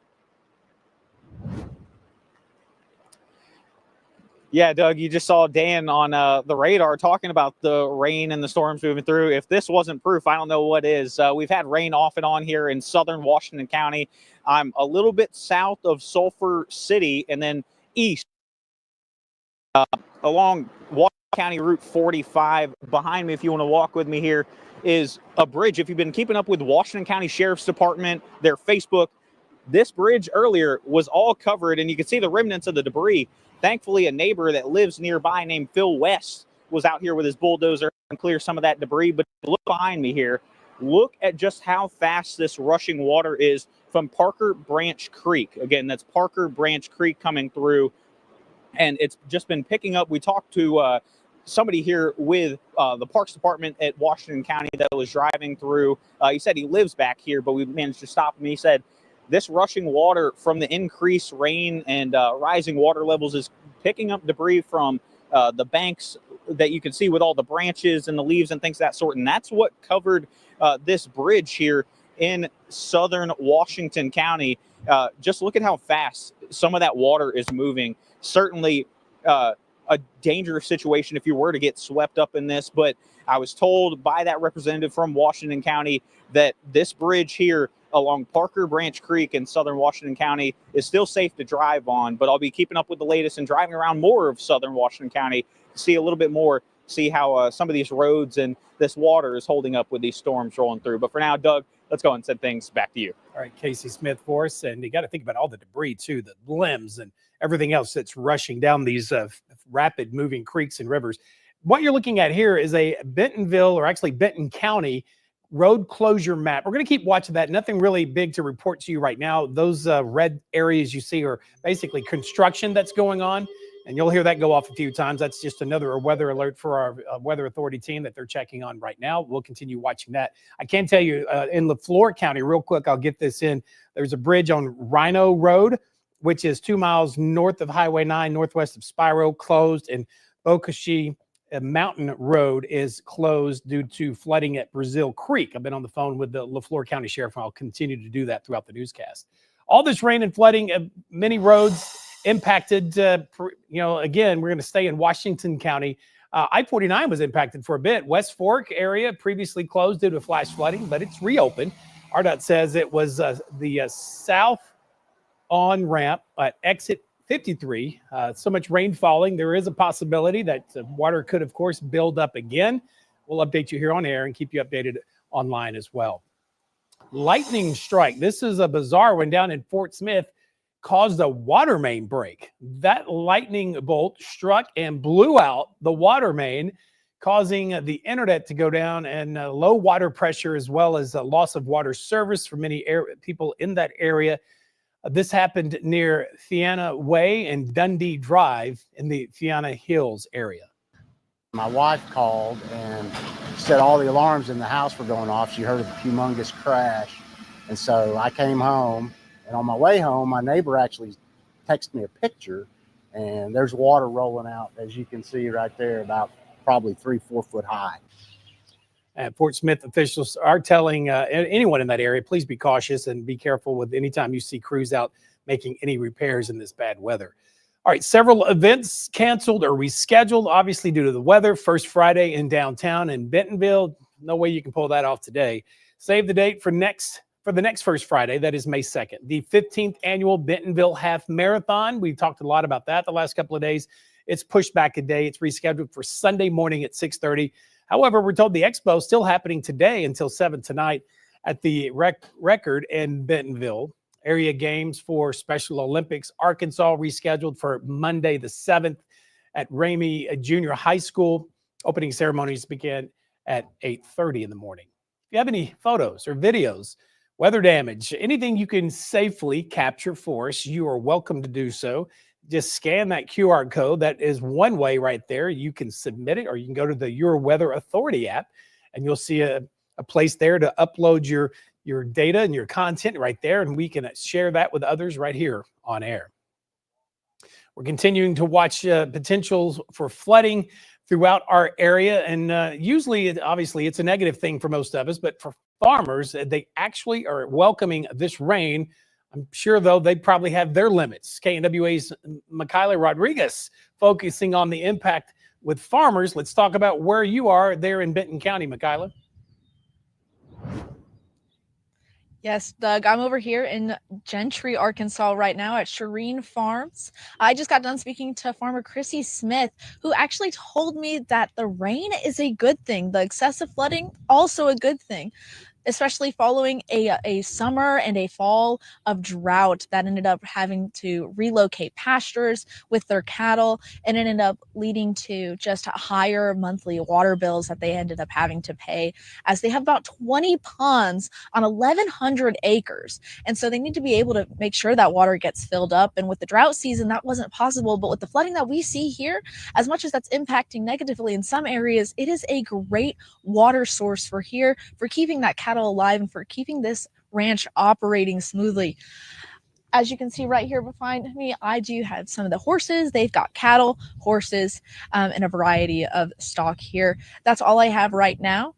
Yeah, Doug, you just saw Dan on the radar talking about the rain and the storms moving through. If this wasn't proof, I don't know what is. We've had rain off and on here in southern Washington County. I'm a little bit south of Sulphur City and then east along Washington County Route 45. Behind me, if you want to walk with me here, is a bridge. If you've been keeping up with Washington County Sheriff's Department, their Facebook This bridge earlier was all covered, and you can see the remnants of the debris. Thankfully, a neighbor that lives nearby named Phil West was out here with his bulldozer and clear some of that debris. But look behind me here. Look at just how fast this rushing water is from Parker Branch Creek. Again, that's Parker Branch Creek coming through, and it's just been picking up. We talked to somebody here with the Parks Department at Washington County that was driving through. He said he lives back here, but we managed to stop him. He said this rushing water from the increased rain and rising water levels is picking up debris from the banks that you can see with all the branches and the leaves and things of that sort. And that's what covered this bridge here in southern Washington County. Just look at how fast some of that water is moving. Certainly a dangerous situation if you were to get swept up in this. But I was told by that representative from Washington County that this bridge here along Parker Branch Creek in southern Washington County is still safe to drive on. But I'll be keeping up with the latest and driving around more of southern Washington County to see a little bit more, see how some of these roads and this water is holding up with these storms rolling through. But for now, Doug, let's go and send things back to you. All right, Casey Smith for us. And you got to think about all the debris, too, the limbs and everything else that's rushing down these rapid moving creeks and rivers. What you're looking at here is a Bentonville, or actually Benton County, road closure map. We're going to keep watching that. Nothing really big to report to you right now. Those red areas you see are basically construction that's going on, and you'll hear that go off a few times. That's just another weather alert for our weather authority team that they're checking on right now. We'll continue watching that. I can tell you in LaFleur County, real quick, I'll get this in. There's a bridge on Rhino Road, which is 2 miles north of Highway 9, northwest of Spiro, closed, and Bokashi Mountain Road is closed due to flooding at Brazil Creek. I've been on the phone with the LaFleur County Sheriff, and I'll continue to do that throughout the newscast. All this rain and flooding, many roads impacted. Again, we're going to stay in Washington County. I-49 was impacted for a bit. West Fork area previously closed due to flash flooding, but it's reopened. RDOT says it was the south on-ramp at exit 53. So much rain falling. There is a possibility that water could, of course, build up again. We'll update you here on air and keep you updated online as well. Lightning strike. This is a bizarre one down in Fort Smith. Caused a water main break. That lightning bolt struck and blew out the water main, causing the internet to go down and low water pressure, as well as a loss of water service for many people in that area. This happened near Fianna Way and Dundee Drive in the Fianna Hills area. My wife called and said all the alarms in the house were going off. She heard a humongous crash. And so I came home, and on my way home, my neighbor actually texted me a picture, and there's water rolling out, as you can see right there, about probably 3-4 foot high. Fort Smith officials are telling anyone in that area, please be cautious and be careful with anytime you see crews out making any repairs in this bad weather. All right, several events canceled or rescheduled, obviously due to the weather. First Friday in downtown in Bentonville. No way you can pull that off today. Save the date for the next First Friday, that is May 2nd. The 15th annual Bentonville Half Marathon. We talked a lot about that the last couple of days. It's pushed back a day. It's rescheduled for Sunday morning at 6:30. However, we're told the expo is still happening today until 7 tonight at the Record in Bentonville. Area games for Special Olympics. Arkansas rescheduled for Monday the 7th at Ramey Junior High School. Opening ceremonies begin at 8:30 in the morning. If you have any photos or videos, weather damage, anything you can safely capture for us, you are welcome to do so. Just scan that QR code. That is one way right there. You can submit it, or you can go to the Your Weather Authority app, and you'll see a place there to upload your data and your content right there, and we can share that with others right here on air. We're continuing to watch potentials for flooding throughout our area, and usually, obviously, it's a negative thing for most of us, but for farmers, they actually are welcoming this rain. I'm sure, though, they probably have their limits. KNWA's Michaela Rodriguez focusing on the impact with farmers. Let's talk about where you are there in Benton County, Michaela. Yes, Doug, I'm over here in Gentry, Arkansas right now at Shireen Farms. I just got done speaking to farmer Chrissy Smith, who actually told me that the rain is a good thing. The excessive flooding, also a good thing. especially following a summer and a fall of drought that ended up having to relocate pastures with their cattle, and it ended up leading to just higher monthly water bills that they ended up having to pay, as they have about 20 ponds on 1,100 acres. And so they need to be able to make sure that water gets filled up. And with the drought season, that wasn't possible. But with the flooding that we see here, as much as that's impacting negatively in some areas, it is a great water source for here, for keeping that cattle alive and for keeping this ranch operating smoothly. As you can see right here behind me, I do have some of the horses. They've got cattle, horses, and a variety of stock here. That's all I have right now.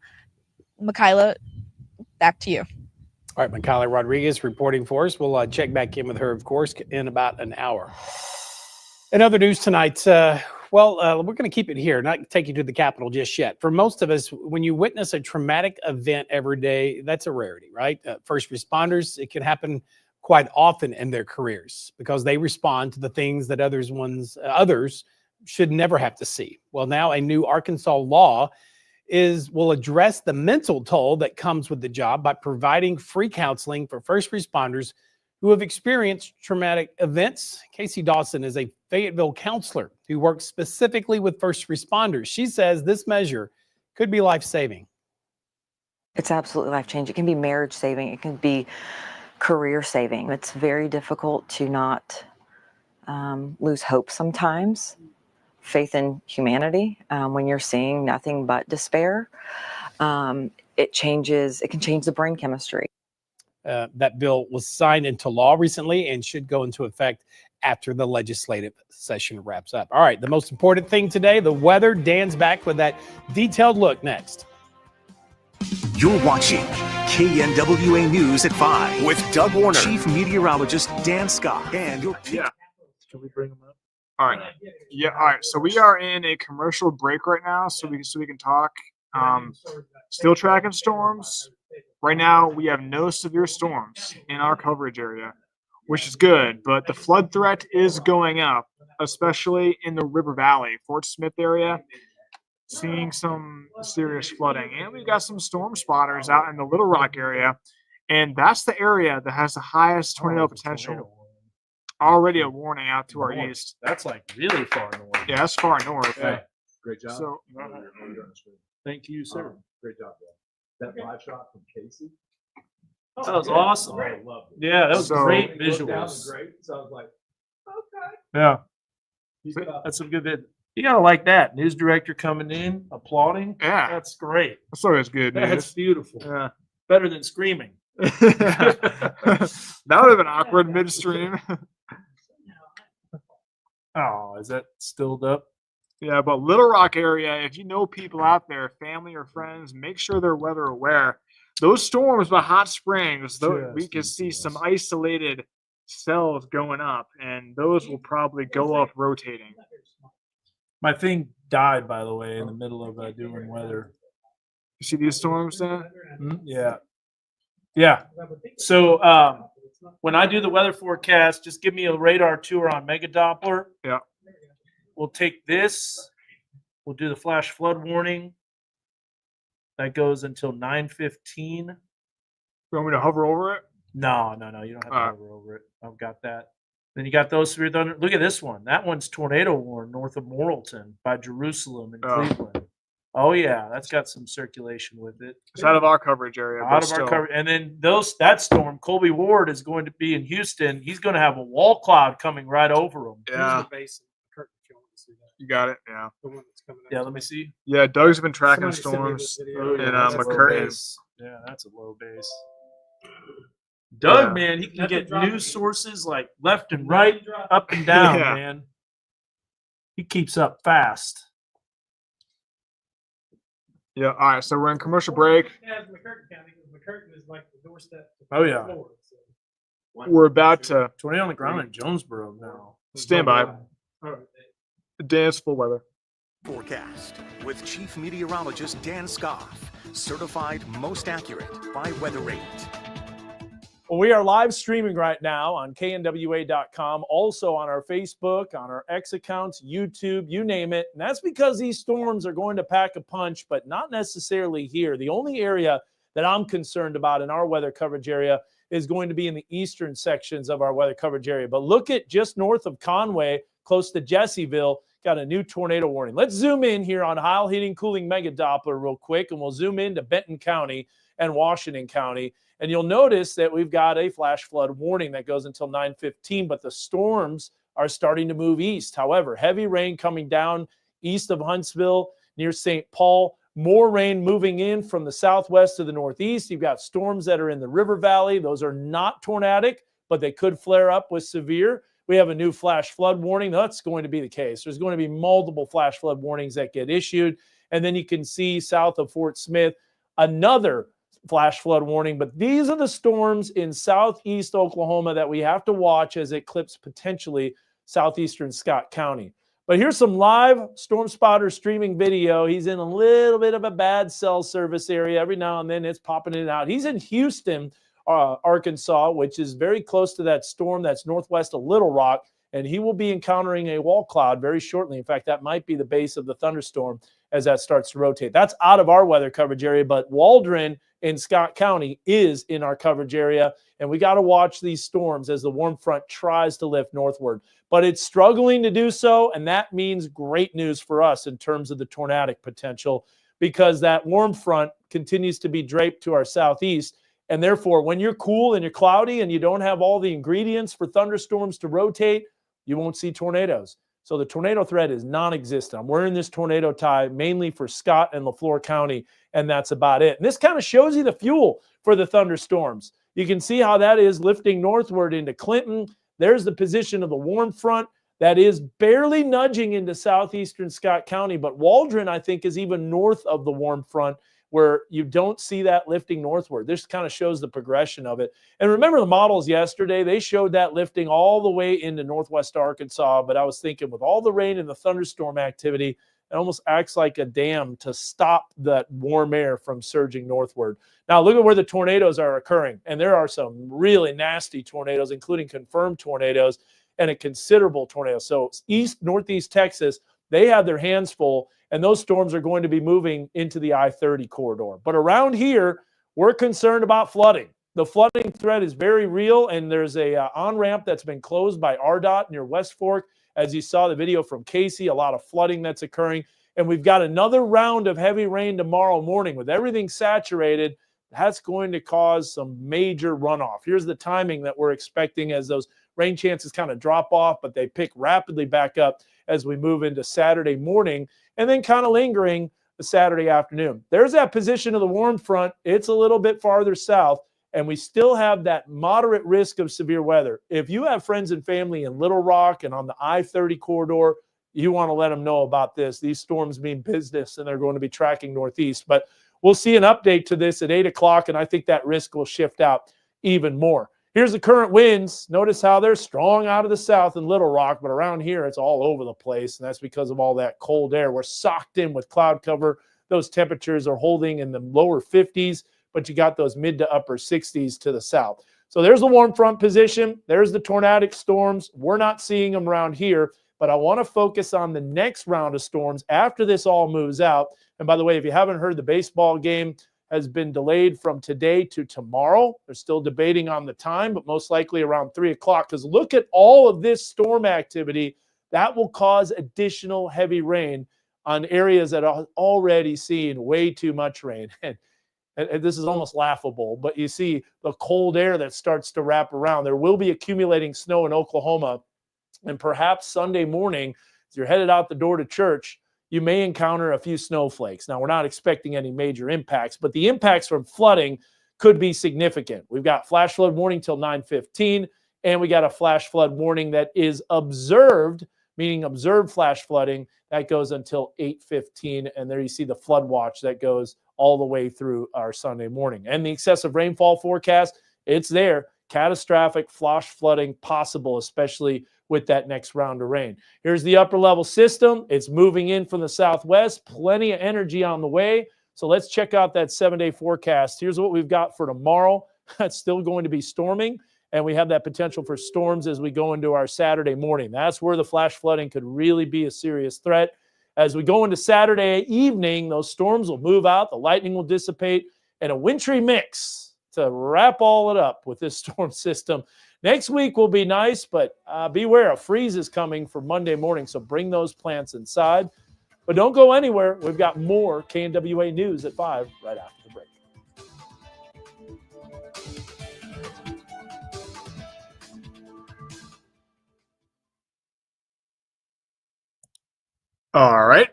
Michaela, back to you. All right, Michaela Rodriguez reporting for us. We'll check back in with her, of course, in about an hour. In other news tonight, we're going to keep it here, not take you to the Capitol just yet. For most of us, when you witness a traumatic event every day, that's a rarity, right? First responders, it can happen quite often in their careers because they respond to the things that others should never have to see. Well, now a new Arkansas law will address the mental toll that comes with the job by providing free counseling for first responders who have experienced traumatic events. Casey Dawson is a Fayetteville counselor who works specifically with first responders. She says this measure could be life-saving. It's absolutely life-changing. It can be marriage-saving. It can be career-saving. It's very difficult to not lose hope sometimes, faith in humanity, when you're seeing nothing but despair. It can change the brain chemistry. That bill was signed into law recently and should go into effect after the legislative session wraps up. All right, the most important thing today, the weather. Dan's back with that detailed look next. You're watching KNWA News at 5 with Doug Warner, Chief Meteorologist Dan Scott, and your Yeah. Can we bring them up? All right. Yeah. All right. So we are in a commercial break right now, so we can talk. Still tracking storms. Right now, we have no severe storms in our coverage area, which is good. But the flood threat is going up, especially in the River Valley, Fort Smith area. Seeing some serious flooding, and we've got some storm spotters out in the Little Rock area, and that's the area that has the highest tornado potential. Already a warning out to our east. That's like really far north. Yeah, that's far north. Yeah. Great job. So, Thank you, sir. Great job, Dan. That live shot from Casey. That was awesome. I loved it. Yeah, that was So- great Looked down and visuals. great. So I was like, okay. Yeah, Keep it up. that's some good vid. You gotta like that. News director coming in, applauding. yeah, That's great. that's always good That's news. beautiful. Yeah. Better than screaming. That would have been awkward midstream. Oh, is that stilled up? Yeah, but Little Rock area, if you know people out there, family or friends, make sure they're weather aware. Those storms by Hot Springs, we can see some isolated cells going up, and those will probably go up rotating. My thing died, by the way, in the middle of doing weather. You see these storms then? Yeah. Yeah. So when I do the weather forecast, just give me a radar tour on Mega Doppler. Yeah. We'll take this. We'll do the flash flood warning. That goes until 9:15. You want me to hover over it? No. You don't have to Alright. hover over it. I've got that. Then you got those three. Look at this one. That one's tornado warned north of Morrilton by Jerusalem and Oh. Cleveland. Oh yeah, that's got some circulation with it. It's out of our coverage area. Out but of still. our cover, and then that storm, Colby Ward is going to be in Houston. He's going to have a wall cloud coming right over him. Yeah. You got it. Yeah. Yeah, let me see. Yeah, Doug's been tracking storms in that's a low McCurtain. base. Yeah, that's a low base. Doug, Yeah. man, he can That's a get drop news in. sources like left and right, up and down, Yeah. man. He keeps up fast. Yeah. All right. So we're in commercial break. As McCurtain County, because McCurtain is like the doorstep. to Oh, yeah. Florida, so. We're about to Tornado on the ground in Jonesboro now. stand by. Dan's full weather. Forecast with Chief Meteorologist Dan Scott, certified most accurate by WeatherRate. Well, we are live streaming right now on knwa.com, also on our Facebook, on our X accounts, YouTube, you name it. And that's because these storms are going to pack a punch, but not necessarily here. The only area that I'm concerned about in our weather coverage area is going to be in the eastern sections of our weather coverage area. But look at just north of Conway, close to Jesseville, got a new tornado warning. Let's zoom in here on Heil Heating Cooling Mega Doppler real quick, and we'll zoom into Benton County and Washington County. And you'll notice that we've got a flash flood warning that goes until 9:15, but the storms are starting to move east. However, heavy rain coming down east of Huntsville near St. Paul. More rain moving in from the southwest to the northeast. You've got storms that are in the river valley. Those are not tornadic, but they could flare up with severe. We have a new flash flood warning. That's going to be the case. There's going to be multiple flash flood warnings that get issued. And then you can see south of Fort Smith, another flash flood warning. But these are the storms in southeast Oklahoma that we have to watch as it clips potentially southeastern Scott County. But here's some live Storm Spotter streaming video. He's in a little bit of a bad cell service area. Every now and then it's popping in and out. He's in Houston, Arkansas, which is very close to that storm that's northwest of Little Rock, and he will be encountering a wall cloud very shortly. In fact, that might be the base of the thunderstorm as that starts to rotate. That's out of our weather coverage area, but Waldron in Scott County is in our coverage area, and we got to watch these storms as the warm front tries to lift northward. But it's struggling to do so, and that means great news for us in terms of the tornadic potential, because that warm front continues to be draped to our southeast. And therefore, when you're cool and you're cloudy and you don't have all the ingredients for thunderstorms to rotate, you won't see tornadoes. So the tornado threat is non-existent. I'm wearing this tornado tie mainly for Scott and LaFleur County, and that's about it. And this kind of shows you the fuel for the thunderstorms. You can see how that is lifting northward into Clinton. There's the position of the warm front that is barely nudging into southeastern Scott County. But Waldron, I think, is even north of the warm front, where you don't see that lifting northward. This kind of shows the progression of it. And remember the models yesterday, they showed that lifting all the way into northwest Arkansas. But I was thinking with all the rain and the thunderstorm activity, it almost acts like a dam to stop that warm air from surging northward. Now look at where the tornadoes are occurring. And there are some really nasty tornadoes, including confirmed tornadoes and a considerable tornado. So east, northeast Texas, they have their hands full, and those storms are going to be moving into the I-30 corridor. But around here, we're concerned about flooding. The flooding threat is very real, and there's a on-ramp that's been closed by RDOT near West Fork. As you saw the video from Casey, a lot of flooding that's occurring. And we've got another round of heavy rain tomorrow morning. With everything saturated, that's going to cause some major runoff. Here's the timing that we're expecting as those rain chances kind of drop off, but they pick rapidly back up as we move into Saturday morning, and then kind of lingering the Saturday afternoon. There's that position of the warm front. It's a little bit farther south, and we still have that moderate risk of severe weather. If you have friends and family in Little Rock and on the I-30 corridor, you want to let them know about this. These storms mean business, and they're going to be tracking northeast. But we'll see an update to this at 8 o'clock, and I think that risk will shift out even more. Here's the current winds. Notice how they're strong out of the south in Little Rock, but around here it's all over the place, and that's because of all that cold air. We're socked in with cloud cover. Those temperatures are holding in the lower 50s, but you got those mid to upper 60s to the south. So there's the warm front position. There's the tornadic storms. We're not seeing them around here, but I want to focus on the next round of storms after this all moves out. And by the way, if you haven't heard, the baseball game has been delayed from today to tomorrow. They're still debating on the time, but most likely around 3 o'clock, because look at all of this storm activity. That will cause additional heavy rain on areas that are already seeing way too much rain. And this is almost laughable, but you see the cold air that starts to wrap around. There will be accumulating snow in Oklahoma, and perhaps Sunday morning, as you're headed out the door to church, you may encounter a few snowflakes. Now, we're not expecting any major impacts, but the impacts from flooding could be significant. We've got flash flood warning till 9:15, and we got a flash flood warning that is observed, meaning observed flash flooding, that goes until 8:15. And there you see the flood watch that goes all the way through our Sunday morning. And the excessive rainfall forecast, it's there. Catastrophic flash flooding possible, especially with that next round of rain. Here's the upper level system. It's moving in from the southwest. Plenty of energy on the way. So let's check out that 7-day forecast. Here's what we've got for tomorrow. It's still going to be storming, and we have that potential for storms as we go into our Saturday morning. That's where the flash flooding could really be a serious threat. As we go into Saturday evening, those storms will move out, the lightning will dissipate, and a wintry mix to wrap all it up with this storm system. Next week will be nice, but beware, a freeze is coming for Monday morning, so bring those plants inside. But don't go anywhere. We've got more KNWA News at 5 right after the break. All right.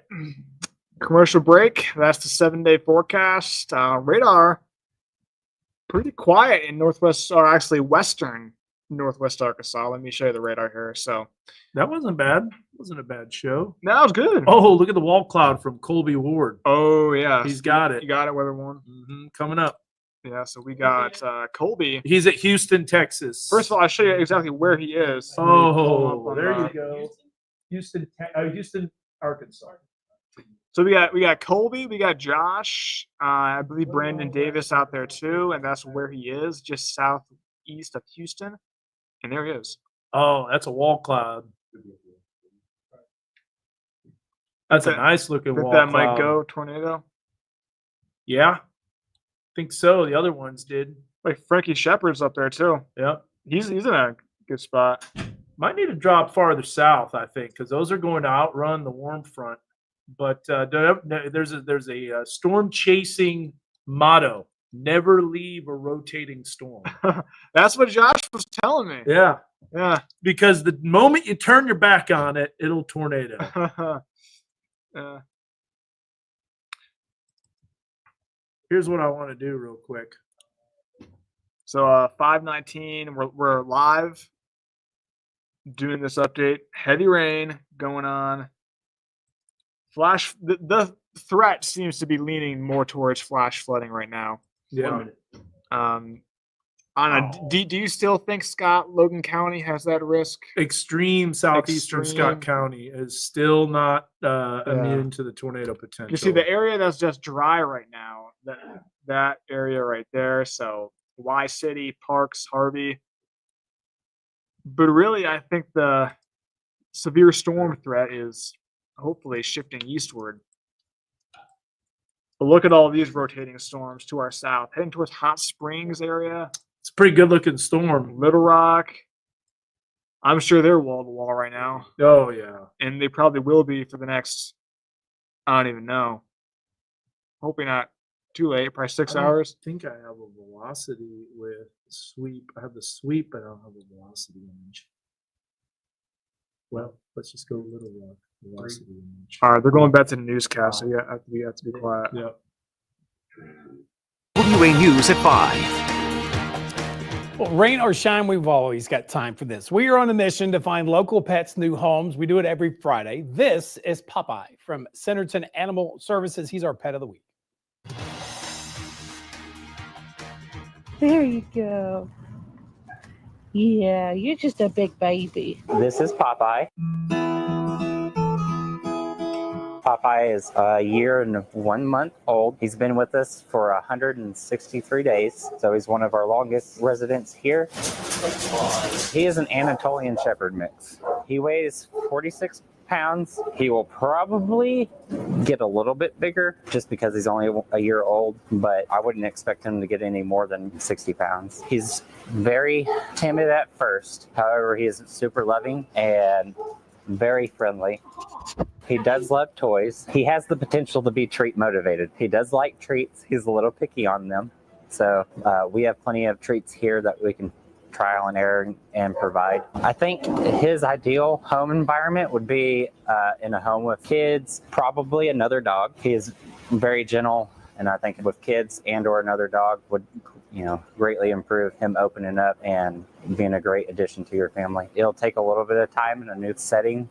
Commercial break. That's the 7-day forecast. Radar pretty quiet in northwest, or actually western northwest Arkansas. Let me show you the radar here. So that wasn't bad. Wasn't a bad show. No, that was good. Oh, look at the wall cloud from Colby Ward. Oh yeah, He's got it. You got it, weather one. Coming up. Yeah, so we got Colby. He's at Houston, Texas. First of all, I'll show you exactly where he is. Oh, there you go. Houston, Arkansas. So we got Colby, we got Josh, I believe Brandon Davis out there too, and that's where he is, just southeast of Houston. And there he is. Oh, that's a wall cloud. That's a nice looking wall that cloud. might go tornado. Yeah, I think so. The other ones did. Like Frankie Shepard's up there too. Yep, he's in a good spot. Might need to drop farther south, I think, because those are going to outrun the warm front. But there's a storm chasing motto: never leave a rotating storm. That's what Josh was telling me. Yeah. Because the moment you turn your back on it, it'll tornado. Here's what I want to do real quick. So 5:19, we're live doing this update. Heavy rain going on. Flash. The threat seems to be leaning more towards flash flooding right now. Yeah. Do you still think, Scott, Logan County has that risk? Extreme southeastern Scott County is still not immune to the tornado potential. You see the area that's just dry right now, that area right there. So Y City, Parks, Harvey. But really, I think the severe storm threat is hopefully shifting eastward. But look at all these rotating storms to our south, heading towards Hot Springs area. It's a pretty good looking storm. Little Rock. I'm sure they're wall to wall right now. Oh yeah. And they probably will be for the next, I don't even know. Hoping not too late, probably 6 hours. I think I have a velocity with sweep. I have the sweep, but I don't have a velocity image. Well, let's just go Little Rock. Velocity image. All right, they're going back to the newscast, so we have to be quiet. Yep. WA News at 5. Well, rain or shine, we've always got time for this. We are on a mission to find local pets new homes. We do it every Friday. This is Popeye from Centerton Animal Services. He's our pet of the week. There you go. Yeah, you're just a big baby. This is Popeye. Popeye is a year and 1 month old. He's been with us for 163 days, so he's one of our longest residents here. He is an Anatolian Shepherd mix. He weighs 46 pounds. He will probably get a little bit bigger just because he's only a year old, but I wouldn't expect him to get any more than 60 pounds. He's very timid at first. However, he is super loving and very friendly. He does love toys. He has the potential to be treat motivated. He does like treats. He's a little picky on them. So we have plenty of treats here that we can trial and error and provide. I think his ideal home environment would be in a home with kids, probably another dog. He is very gentle, and I think with kids and or another dog would greatly improve him opening up and being a great addition to your family. It'll take a little bit of time in a new setting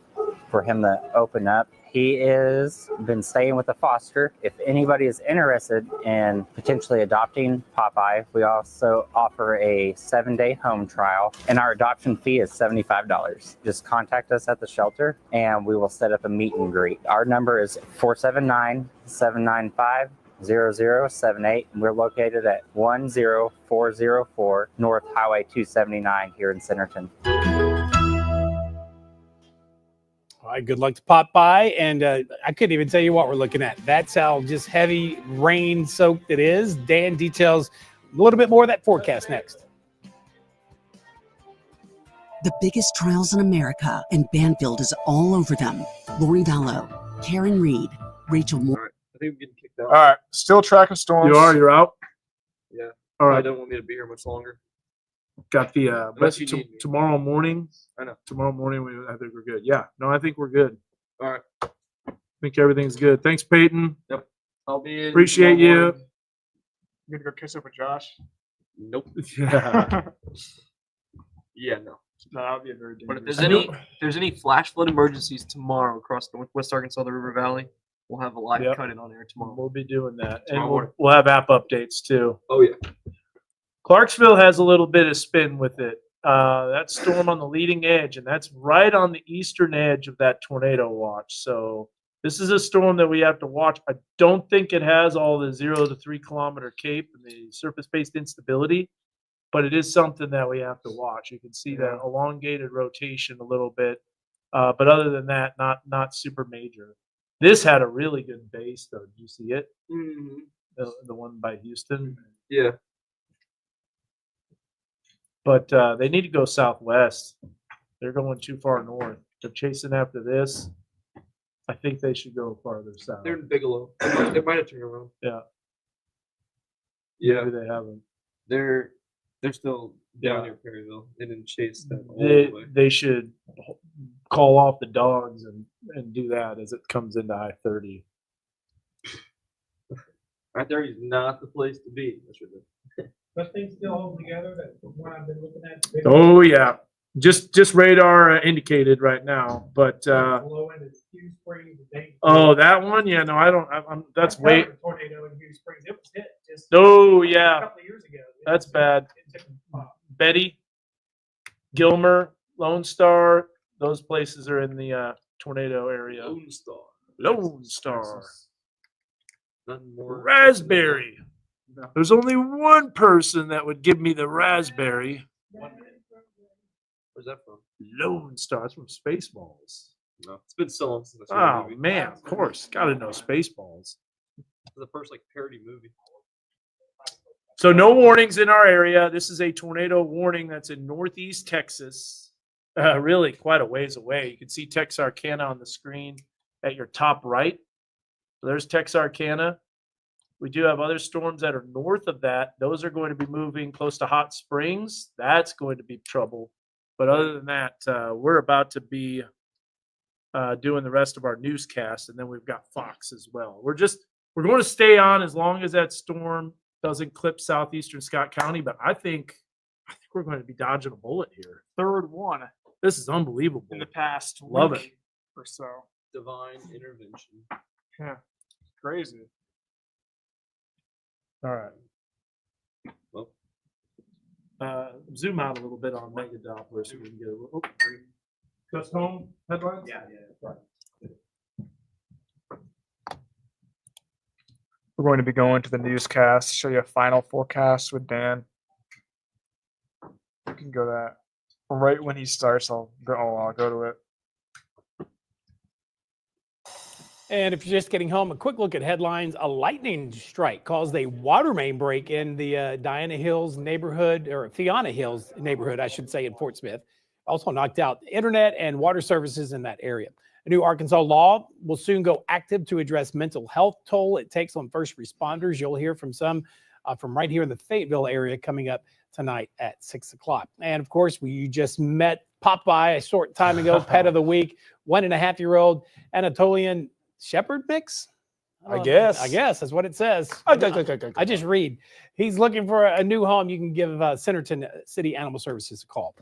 for him to open up. He is been staying with a foster. If anybody is interested in potentially adopting Popeye, we also offer a 7-day home trial, and our adoption fee is $75. Just contact us at the shelter and we will set up a meet and greet. Our number is 479-795-0078. We're located at 10404 North Highway 279 here in Centerton. right, good luck to Popeye. And I couldn't even tell you what we're looking at. That's how just heavy rain soaked it is. Dan details a little bit more of that forecast next. The biggest trials in America, and Banfield is all over them. Lori Vallow, Karen Reed, Rachel Moore. I think I'm getting kicked out. All right, still tracking storms. You're out? Yeah. All I right. don't want me to be here much longer. Got the Unless you need me. tomorrow morning. I know. Tomorrow morning, I think we're good. Yeah. No, I think we're good. All right. I think everything's good. Thanks, Peyton. Yep. I'll be in. Appreciate you. tomorrow morning. You gonna go kiss up with Josh? Nope. Yeah. Yeah, no. No, that would be a very But if dangerous. there's any flash flood emergencies tomorrow across Northwest Arkansas, the River Valley, we'll have a live Yep. cut in on air tomorrow. We'll be doing that. Tomorrow And morning. we'll have app updates too. Oh yeah. Clarksville has a little bit of spin with it. That storm on the leading edge, and that's right on the eastern edge of that tornado watch. So this is a storm that we have to watch. I don't think it has all the 0 to 3 kilometer cape and the surface-based instability, but it is something that we have to watch. You can see that elongated rotation a little bit, but other than that, not super major. This had a really good base, though. Did you see it? Mm-hmm. The one by Houston. Yeah. But they need to go southwest. They're going too far north. They're chasing after this. I think they should go farther south. They're in Bigelow. They might have turned around. Yeah. Yeah. Maybe they haven't. They're still down Yeah. near Perryville. They didn't chase that all the way. They should call off the dogs and do that as it comes into I-30. I-30 is not the place to be. That's what But things still hold together, that's what I've been looking at. Oh yeah, just radar indicated right now, but Low end is Hughes Springs. oh that one, yeah, no, I don't. That's way. Tornado in Hughes Springs. It was hit just Oh a yeah, couple of years ago. that's bad. It took a pop. Betty, Gilmer, Lone Star, those places are in the tornado area. Lone Star. Lone Star. Nothing more. Raspberry. There's only one person that would give me the raspberry. Where's that from? Lone Star. It's from Spaceballs. No, it's been so long since I saw Oh the movie. man, of course, gotta know Spaceballs. It's the first like parody movie. So no warnings in our area. This is a tornado warning that's in northeast Texas, really quite a ways away. You can see Texarkana on the screen at your top right. So there's Texarkana. We do have other storms that are north of that. Those are going to be moving close to Hot Springs. That's going to be trouble. But other than that, we're about to be doing the rest of our newscast, and then we've got Fox as well. We're going to stay on as long as that storm doesn't clip southeastern Scott County. But I think we're going to be dodging a bullet here. Third one This is unbelievable. in the past Love week or so. Divine intervention. Yeah, crazy. All right. Well, Zoom out a little bit on Mega Doppler so we can get a little. Just home headlines? Yeah, right. We're going to be going to the newscast, show you a final forecast with Dan. You can go that right when he starts. I'll go to it. And if you're just getting home, a quick look at headlines. A lightning strike caused a water main break in the Diana Hills neighborhood, or Fiona Hills neighborhood, I should say, in Fort Smith. Also knocked out internet and water services in that area. A new Arkansas law will soon go active to address mental health toll it takes on first responders. You'll hear from some from right here in the Fayetteville area coming up tonight at 6 o'clock. And of course, we just met Popeye a short time ago, pet of the week, 1.5-year-old Anatolian Shepherd mix. I guess that's what it says. I just read. He's looking for a new home. You can give Centerton City Animal Services a call.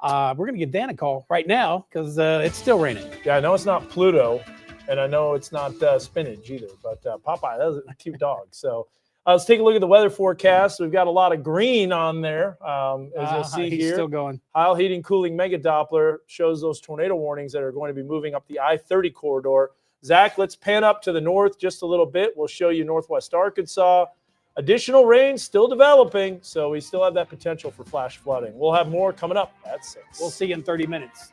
We're going to give Dan a call right now because it's still raining. Yeah, I know it's not Pluto, and I know it's not spinach either, but Popeye, that's a cute dog. So let's take a look at the weather forecast. We've got a lot of green on there, as you'll see he's here. still going. Heil Heating Cooling Mega Doppler shows those tornado warnings that are going to be moving up the I-30 corridor. Zach, let's pan up to the north just a little bit. We'll show you northwest Arkansas. Additional rain still developing, so we still have that potential for flash flooding. We'll have more coming up at 6. We'll see you in 30 minutes.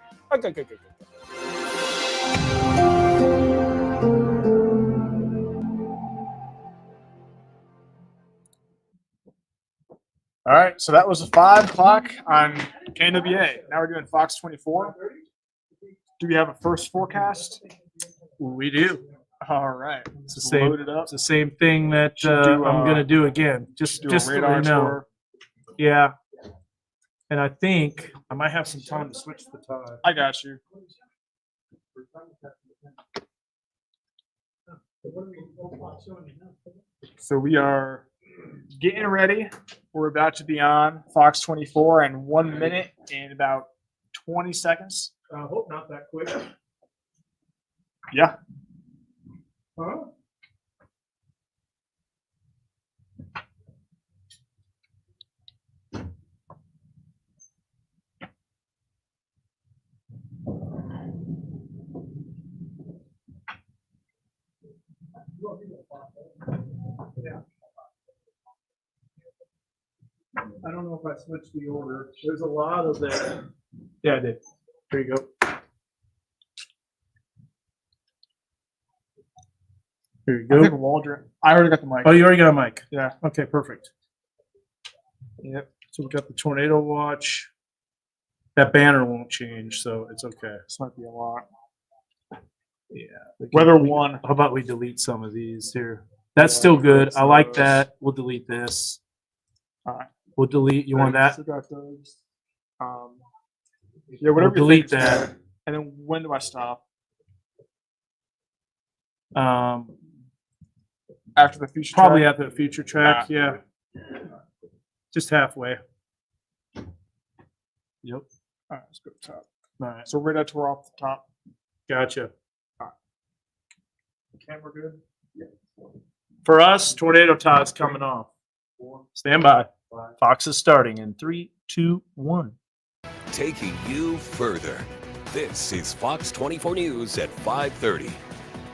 All right, so that was 5 o'clock on KNWA. Now we're doing Fox 24. Do we have a first forecast? We do. All right, It's the same. load it up. It's the same thing that Should do, I'm gonna do again. Just Do a to let radar you know. tour. Yeah. And I think I might have some time to switch the time. I got you. So we are getting ready. We're about to be on Fox 24 in 1 minute and about 20 seconds. I hope not that quick. Yeah. Huh? Yeah. I don't know if I switched the order. There's a lot of that. Yeah, I did. There you go. There you I go. think Waldron. I already got the mic. Oh, you already got a mic. Yeah. Okay, perfect. Yep. So we got the tornado watch. That banner won't change, so it's okay. This might be a lot. Yeah. Weather 1. How about we delete some of these here? That's still good. I like that. We'll delete this. All right. We'll delete. You want that? Still got those. Yeah, whatever. We'll delete that. And then when do I stop? After the feature Probably track? after the feature track. Yeah. Just halfway. Yep. All right, let's go to the top. All right. So radar tour off the top. Gotcha. Camera good? Yeah. For us, Tornado Todd's coming off. Stand by. Fox is starting in 3, 2, 1. Taking you further. This is Fox 24 News at 5:30.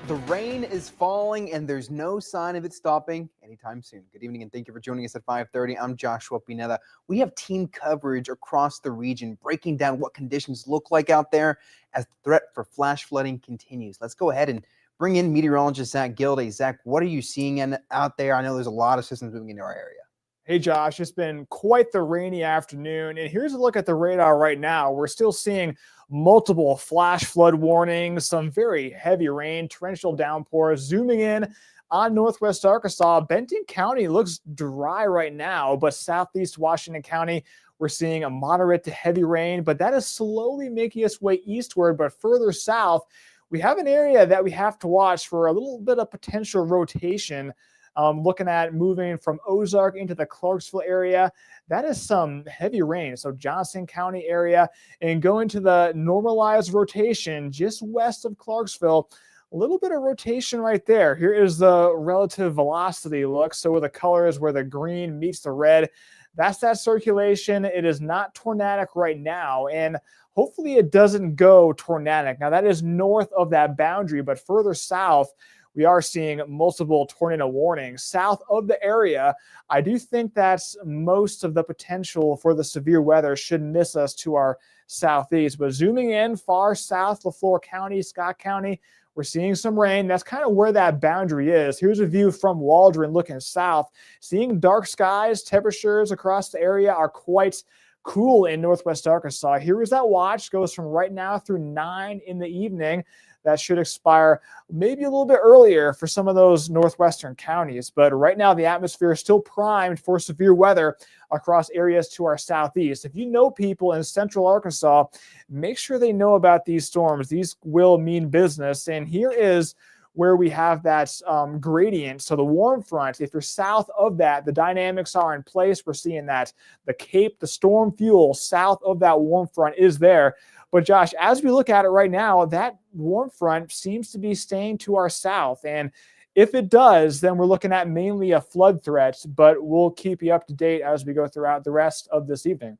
The rain is falling and there's no sign of it stopping anytime soon. Good evening and thank you for joining us at 5:30. I'm Joshua Pineda. We have team coverage across the region breaking down what conditions look like out there as the threat for flash flooding continues. Let's go ahead and bring in meteorologist Zach Gilday. Zach, what are you seeing out there? I know there's a lot of systems moving into our area. Hey Josh, it's been quite the rainy afternoon, and here's a look at the radar right now. We're still seeing multiple flash flood warnings, some very heavy rain, torrential downpours. Zooming in on northwest Arkansas, Benton County looks dry right now, but southeast Washington County, we're seeing a moderate to heavy rain, but that is slowly making its way eastward. But further south, we have an area that we have to watch for a little bit of potential rotation. Looking at moving from Ozark into the Clarksville area, that is some heavy rain. So Johnson County area and going to the normalized rotation just west of Clarksville, a little bit of rotation right there. Here is the relative velocity look. So where the colors, where the green meets the red, that's that circulation. It is not tornadic right now, and hopefully it doesn't go tornadic. Now that is north of that boundary, but further south, we are seeing multiple tornado warnings. South of the area, I do think that's most of the potential for the severe weather should miss us to our southeast. But zooming in far south, Leflore County, Scott County, we're seeing some rain. That's kind of where that boundary is. Here's a view from Waldron looking south. Seeing dark skies, temperatures across the area are quite cool in northwest Arkansas. Here is that watch. Goes from right now through 9 in the evening. That should expire maybe a little bit earlier for some of those northwestern counties. But right now, the atmosphere is still primed for severe weather across areas to our southeast. If you know people in central Arkansas, make sure they know about these storms. These will mean business. And here is where we have that gradient. So the warm front, if you're south of that, the dynamics are in place. We're seeing that the Cape, the storm fuel south of that warm front is there. But Josh, as we look at it right now, that warm front seems to be staying to our south. And if it does, then we're looking at mainly a flood threat, but we'll keep you up to date as we go throughout the rest of this evening.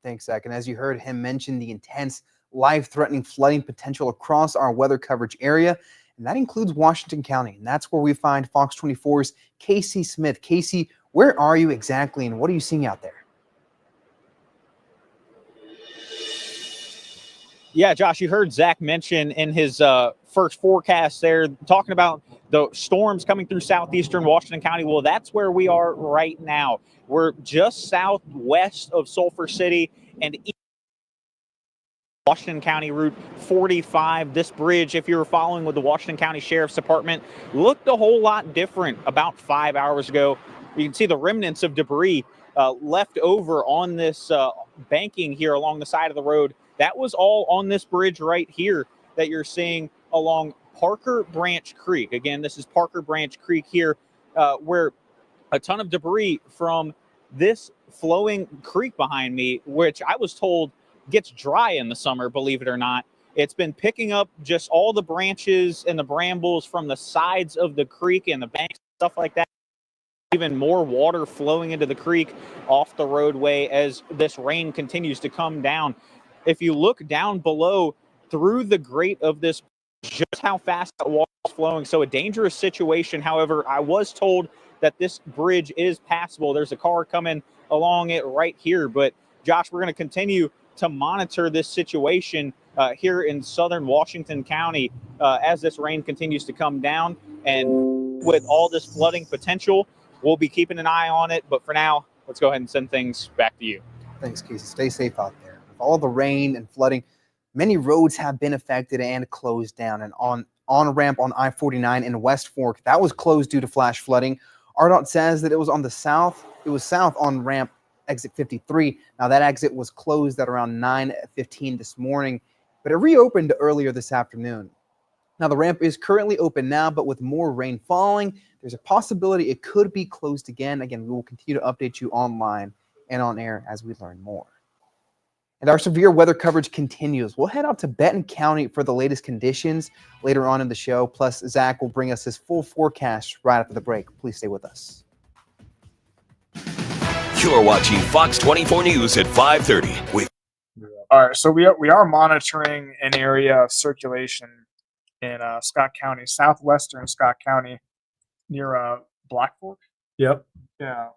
Thanks, Zach. And as you heard him mention, the intense life-threatening flooding potential across our weather coverage area, and that includes Washington County. And that's where we find Fox 24's Casey Smith. Casey, where are you exactly, and what are you seeing out there? Yeah, Josh, you heard Zach mention in his first forecast there, talking about the storms coming through southeastern Washington County. Well, that's where we are right now. We're just southwest of Sulphur City and Washington County Route 45. This bridge, if you were following with the Washington County Sheriff's Department, looked a whole lot different about 5 hours ago. You can see the remnants of debris left over on this banking here along the side of the road. That was all on this bridge right here that you're seeing along Parker Branch Creek. Again, this is Parker Branch Creek here, where a ton of debris from this flowing creek behind me, which I was told gets dry in the summer, believe it or not. It's been picking up just all the branches and the brambles from the sides of the creek and the banks, stuff like that. Even more water flowing into the creek off the roadway as this rain continues to come down. If you look down below through the grate of this, just how fast that water is flowing. So a dangerous situation. However, I was told that this bridge is passable. There's a car coming along it right here. But Josh, we're going to continue to monitor this situation here in southern Washington County as this rain continues to come down. And with all this flooding potential, we'll be keeping an eye on it. But for now, let's go ahead and send things back to you. Thanks, Casey. Stay safe out there. With all the rain and flooding, many roads have been affected and closed down. And on-ramp on I-49 in West Fork, that was closed due to flash flooding. RDOT says that it was on the south. It was south on ramp exit 53. Now that exit was closed at around 9:15 this morning, but it reopened earlier this afternoon. Now the ramp is currently open now, but with more rain falling, there's a possibility it could be closed again. Again, we will continue to update you online and on air as we learn more. And our severe weather coverage continues. We'll head out to Benton County for the latest conditions later on in the show. Plus, Zach will bring us his full forecast right after the break. Please stay with us. You're watching Fox 24 News at 5:30 with. All right, so we are monitoring an area of circulation in Scott County, southwestern Scott County, near Black Fork. Yep. Yeah.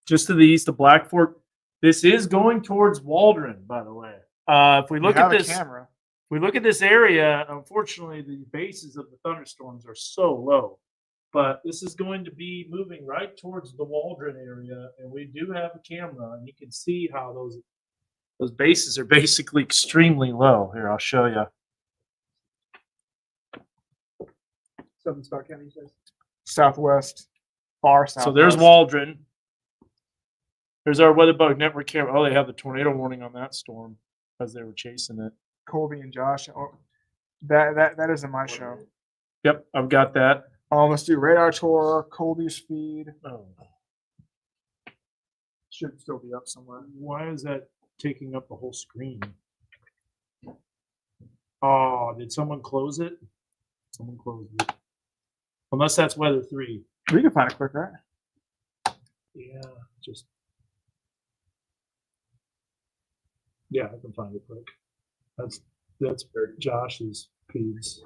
Just to the east of Black Fork. This is going towards Waldron, by the way. If we look at this, camera. If we look at this area, unfortunately, the bases of the thunderstorms are so low. But this is going to be moving right towards the Waldron area, and we do have a camera, and you can see how those bases are basically extremely low. Here, I'll show you. Southern Scott County, southwest, far southwest. So there's Waldron. There's our weather bug network camera. Oh, they have the tornado warning on that storm because they were chasing it. Colby and Josh. Oh, that isn't my show. Yep, I've got that. Let's do radar tour, Colby's feed. Oh. Should still be up somewhere. Why is that taking up the whole screen? Oh, did someone close it? Someone closed it. Unless that's weather 3. We can find it quick, right? Yeah, just. Yeah, I can find it quick. That's Josh's feeds.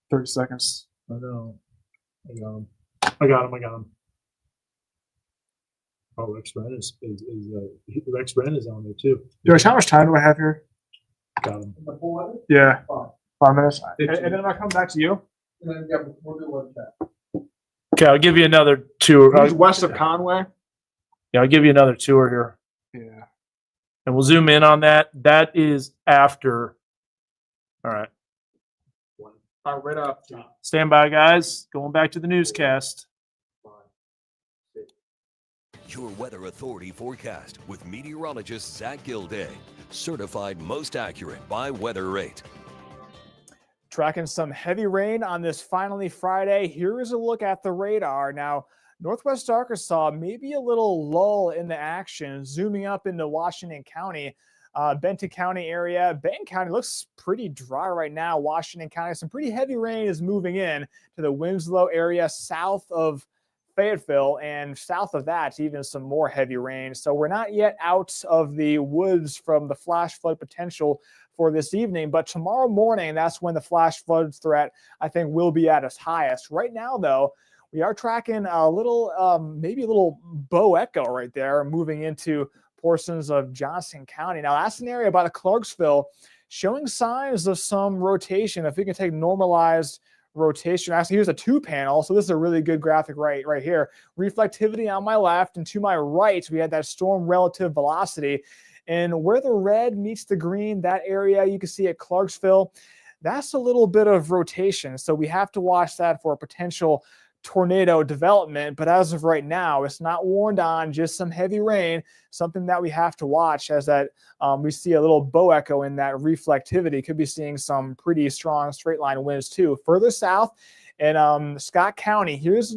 30 seconds. I know. I got him. Oh, Rex Wren is on there too. Josh, how much time do I have here? Got him. Yeah, 5 minutes. And then I come back to you. Yeah, we'll do one chat. Okay, I'll give you another tour. He's west of Conway. Yeah, I'll give you another tour here. Yeah. And we'll zoom in on that. That is after. All right. Right up. Stand by, guys. Going back to the newscast. Your Weather Authority forecast with meteorologist Zach Gilday. Certified most accurate by Weather Rate. Tracking some heavy rain on this finally Friday. Here is a look at the radar. Now, Northwest Arkansas, maybe a little lull in the action. Zooming up into Washington County, Benton County area. Benton County looks pretty dry right now. Washington County, some pretty heavy rain is moving in to the Winslow area south of Fayetteville, and south of that, even some more heavy rain. So we're not yet out of the woods from the flash flood potential for this evening, but tomorrow morning, that's when the flash flood threat, I think, will be at its highest. Right now, though, we are tracking a little, maybe a little bow echo right there, moving into portions of Johnson County. Now, that's an area by Clarksville showing signs of some rotation. If we can take normalized rotation, actually, here's a 2-panel. So this is a really good graphic right here. Reflectivity on my left, and to my right, we had that storm relative velocity. And where the red meets the green, that area you can see at Clarksville, that's a little bit of rotation. So we have to watch that for a potential tornado development, but as of right now, it's not warned on, just some heavy rain, something that we have to watch as that we see a little bow echo in that reflectivity. Could be seeing some pretty strong straight line winds too. Further south in Scott County, this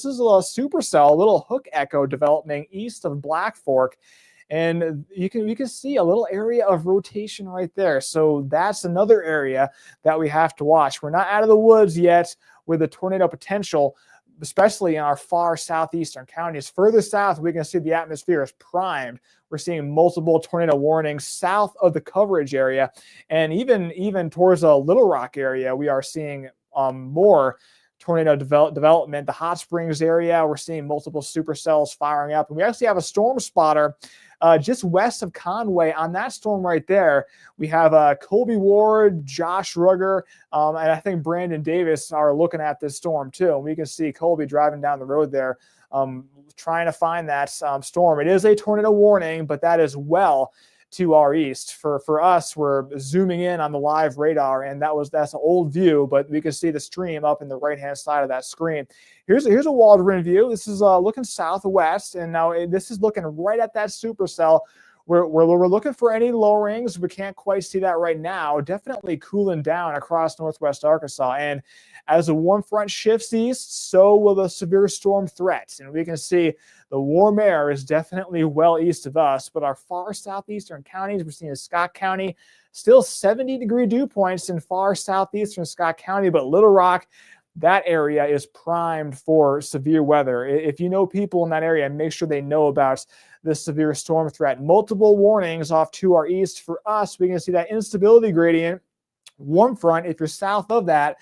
is a supercell, a little hook echo developing east of Black Fork. And you can see a little area of rotation right there. So that's another area that we have to watch. We're not out of the woods yet with the tornado potential, especially in our far southeastern counties. Further south, we can see the atmosphere is primed. We're seeing multiple tornado warnings south of the coverage area. And even towards the Little Rock area, we are seeing more tornado development. The Hot Springs area, we're seeing multiple supercells firing up. And we actually have a storm spotter just west of Conway. On that storm right there, we have Colby Ward, Josh Rugger, and I think Brandon Davis are looking at this storm too. And we can see Colby driving down the road there, trying to find that storm. It is a tornado warning, but that is well to our east. For us, we're zooming in on the live radar, and that's an old view, but we can see the stream up in the right-hand side of that screen. Here's a Waldron view. This is looking southwest, and now this is looking right at that supercell. We're looking for any lowerings. We can't quite see that right now. Definitely cooling down across northwest Arkansas. And as the warm front shifts east, so will the severe storm threats. And we can see the warm air is definitely well east of us, but our far southeastern counties, we're seeing Scott County, still 70-degree dew points in far southeastern Scott County, but Little Rock, that area is primed for severe weather. If you know people in that area, make sure they know about this severe storm threat. Multiple warnings off to our east. For us, we can see that instability gradient, warm front. If you're south of that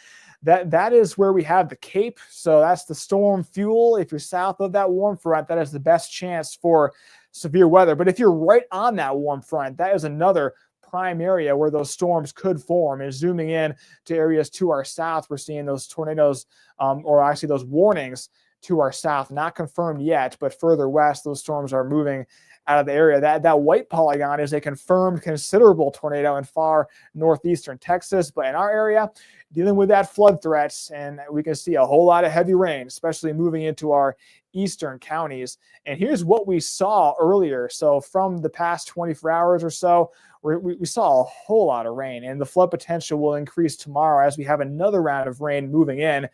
is where we have the Cape. So that's the storm fuel. If you're south of that warm front, that is the best chance for severe weather. But if you're right on that warm front, that is another prime area where those storms could form. And zooming in to areas to our south, we're seeing those tornadoes, or actually those warnings to our south, not confirmed yet, but further west, those storms are moving out of the area. That white polygon is a confirmed considerable tornado in far northeastern Texas, but in our area, dealing with that flood threats, and we can see a whole lot of heavy rain, especially moving into our eastern counties. And here's what we saw earlier. So from the past 24 hours or so, we saw a whole lot of rain, and the flood potential will increase tomorrow as we have another round of rain moving in.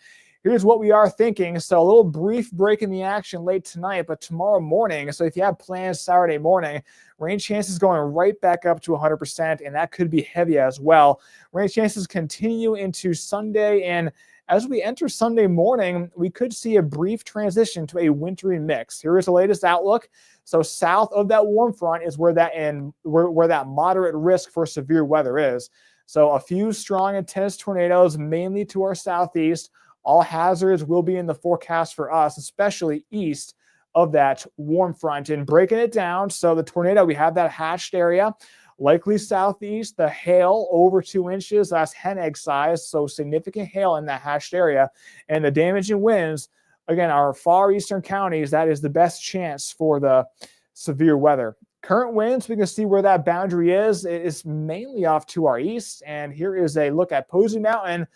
Here's what we are thinking. So a little brief break in the action late tonight, but tomorrow morning, so if you have plans Saturday morning, rain chances going right back up to 100%, and that could be heavy as well. Rain chances continue into Sunday, and as we enter Sunday morning, we could see a brief transition to a wintry mix. Here is the latest outlook. So south of that warm front is where that moderate risk for severe weather is. So a few strong intense tornadoes, mainly to our southeast. All hazards will be in the forecast for us, especially east of that warm front. And breaking it down, so the tornado, we have that hatched area, likely southeast, the hail over 2 inches, that's hen egg size, so significant hail in that hatched area. And the damaging winds, again, our far eastern counties, that is the best chance for the severe weather. Current winds, we can see where that boundary is. It is mainly off to our east. And here is a look at Posey Mountain.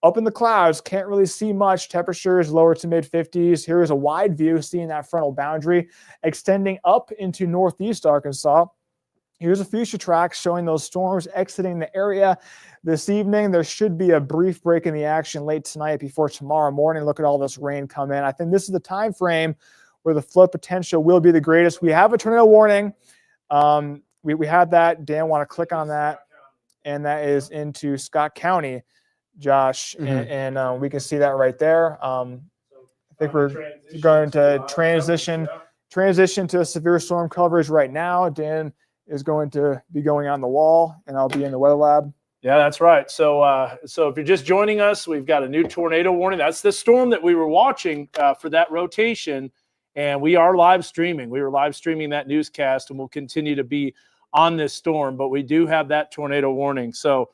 Up in the clouds, can't really see much. Temperatures lower to mid 50s. Here is a wide view, seeing that frontal boundary extending up into northeast Arkansas. Here's a future track showing those storms exiting the area this evening. There should be a brief break in the action late tonight before tomorrow morning. Look at all this rain come in. I think this is the time frame where the flood potential will be the greatest. We have a tornado warning. We had that. Dan, want to click on that, and that is into Scott County, Josh, and we can see that right there. I think we're going to transition to a severe storm coverage right now. Dan is going to be going on the wall, and I'll be in the weather lab. Yeah, that's right. So if you're just joining us, we've got a new tornado warning. That's the storm that we were watching for that rotation. And we are live streaming. We were live streaming that newscast, and we'll continue to be on this storm. But we do have that tornado warning. So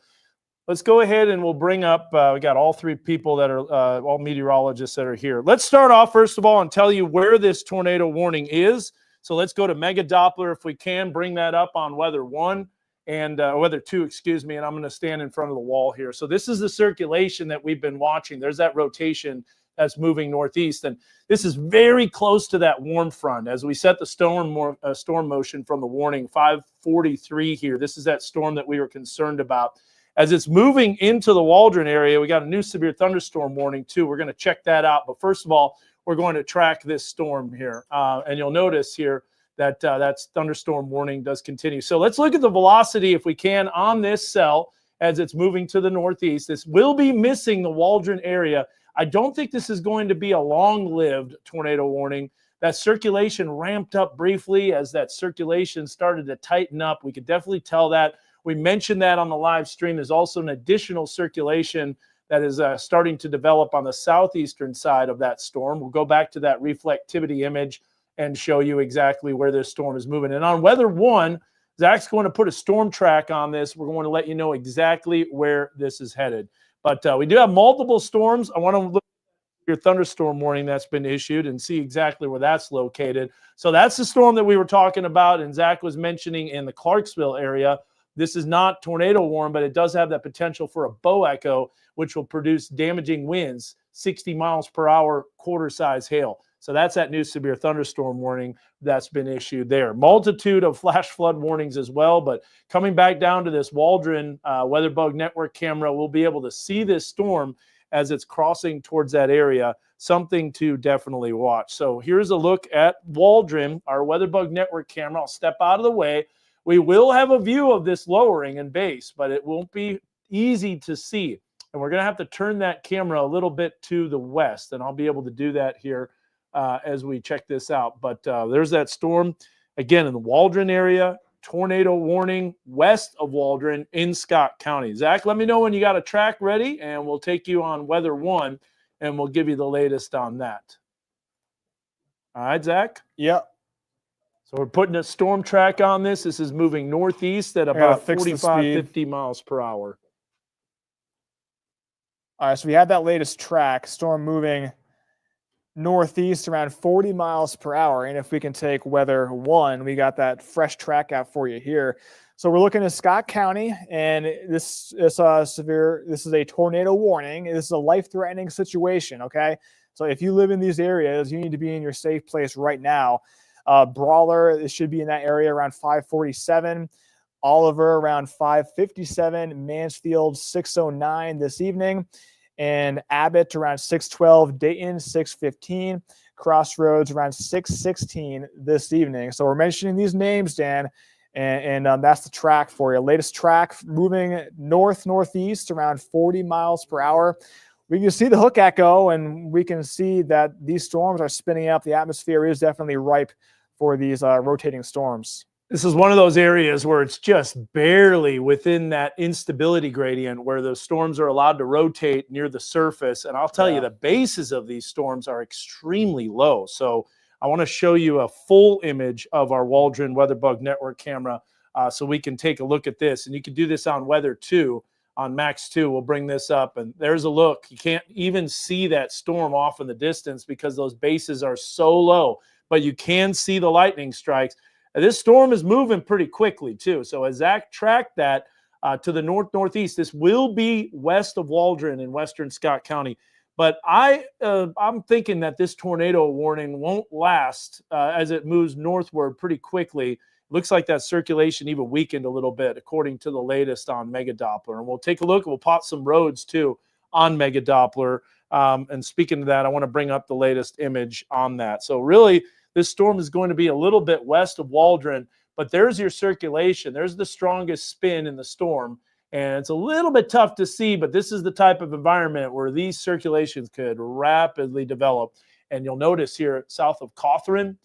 let's go ahead and we'll bring up, we got all three people that are, all meteorologists that are here. Let's start off, first of all, and tell you where this tornado warning is. So let's go to Mega Doppler if we can, bring that up on weather 1 and weather 2, excuse me, and I'm going to stand in front of the wall here. So this is the circulation that we've been watching. There's that rotation that's moving northeast, and this is very close to that warm front. As we set the storm motion from the warning, 543 here. This is that storm that we were concerned about. As it's moving into the Waldron area, we got a new severe thunderstorm warning too. We're going to check that out. But first of all, we're going to track this storm here. And you'll notice here that that thunderstorm warning does continue. So let's look at the velocity, if we can, on this cell as it's moving to the northeast. This will be missing the Waldron area. I don't think this is going to be a long-lived tornado warning. That circulation ramped up briefly as that circulation started to tighten up. We could definitely tell that. We mentioned that on the live stream. There's also an additional circulation that is starting to develop on the southeastern side of that storm. We'll go back to that reflectivity image and show you exactly where this storm is moving. And on weather 1, Zach's going to put a storm track on this. We're going to let you know exactly where this is headed. But we do have multiple storms. I want to look at your thunderstorm warning that's been issued and see exactly where that's located. So that's the storm that we were talking about, and Zach was mentioning in the Clarksville area. This is not tornado warm, but it does have that potential for a bow echo, which will produce damaging winds, 60 miles per hour, quarter-size hail. So that's that new severe thunderstorm warning that's been issued there. Multitude of flash flood warnings as well, but coming back down to this Waldron weather bug network camera, we'll be able to see this storm as it's crossing towards that area. Something to definitely watch. So here's a look at Waldron, our weather bug network camera. I'll step out of the way. We will have a view of this lowering in base, but it won't be easy to see. And we're going to have to turn that camera a little bit to the west, and I'll be able to do that here as we check this out. But there's that storm, again, in the Waldron area, tornado warning west of Waldron in Scott County. Zach, let me know when you got a track ready, and we'll take you on weather 1, and we'll give you the latest on that. All right, Zach? Yep. So we're putting a storm track on this. This is moving northeast at about 45, 50 miles per hour. All right, so we have that latest track, storm moving northeast around 40 miles per hour. And if we can take weather 1, we got that fresh track out for you here. So we're looking at Scott County, and this is a tornado warning. This is a life-threatening situation, okay? So if you live in these areas, you need to be in your safe place right now. Brawler, it should be in that area around 547. Oliver around 557. Mansfield 609 this evening. And Abbott around 612. Dayton 615. Crossroads around 616 this evening. So we're mentioning these names, Dan, and that's the track for you. Latest track moving northeast around 40 miles per hour. We can see the hook echo, and we can see that these storms are spinning up. The atmosphere is definitely ripe for these rotating storms. This is one of those areas where it's just barely within that instability gradient where the storms are allowed to rotate near the surface. And I'll tell you, the bases of these storms are extremely low. So I want to show you a full image of our Waldron Weather Bug Network camera so we can take a look at this. And you can do this on Weather 2, on Max 2. We'll bring this up, and there's a look. You can't even see that storm off in the distance because those bases are so low, but you can see the lightning strikes. This storm is moving pretty quickly too. So as Zach tracked that to the northeast, this will be west of Waldron in western Scott County. But I'm thinking that this tornado warning won't last as it moves northward pretty quickly. Looks like that circulation even weakened a little bit according to the latest on Mega Doppler. And we'll take a look. We'll plot some roads too on Mega Doppler. And speaking of that, I want to bring up the latest image on that. So really, this storm is going to be a little bit west of Waldron, but there's your circulation. There's the strongest spin in the storm, and it's a little bit tough to see, but this is the type of environment where these circulations could rapidly develop. And you'll notice here south of Cawthron,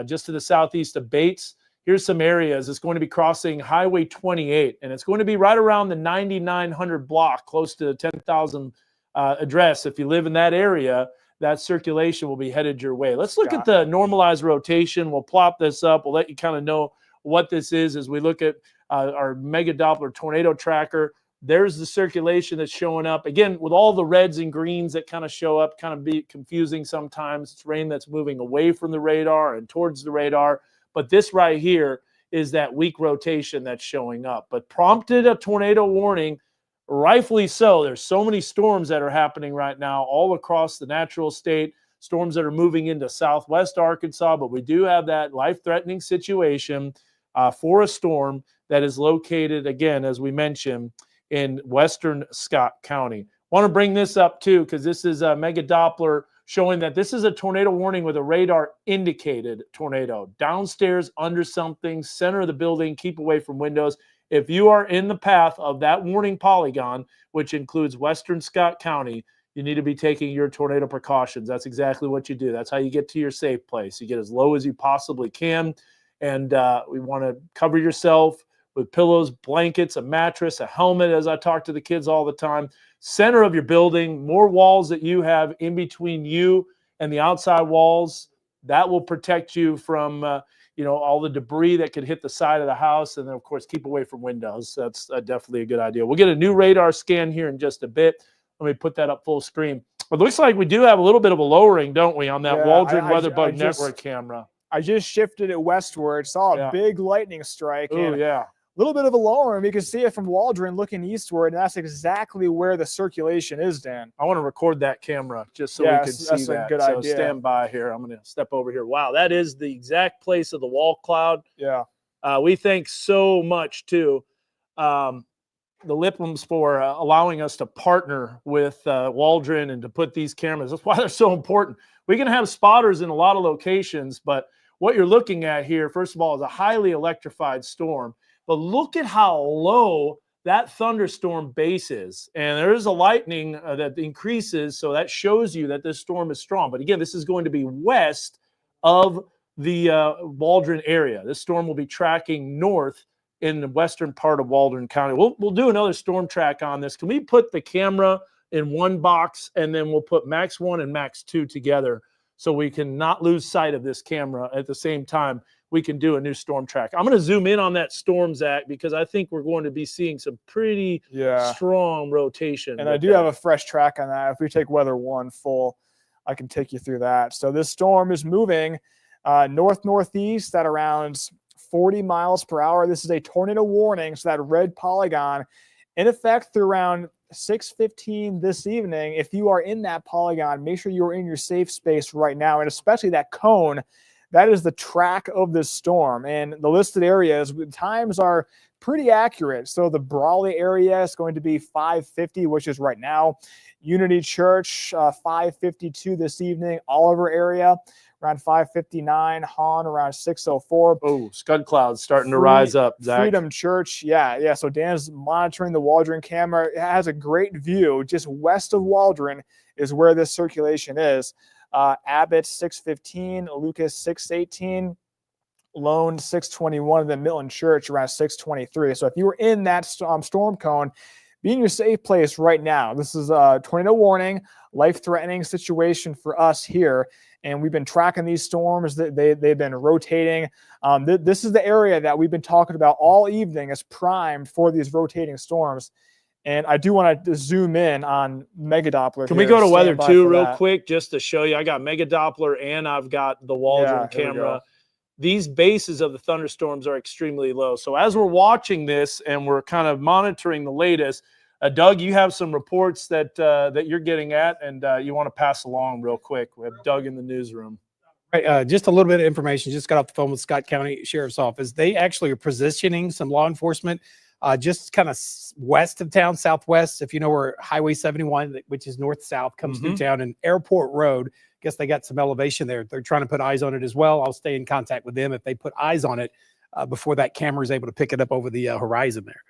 just to the southeast of Bates, here's some areas. It's going to be crossing Highway 28, and it's going to be right around the 9900 block, close to the 10,000 address. If you live in that area, that circulation will be headed your way. Let's look at the normalized rotation. We'll plop this up. We'll let you kind of know what this is as we look at our Mega Doppler tornado tracker. There's the circulation that's showing up. Again, with all the reds and greens that kind of show up, kind of be confusing sometimes. It's rain that's moving away from the radar and towards the radar. But this right here is that weak rotation that's showing up. But prompted a tornado warning, rightfully so. There's so many storms that are happening right now all across the natural state, storms that are moving into southwest Arkansas. But we do have that life-threatening situation for a storm that is located, again, as we mentioned, in western Scott County. Want to bring this up too, because this is a Mega Doppler showing that this is a tornado warning with a radar indicated tornado. Downstairs, under something, center of the building, keep away from windows. If you are in the path of that warning polygon, which includes western Scott County, you need to be taking your tornado precautions. That's exactly what you do. That's how you get to your safe place. You get as low as you possibly can, and we want to cover yourself with pillows, blankets, a mattress, a helmet, as I talk to the kids all the time. Center of your building, more walls that you have in between you and the outside walls, that will protect you from all the debris that could hit the side of the house. And then, of course, keep away from windows. That's definitely a good idea. We'll get a new radar scan here in just a bit. Let me put that up full screen. It looks like we do have a little bit of a lowering, don't we, on that Waldron WeatherBug Network camera. I just shifted it westward, saw a big lightning strike. Oh, yeah. A little bit of a lowering. You can see it from Waldron looking eastward, and that's exactly where the circulation is, Dan. I want to record that camera just so we can see that's that. A good so idea. Stand by here. I'm going to step over here. Wow, that is the exact place of the wall cloud. Yeah. We thank so much to the Lippums for allowing us to partner with Waldron and to put these cameras. That's why they're so important. We can have spotters in a lot of locations, but what you're looking at here, first of all, is a highly electrified storm. But look at how low that thunderstorm base is. And there is a lightning that increases, so that shows you that this storm is strong. But again, this is going to be west of the Waldron area. This storm will be tracking north in the western part of Waldron County. We'll do another storm track on this. Can we put the camera in one box, and then we'll put Max 1 and Max 2 together so we can not lose sight of this camera at the same time? We can do a new storm track. I'm going to zoom in on that storm, Zach, because I think we're going to be seeing some pretty strong rotation. And I do have a fresh track on that. If we take weather 1 full, I can take you through that. So this storm is moving north-northeast at around 40 miles per hour. This is a tornado warning, so that red polygon in effect through around 6:15 this evening. If you are in that polygon, make sure you're in your safe space right now, and especially that cone. That is the track of this storm, and the listed areas, times are pretty accurate. So the Brawley area is going to be 5:50, which is right now. Unity Church, 5:52 this evening. Oliver area, around 5:59. Hahn, around 6:04. Oh, scud clouds starting to rise up, Zach. Freedom Church, yeah. So Dan's monitoring the Waldron camera. It has a great view. Just west of Waldron is where this circulation is. Abbott 6:15, Lucas 6:18, Lone 6:21, and then Milton Church around 6:23. So if you were in that storm cone, be in your safe place right now. This is a tornado warning, life-threatening situation for us here, and we've been tracking these storms. They've been rotating. This is the area that we've been talking about all evening as primed for these rotating storms. And I do want to zoom in on Mega Doppler. Can we go to weather 2 real quick just to show you? I got Mega Doppler and I've got the Waldron camera. These bases of the thunderstorms are extremely low. So as we're watching this and we're kind of monitoring the latest, Doug, you have some reports that you're getting at, and you want to pass along real quick. We have Doug in the newsroom. Right, just a little bit of information. Just got off the phone with Scott County Sheriff's Office. They actually are positioning some law enforcement just kind of west of town, southwest. If you know where Highway 71, which is north-south, comes through town, and Airport Road, I guess they got some elevation there. They're trying to put eyes on it as well. I'll stay in contact with them if they put eyes on it before that camera is able to pick it up over the horizon there.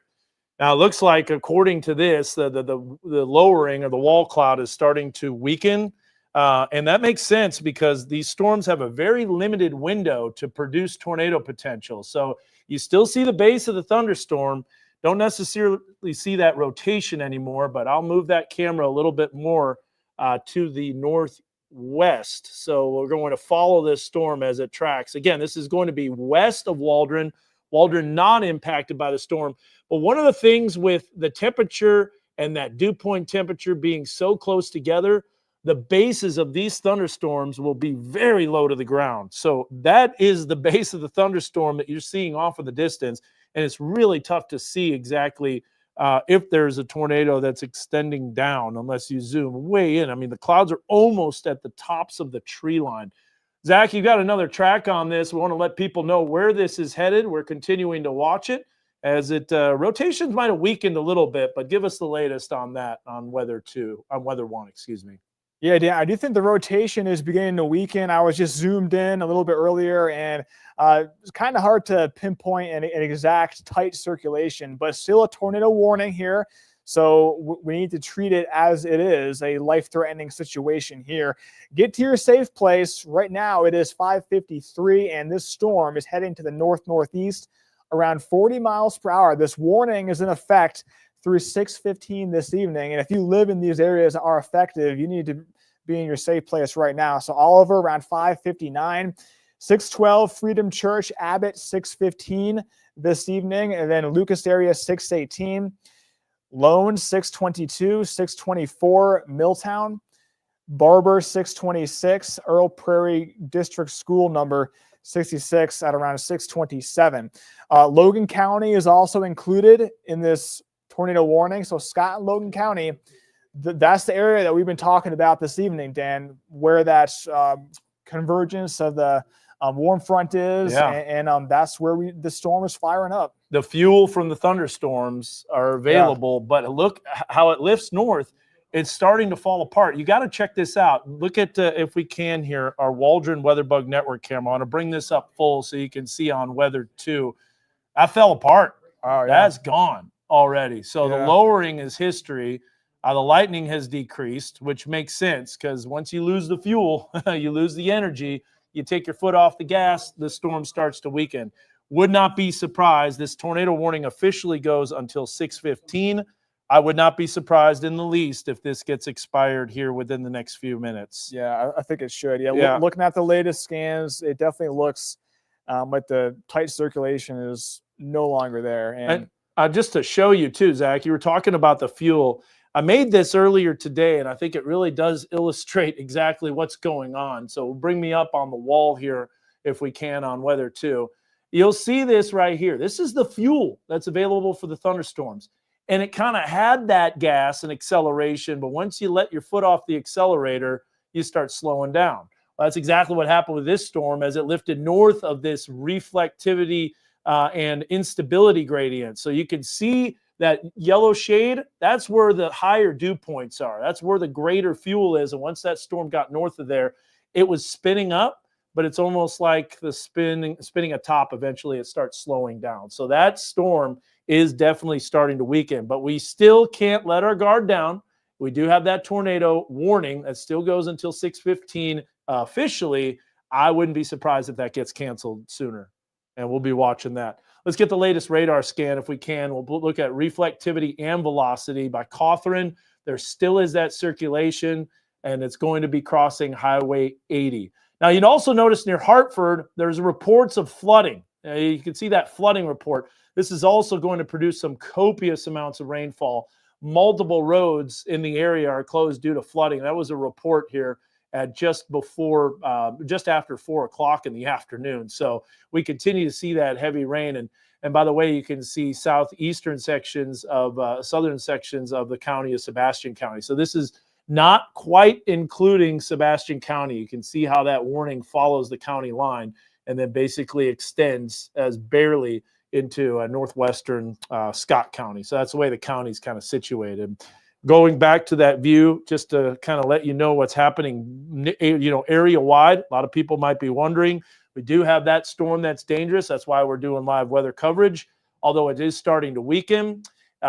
Now, it looks like, according to this, the lowering or the wall cloud is starting to weaken. And that makes sense because these storms have a very limited window to produce tornado potential. So you still see the base of the thunderstorm. Don't necessarily see that rotation anymore, but I'll move that camera a little bit more to the west. So we're going to follow this storm as it tracks. Again, this is going to be west of Waldron. Waldron not impacted by the storm. But one of the things with the temperature and that dew point temperature being so close together, the bases of these thunderstorms will be very low to the ground. So that is the base of the thunderstorm that you're seeing off in the distance. And it's really tough to see exactly if there's a tornado that's extending down unless you zoom way in. I mean, the clouds are almost at the tops of the tree line. Zach, you got another track on this. We want to let people know where this is headed. We're continuing to watch it as it rotations might have weakened a little bit, but give us the latest on that on weather one, excuse me. Yeah, Dan, I do think the rotation is beginning to weaken. I was just zoomed in a little bit earlier, and it's kind of hard to pinpoint an exact tight circulation, but still a tornado warning here. So we need to treat it as it is, a life-threatening situation here. Get to your safe place. Right now it is 5:53, and this storm is heading to the north-northeast around 40 miles per hour. This warning is in effect through 6:15 this evening. And if you live in these areas that are affected, you need to be in your safe place right now. So Oliver around 5:59, 612 Freedom Church, Abbott 6:15 this evening, and then Lucas area 6:18, Lone 6:22, 6:24 Milltown, Barber 6:26, Earl Prairie District School number 66 at around 6:27. Logan County is also included in this tornado warning. So Scott and Logan County, that's the area that we've been talking about this evening, Dan, where that convergence of the warm front is, and that's where the storm is firing up. The fuel from the thunderstorms are available, but look how it lifts north. It's starting to fall apart. You got to check this out. Look at, if we can here, our Waldron WeatherBug Network camera. I want to bring this up full so you can see on Weather 2. That fell apart. Oh, yeah. That's gone already. So the lowering is history. The lightning has decreased, which makes sense because once you lose the fuel, you lose the energy, you take your foot off the gas, the storm starts to weaken. Would not be surprised. This tornado warning officially goes until 6:15. I would not be surprised in the least if this gets expired here within the next few minutes. Yeah, I think it should. Looking at the latest scans, it definitely looks like the tight circulation is no longer there. And just to show you too, Zach, you were talking about the fuel. I made this earlier today, and I think it really does illustrate exactly what's going on. So bring me up on the wall here if we can on Weather 2. You'll see this right here. This is the fuel that's available for the thunderstorms. And it kind of had that gas and acceleration, but once you let your foot off the accelerator, you start slowing down. Well, that's exactly what happened with this storm as it lifted north of this reflectivity and instability gradient. So you can see that yellow shade, that's where the higher dew points are. That's where the greater fuel is. And once that storm got north of there, it was spinning up, but it's almost like the spinning a top. Eventually it starts slowing down. So that storm is definitely starting to weaken, but we still can't let our guard down. We do have that tornado warning that still goes until 6:15 officially. I wouldn't be surprised if that gets canceled sooner, and we'll be watching that. Let's get the latest radar scan if we can. We'll look at reflectivity and velocity by Cawthron. There still is that circulation, and it's going to be crossing Highway 80. Now, you'd also notice near Hartford, there's reports of flooding. You can see that flooding report. This is also going to produce some copious amounts of rainfall. Multiple roads in the area are closed due to flooding. That was a report here at just after 4 o'clock in the afternoon. So we continue to see that heavy rain. And by the way, you can see southern sections of the county of Sebastian County. So this is not quite including Sebastian County. You can see how that warning follows the county line and then basically extends as barely into northwestern Scott County. So that's the way the county's kind of situated. Going back to that view, just to kind of let you know what's happening, area-wide, a lot of people might be wondering, we do have that storm that's dangerous. That's why we're doing live weather coverage, although it is starting to weaken.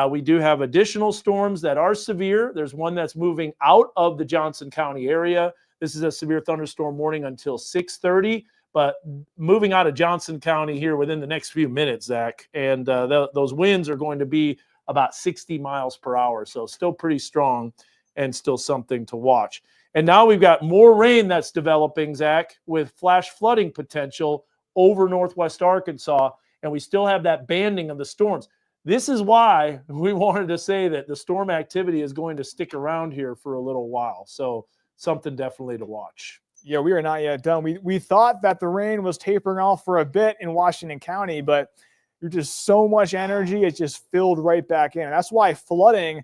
We do have additional storms that are severe. There's one that's moving out of the Johnson County area. This is a severe thunderstorm warning until 6:30, but moving out of Johnson County here within the next few minutes, Zach, and those winds are going to be about 60 miles per hour. So still pretty strong and still something to watch. And now we've got more rain that's developing, Zach, with flash flooding potential over northwest Arkansas. And we still have that banding of the storms. This is why we wanted to say that the storm activity is going to stick around here for a little while. So something definitely to watch. Yeah, we are not yet done. We thought that the rain was tapering off for a bit in Washington County, but there's just so much energy, it's just filled right back in. That's why flooding,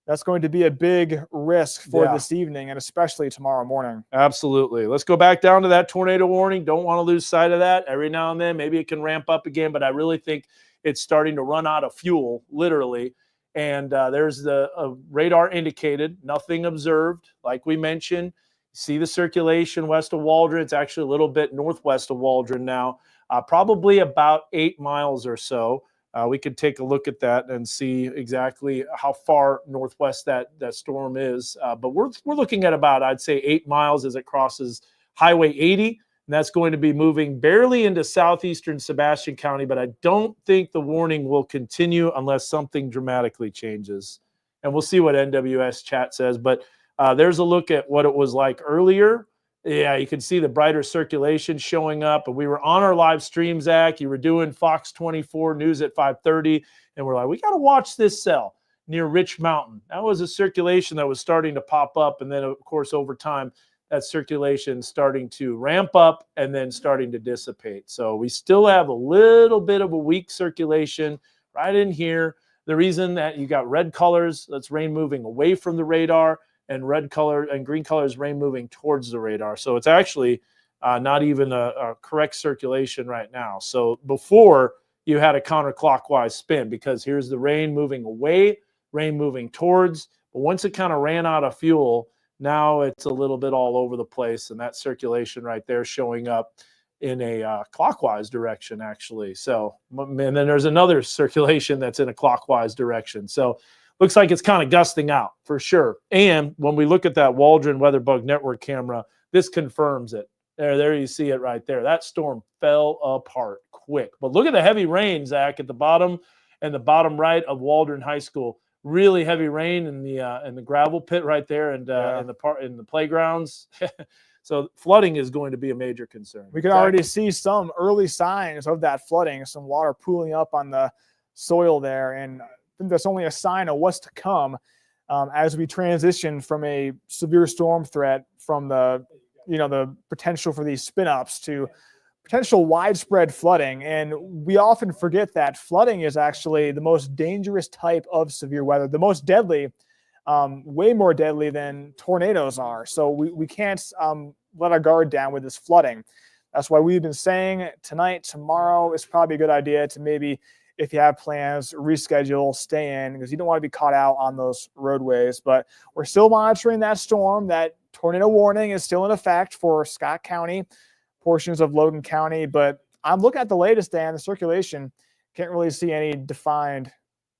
that's going to be a big risk for this evening and especially tomorrow morning. Absolutely. Let's go back down to that tornado warning. Don't want to lose sight of that. Every now and then, maybe it can ramp up again, but I really think it's starting to run out of fuel, literally. And there's the radar indicated, nothing observed. Like we mentioned, see the circulation west of Waldron. It's actually a little bit northwest of Waldron now, probably about 8 miles or so. We could take a look at that and see exactly how far northwest that storm is. But we're looking at about, I'd say, 8 miles as it crosses Highway 80. And that's going to be moving barely into southeastern Sebastian County. But I don't think the warning will continue unless something dramatically changes. And we'll see what NWS chat says. But there's a look at what it was like earlier. Yeah, you can see the brighter circulation showing up. And we were on our live stream, Zach. You were doing Fox 24 News at 5:30. And we're like, we got to watch this cell near Rich Mountain. That was a circulation that was starting to pop up. And then, of course, over time, that circulation starting to ramp up and then starting to dissipate. So we still have a little bit of a weak circulation right in here. The reason that you got red colors, that's rain moving away from the radar, and red color and green color is rain moving towards the radar. So it's actually not even a correct circulation right now. So before you had a counterclockwise spin because here's the rain moving away, rain moving towards. But once it kind of ran out of fuel, now it's a little bit all over the place. And that circulation right there showing up in a clockwise direction, actually. So, and then there's another circulation that's in a clockwise direction. So looks like it's kind of gusting out for sure. And when we look at that Waldron WeatherBug Network camera, this confirms it. There you see it right there. That storm fell apart quick. But look at the heavy rain, Zach, at the bottom and the bottom right of Waldron High School. Really heavy rain in the gravel pit right there and in the playgrounds. So flooding is going to be a major concern. We can already see some early signs of that flooding, some water pooling up on the soil there. And I think that's only a sign of what's to come as we transition from a severe storm threat from the potential for these spin-ups to potential widespread flooding. And we often forget that flooding is actually the most dangerous type of severe weather, the most deadly, way more deadly than tornadoes are. So we can't let our guard down with this flooding. That's why we've been saying tonight, tomorrow is probably a good idea to maybe, if you have plans, reschedule, stay in, because you don't want to be caught out on those roadways. But we're still monitoring that storm. That tornado warning is still in effect for Scott County, portions of Logan County. But I'm looking at the latest, Dan, the circulation. Can't really see any defined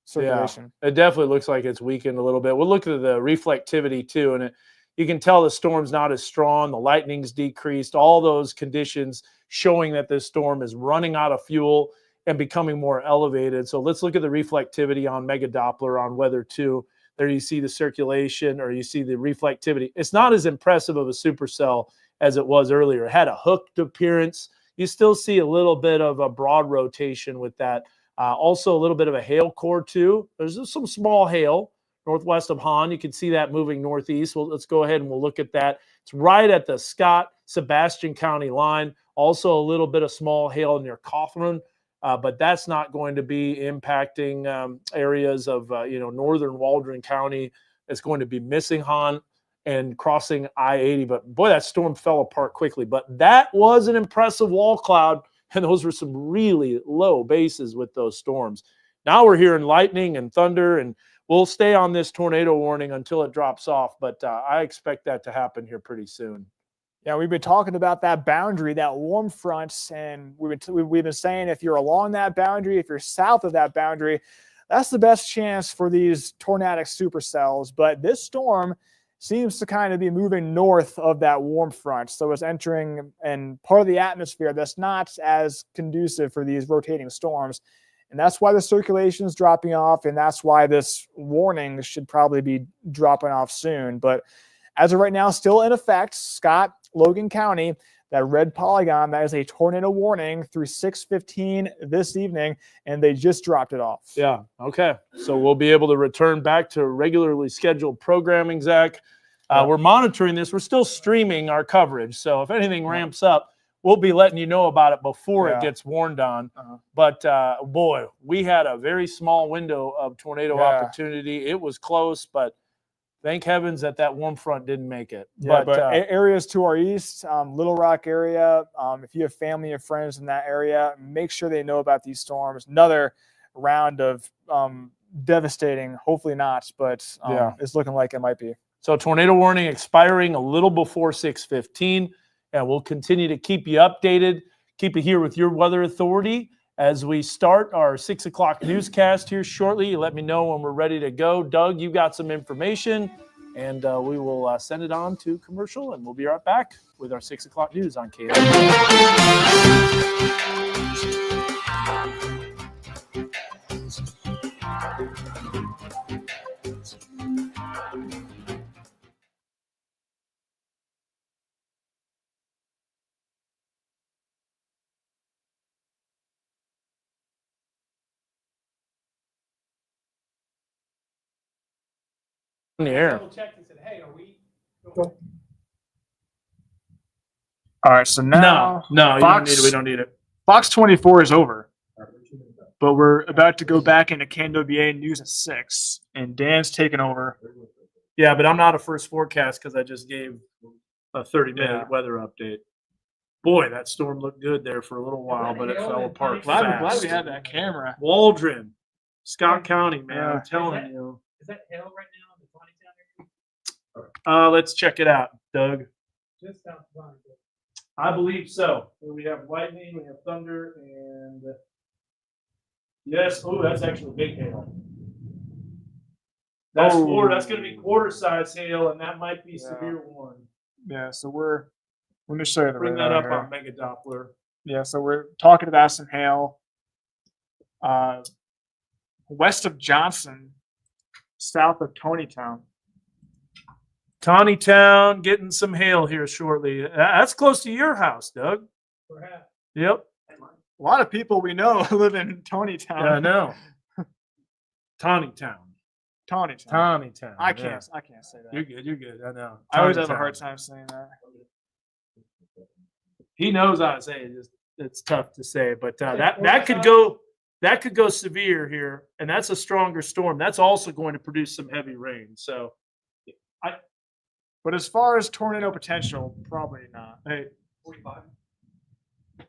circulation. Yeah, it definitely looks like it's weakened a little bit. We'll look at the reflectivity too, and you can tell the storm's not as strong. The lightning's decreased. All those conditions showing that this storm is running out of fuel and becoming more elevated. So let's look at the reflectivity on Mega Doppler on Weather 2. There you see the circulation, or you see the reflectivity. It's not as impressive of a supercell as it was earlier. It had a hooked appearance. You still see a little bit of a broad rotation with that. Also a little bit of a hail core too. There's some small hail northwest of Hahn. You can see that moving northeast. Well, let's go ahead and we'll look at that. It's right at the Scott Sebastian County line. Also a little bit of small hail near Cawthron. But that's not going to be impacting areas of northern Waldron County. It's going to be missing Hahn and crossing I-80. But boy, that storm fell apart quickly. But that was an impressive wall cloud, and those were some really low bases with those storms. Now we're hearing lightning and thunder, and we'll stay on this tornado warning until it drops off. But I expect that to happen here pretty soon. Yeah, we've been talking about that boundary, that warm front, and we've been saying if you're along that boundary, if you're south of that boundary, that's the best chance for these tornadic supercells. But this storm seems to kind of be moving north of that warm front, so it's entering and part of the atmosphere that's not as conducive for these rotating storms. And that's why the circulation is dropping off, and that's why this warning should probably be dropping off soon. But as of right now, still in effect. Scott, Logan County, that red polygon, that is a tornado warning through 6:15 this evening, and they just dropped it off. Yeah. Okay. So we'll be able to return back to regularly scheduled programming, Zach. We're monitoring this. We're still streaming our coverage. So if anything ramps up, we'll be letting you know about it before it gets warned on. But boy, we had a very small window of tornado opportunity. It was close, but thank heavens that warm front didn't make it. Yeah, but areas to our east, Little Rock area, if you have family or friends in that area, make sure they know about these storms. Another round of devastating, hopefully not, but it's looking like it might be. So tornado warning expiring a little before 6:15, and we'll continue to keep you updated, keep it here with your weather authority as we start our 6 o'clock newscast here shortly. You let me know when we're ready to go. Doug, you got some information, and we will send it on to commercial, and we'll be right back with our 6 o'clock news on KN. In the air. All right, so now No, Fox, you don't need it. We don't need it. Fox 24 is over, but we're about to go back into KNWA news at 6, and Dan's taking over. Yeah, but I'm not a first forecast because I just gave a 30-minute weather update. Boy, that storm looked good there for a little while, but it fell apart Glad fast. we had that camera. Waldron, Scott County, man, I'm telling you. Is that hail right now in the Tawnytown area? Let's check it out, Doug. Just south of Tawnytown. I believe so. We have lightning, we have thunder, and yes, that's actually big hail. That's that's going to be quarter size hail, and that might be severe one. Yeah, so let me show you the Bring that radar up here. on Mega Doppler. Yeah, so we're talking about some hail. West of Johnson, south of Tawnytown. Tawnytown getting some hail here shortly. That's close to your house, Doug. Perhaps. Yep. A lot of people we know live in Tawnytown. Yeah, I know. Tawnytown. Tawnytown. I yeah. can't say that. You're good. I know. I always have a Tawnytown. hard time saying that. He knows how to say it. It's tough to say, but that could go severe here, and that's a stronger storm. That's also going to produce some heavy rain. So, But as far as tornado potential, probably not. hey, 45. I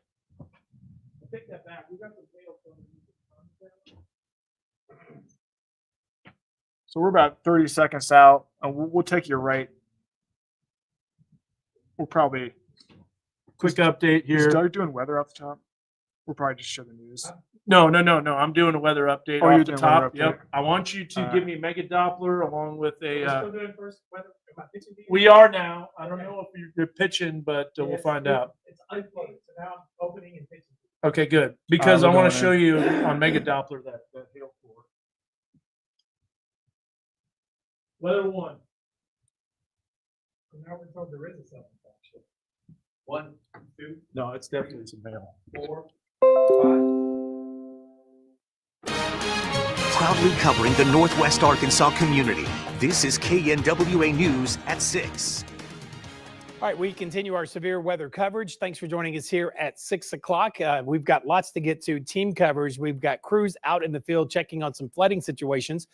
take that back. We got some hail from So we're about 30 seconds out, and we'll take you right. We'll probably quick update Is here. Doug doing weather off the top? We'll probably just show the news. No. I'm doing a weather update Oh, you're off the doing top. weather update. Yep. I want you to give me Mega Doppler along with We're a. still doing first weather. Am I pitching to you? We are now. I don't know if you're pitching, but we'll Yes, find out. It's unplugged. So now I'm opening and pitching. Okay, good. Because we're I want to going show in. you on Mega Doppler that hail floor. Weather 1. So now we're told there is a self-infection. 1, 2. No, it's definitely some hail. 4, 5. Proudly covering the Northwest Arkansas community, this is KNWA News at 6. All right, we continue our severe weather coverage. Thanks for joining us here at 6 o'clock. We've got lots to get to. Team coverage. We've got crews out in the field checking on some flooding situations.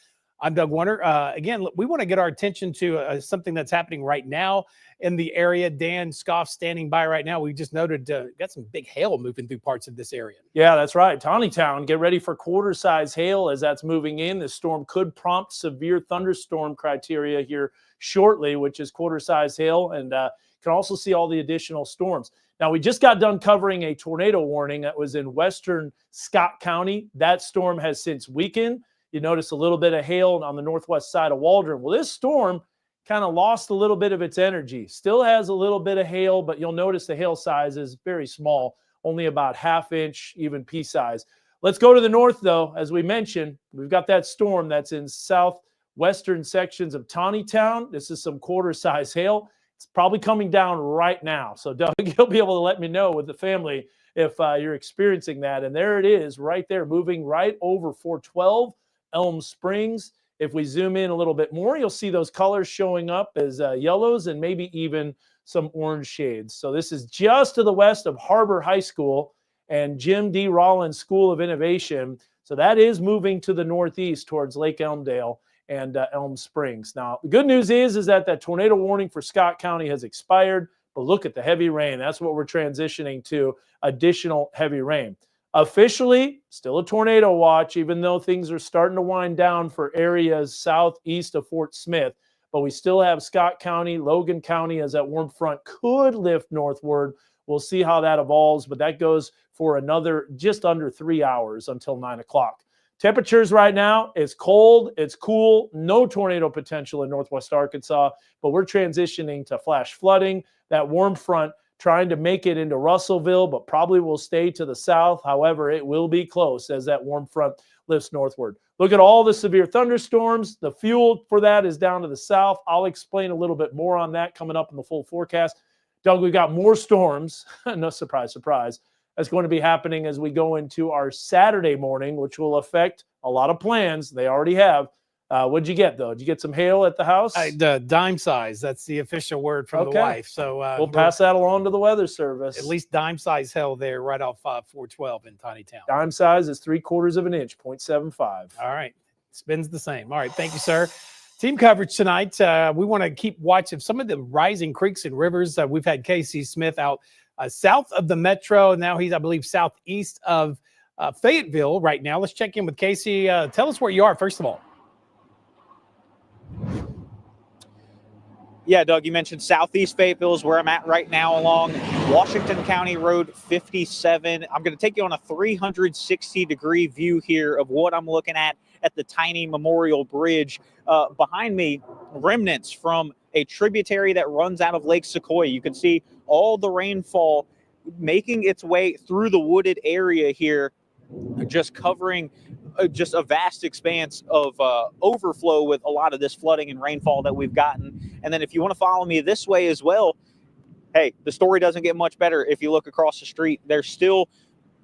I'm Doug Warner. Again, we want to get our attention to something that's happening right now in the area. Dan Scoff standing by right now. We just noted got some big hail moving through parts of this area. Yeah, that's right. Tawnytown, get ready for quarter-size hail as that's moving in. The storm could prompt severe thunderstorm criteria here shortly, which is quarter-size hail, and can also see all the additional storms. Now, we just got done covering a tornado warning that was in western Scott County. That storm has since weakened. You notice a little bit of hail on the northwest side of Waldron. Well, this storm kind of lost a little bit of its energy. Still has a little bit of hail, but you'll notice the hail size is very small, only about half-inch, even pea size. Let's go to the north, though. As we mentioned, we've got that storm that's in southwest western sections of Town. This is some quarter-size hail. It's probably coming down right now. So Doug, you'll be able to let me know with the family if you're experiencing that. And there it is right there, moving right over 412 Elm Springs. If we zoom in a little bit more, you'll see those colors showing up as yellows and maybe even some orange shades. So this is just to the west of Harbor High School and Jim D. Rollins School of Innovation. So that is moving to the northeast towards Lake Elmdale and Elm Springs. Now, the good news is that tornado warning for Scott County has expired, but look at the heavy rain. That's what we're transitioning to, additional heavy rain. Officially, still a tornado watch, even though things are starting to wind down for areas southeast of Fort Smith. But we still have Scott County, Logan County, as that warm front could lift northward. We'll see how that evolves, but that goes for another just under 3 hours until 9 o'clock. Temperatures right now, it's cold, it's cool, no tornado potential in northwest Arkansas, but we're transitioning to flash flooding. That warm front trying to make it into Russellville, but probably will stay to the south. However, it will be close as that warm front lifts northward. Look at all the severe thunderstorms. The fuel for that is down to the south. I'll explain a little bit more on that coming up in the full forecast. Doug, we got more storms. No surprise, surprise. That's going to be happening as we go into our Saturday morning, which will affect a lot of plans. They already have. What'd you get, though? Did you get some hail at the house? The dime size. That's the official word from the wife. So we'll pass that along to the weather service. At least dime size hail there right off 412 in Tiny Town. Dime size is 3/4 of an inch, 0.75. All right. Spins the same. All right. Thank you, sir. Team coverage tonight. We want to keep watch of some of the rising creeks and rivers. We've had Casey Smith out south of the metro. Now he's, I believe, southeast of Fayetteville right now. Let's check in with Casey. Tell us where you are, first of all. Yeah, Doug, you mentioned southeast Fayetteville is where I'm at right now along Washington County Road 57. I'm going to take you on a 360-degree view here of what I'm looking at the Tiny Memorial Bridge. Behind me, remnants from a tributary that runs out of Lake Sequoia. You can see all the rainfall making its way through the wooded area here, just covering just a vast expanse of overflow with a lot of this flooding and rainfall that we've gotten. And then if you want to follow me this way as well, hey, the story doesn't get much better. If you look across the street, there's still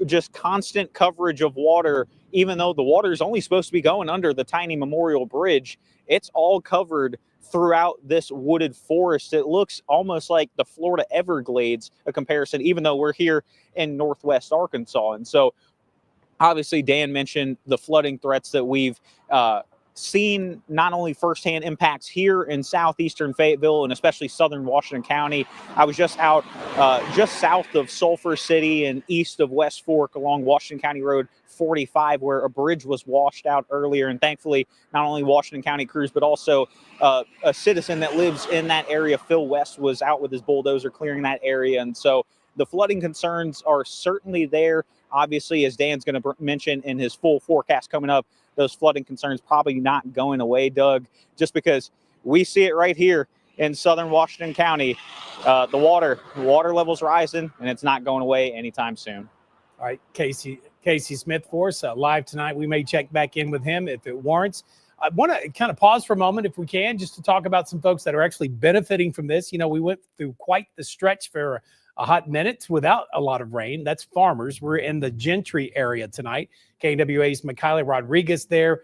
just constant coverage of water, even though the water is only supposed to be going under the Tiny Memorial Bridge. It's all covered throughout this wooded forest. It looks almost like the Florida Everglades, a comparison, even though we're here in northwest Arkansas. And so obviously, Dan mentioned the flooding threats that we've seen, not only firsthand impacts here in southeastern Fayetteville and especially southern Washington County. I was just out just south of Sulphur City and east of West Fork along Washington County Road 45, where a bridge was washed out earlier. And thankfully, not only Washington County crews, but also a citizen that lives in that area, Phil West, was out with his bulldozer clearing that area. And so the flooding concerns are certainly there. Obviously, as Dan's going to mention in his full forecast coming up, those flooding concerns probably not going away, Doug, just because we see it right here in southern Washington County. The water level's rising, and it's not going away anytime soon. All right, Casey Smith for us live tonight. We may check back in with him if it warrants. I want to kind of pause for a moment, if we can, just to talk about some folks that are actually benefiting from this. You know, we went through quite the stretch for a hot minute without a lot of rain. That's farmers. We're in the Gentry area tonight. KNWA's Michaela Rodriguez there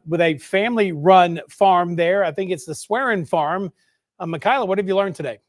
with a family-run farm there. I think it's the Swearin Farm. Michaela, what have you learned today?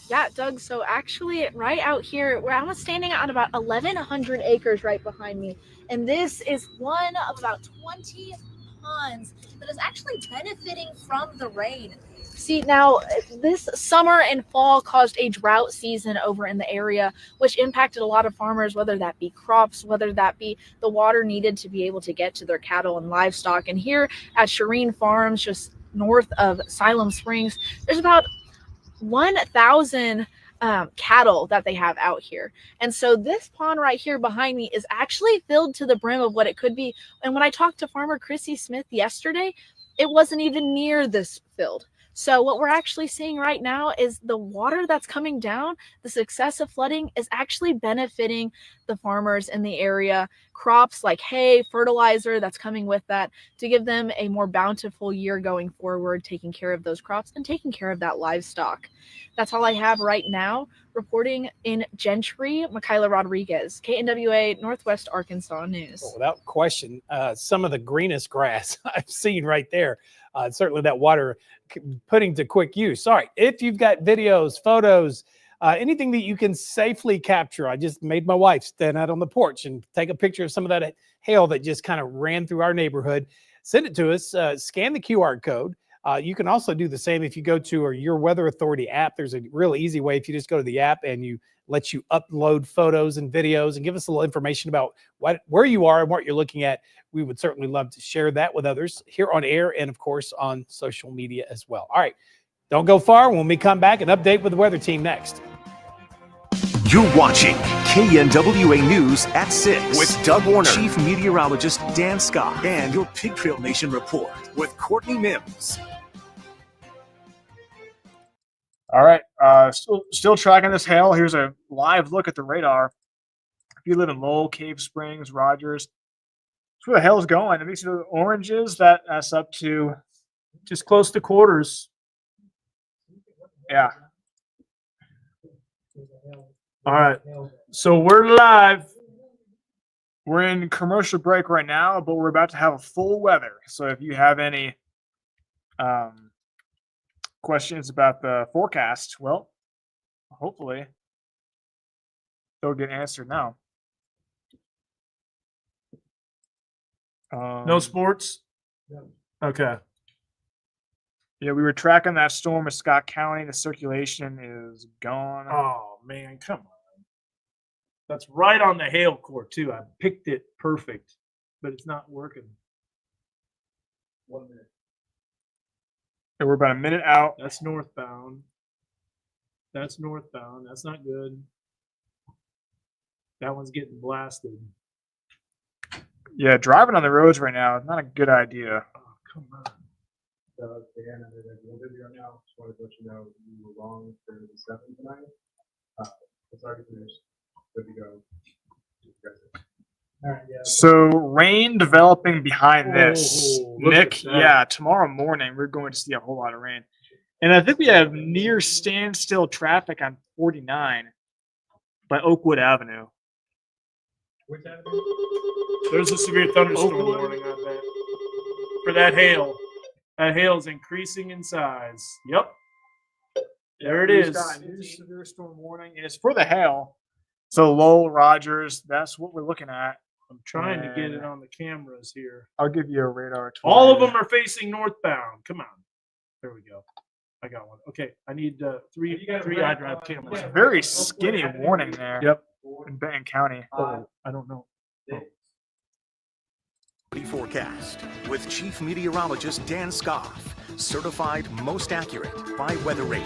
Yeah, Doug, so actually right out here, where I'm standing on about 1,100 acres right behind me, and this is one of about 20 ponds that is actually benefiting from the rain. See, now this summer and fall caused a drought season over in the area, which impacted a lot of farmers, whether that be crops, whether that be the water needed to be able to get to their cattle and livestock. And here at Shireen Farms, just north of Siloam Springs, there's about 1,000 cattle that they have out here. And so this pond right here behind me is actually filled to the brim of what it could be. And when I talked to farmer Chrissy Smith yesterday, it wasn't even near this filled. So what we're actually seeing right now is the water that's coming down, the successive flooding is actually benefiting the farmers in the area. Crops like hay, fertilizer that's coming with that to give them a more bountiful year going forward, taking care of those crops and taking care of that livestock. That's all I have right now. Reporting in Gentry, Michaela Rodriguez, KNWA Northwest Arkansas News. Well, without question, some of the greenest grass I've seen right there. Certainly that water putting to quick use. All right, if you've got videos, photos, anything that you can safely capture. I just made my wife stand out on the porch and take a picture of some of that hail that just kind of ran through our neighborhood. Send it to us. Scan the QR code. You can also do the same if you go to your Weather Authority app. There's a real easy way if you just go to the app and you let you upload photos and videos and give us a little information about where you are and what you're looking at. We would certainly love to share that with others here on air and, of course, on social media as well. All right, don't go far. When we come back, an update with the weather team next. You're watching KNWA News at 6 with Doug Warner, Chief Meteorologist Dan Scott, and your Pig Trail Nation report with Courtney Mims. All right, still tracking this hail. Here's a live look at the radar. If you live in Lowell, Cave Springs, Rogers, that's where the hail's going. If you see the oranges, that's up to just close to quarters. Yeah. All right, so we're live. We're in commercial break right now, but we're about to have a full weather. So if you have any questions about the forecast, well, hopefully they'll get answered now. No sports? Okay. Yeah, we were tracking that storm in Scott County. The circulation is gone. Oh, man, come on. That's right on the hail core, too. I picked it perfect, but it's not working. 1 minute. And we're about a minute out. That's northbound. That's northbound. That's not good. That one's getting blasted. Yeah, driving on the roads right now is not a good idea. Oh, come on. Dan, we'll video now. Just wanted to let you know you were wrong for the 7 tonight. It's already finished. Good to go. All right, yeah. So rain developing behind this. look Nick, at that. yeah, tomorrow morning we're going to see a whole lot of rain. And I think we have near standstill traffic on 49 by Oakwood Avenue. Which avenue? There's a severe thunderstorm Oakwood. warning, I bet. For that hail. That hail is increasing in size. Yep. There it We've is. got a new severe storm warning, and it's for the hail. So Lowell, Rogers, that's what we're looking at. I'm trying to get And it on the cameras here. I'll give you a radar tour. All of them are facing northbound. Come on. There we go. I got one. Okay. I need three iDrive cameras. Very skinny warning there. Yep. In Benton County. I don't know. Forecast with Chief Meteorologist Dan Scott, certified most accurate by Weather Rate.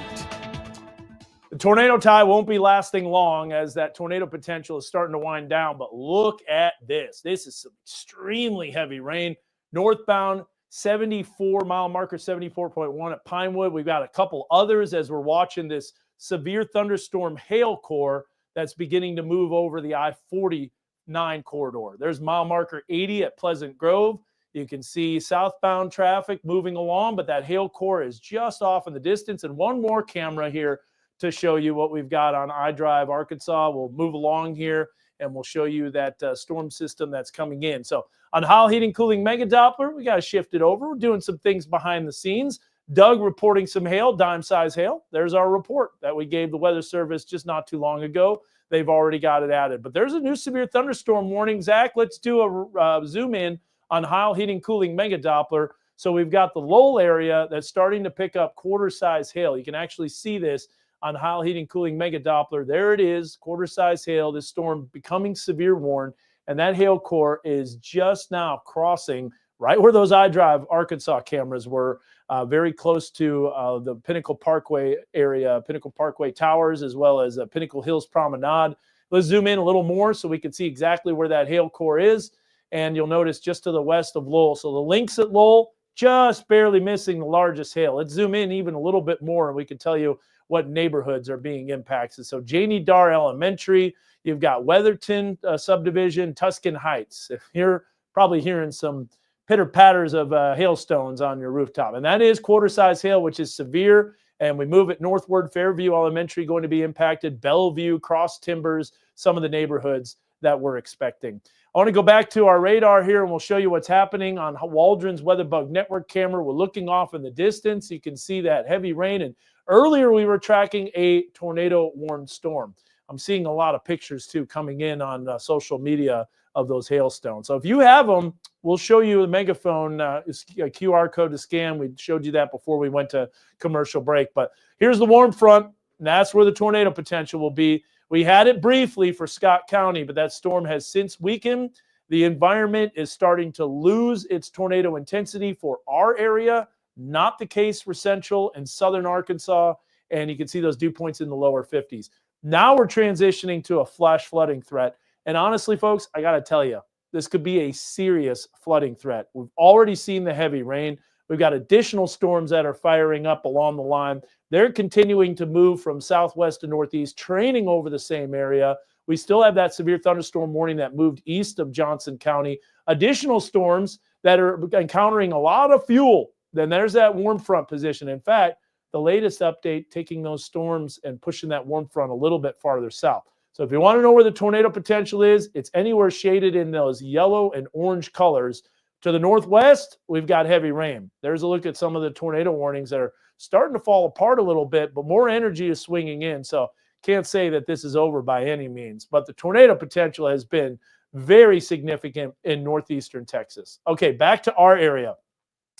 The tornado tie won't be lasting long as that tornado potential is starting to wind down. But look at this. This is some extremely heavy rain. Northbound, 74 mile marker, 74.1 at Pinewood. We've got a couple others as we're watching this severe thunderstorm hail core that's beginning to move over the I-49 corridor. There's mile marker 80 at Pleasant Grove. You can see southbound traffic moving along, but that hail core is just off in the distance. And one more camera here to show you what we've got on iDrive Arkansas. We'll move along here and we'll show you that storm system that's coming in. So on Howell Heating Cooling Mega Doppler, we got to shift it over. We're doing some things behind the scenes. Doug reporting some hail, dime size hail. There's our report that we gave the Weather Service just not too long ago. They've already got it added. But there's a new severe thunderstorm warning. Zach, let's do a zoom in on Howell Heating Cooling Mega Doppler. So we've got the Lowell area that's starting to pick up quarter-size hail. You can actually see this on Howell Heating Cooling Mega Doppler. There it is, quarter-size hail. This storm becoming severe warned. And that hail core is just now crossing right where those iDrive Arkansas cameras were, very close to the Pinnacle Parkway area, Pinnacle Parkway Towers, as well as Pinnacle Hills Promenade. Let's zoom in a little more so we can see exactly where that hail core is. And you'll notice just to the west of Lowell. So the links at Lowell, just barely missing the largest hail. Let's zoom in even a little bit more and we can tell you what neighborhoods are being impacted. So Janie Dar Elementary, you've got Weatherton subdivision, Tuscan Heights. If you're probably hearing some pitter patters of hailstones on your rooftop, and that is quarter-size hail, which is severe. And we move it northward. Fairview Elementary going to be impacted. Bellevue, Cross Timbers, some of the neighborhoods that we're expecting. I want to go back to our radar here and we'll show you what's happening on Waldron's WeatherBug Network camera. We're looking off in the distance. You can see that heavy rain. And earlier we were tracking a tornado-warned storm. I'm seeing a lot of pictures too coming in on social media of those hailstones. So if you have them, we'll show you the megaphone a QR code to scan. We showed you that before we went to commercial break. But here's the warm front, and that's where the tornado potential will be. We had it briefly for Scott County, but that storm has since weakened. The environment is starting to lose its tornado intensity for our area, not the case for central and southern Arkansas. And you can see those dew points in the lower 50s. Now we're transitioning to a flash flooding threat. And honestly, folks, I got to tell you, this could be a serious flooding threat. We've already seen the heavy rain. We've got additional storms that are firing up along the line. They're continuing to move from southwest to northeast, training over the same area. We still have that severe thunderstorm warning that moved east of Johnson County. Additional storms that are encountering a lot of fuel. Then there's that warm front position. In fact, the latest update taking those storms and pushing that warm front a little bit farther south. So if you want to know where the tornado potential is, it's anywhere shaded in those yellow and orange colors. To the northwest, we've got heavy rain. There's a look at some of the tornado warnings that are starting to fall apart a little bit, but more energy is swinging in. So can't say that this is over by any means, but the tornado potential has been very significant in northeastern Texas. Okay, back to our area.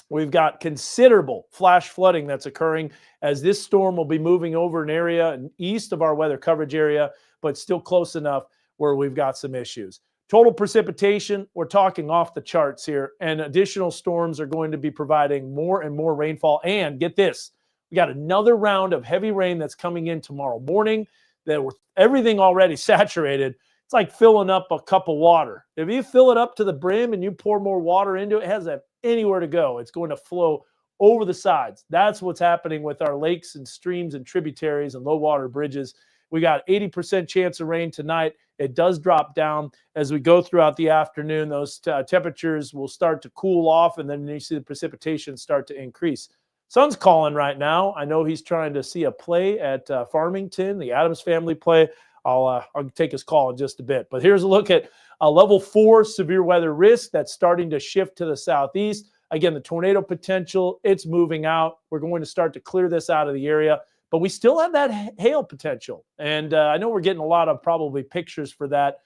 We've got considerable flash flooding that's occurring as this storm will be moving over an area east of our weather coverage area, but still close enough where we've got some issues. Total precipitation, we're talking off the charts here, and additional storms are going to be providing more and more rainfall. And get this, we got another round of heavy rain that's coming in tomorrow morning. That with everything already saturated, it's like filling up a cup of water. If you fill it up to the brim and you pour more water into it, it hasn't anywhere to go. It's going to flow over the sides. That's what's happening with our lakes and streams and tributaries and low water bridges. We got 80% chance of rain tonight. It does drop down as we go throughout the afternoon. Those temperatures will start to cool off, and then you see the precipitation start to increase. Sun's calling right now. I know he's trying to see a play at Farmington, the Adams family play. I'll take his call in just a bit. But here's a look at a level 4 severe weather risk that's starting to shift to the southeast. Again, the tornado potential, it's moving out. We're going to start to clear this out of the area. But we still have that hail potential. And I know we're getting a lot of probably pictures for that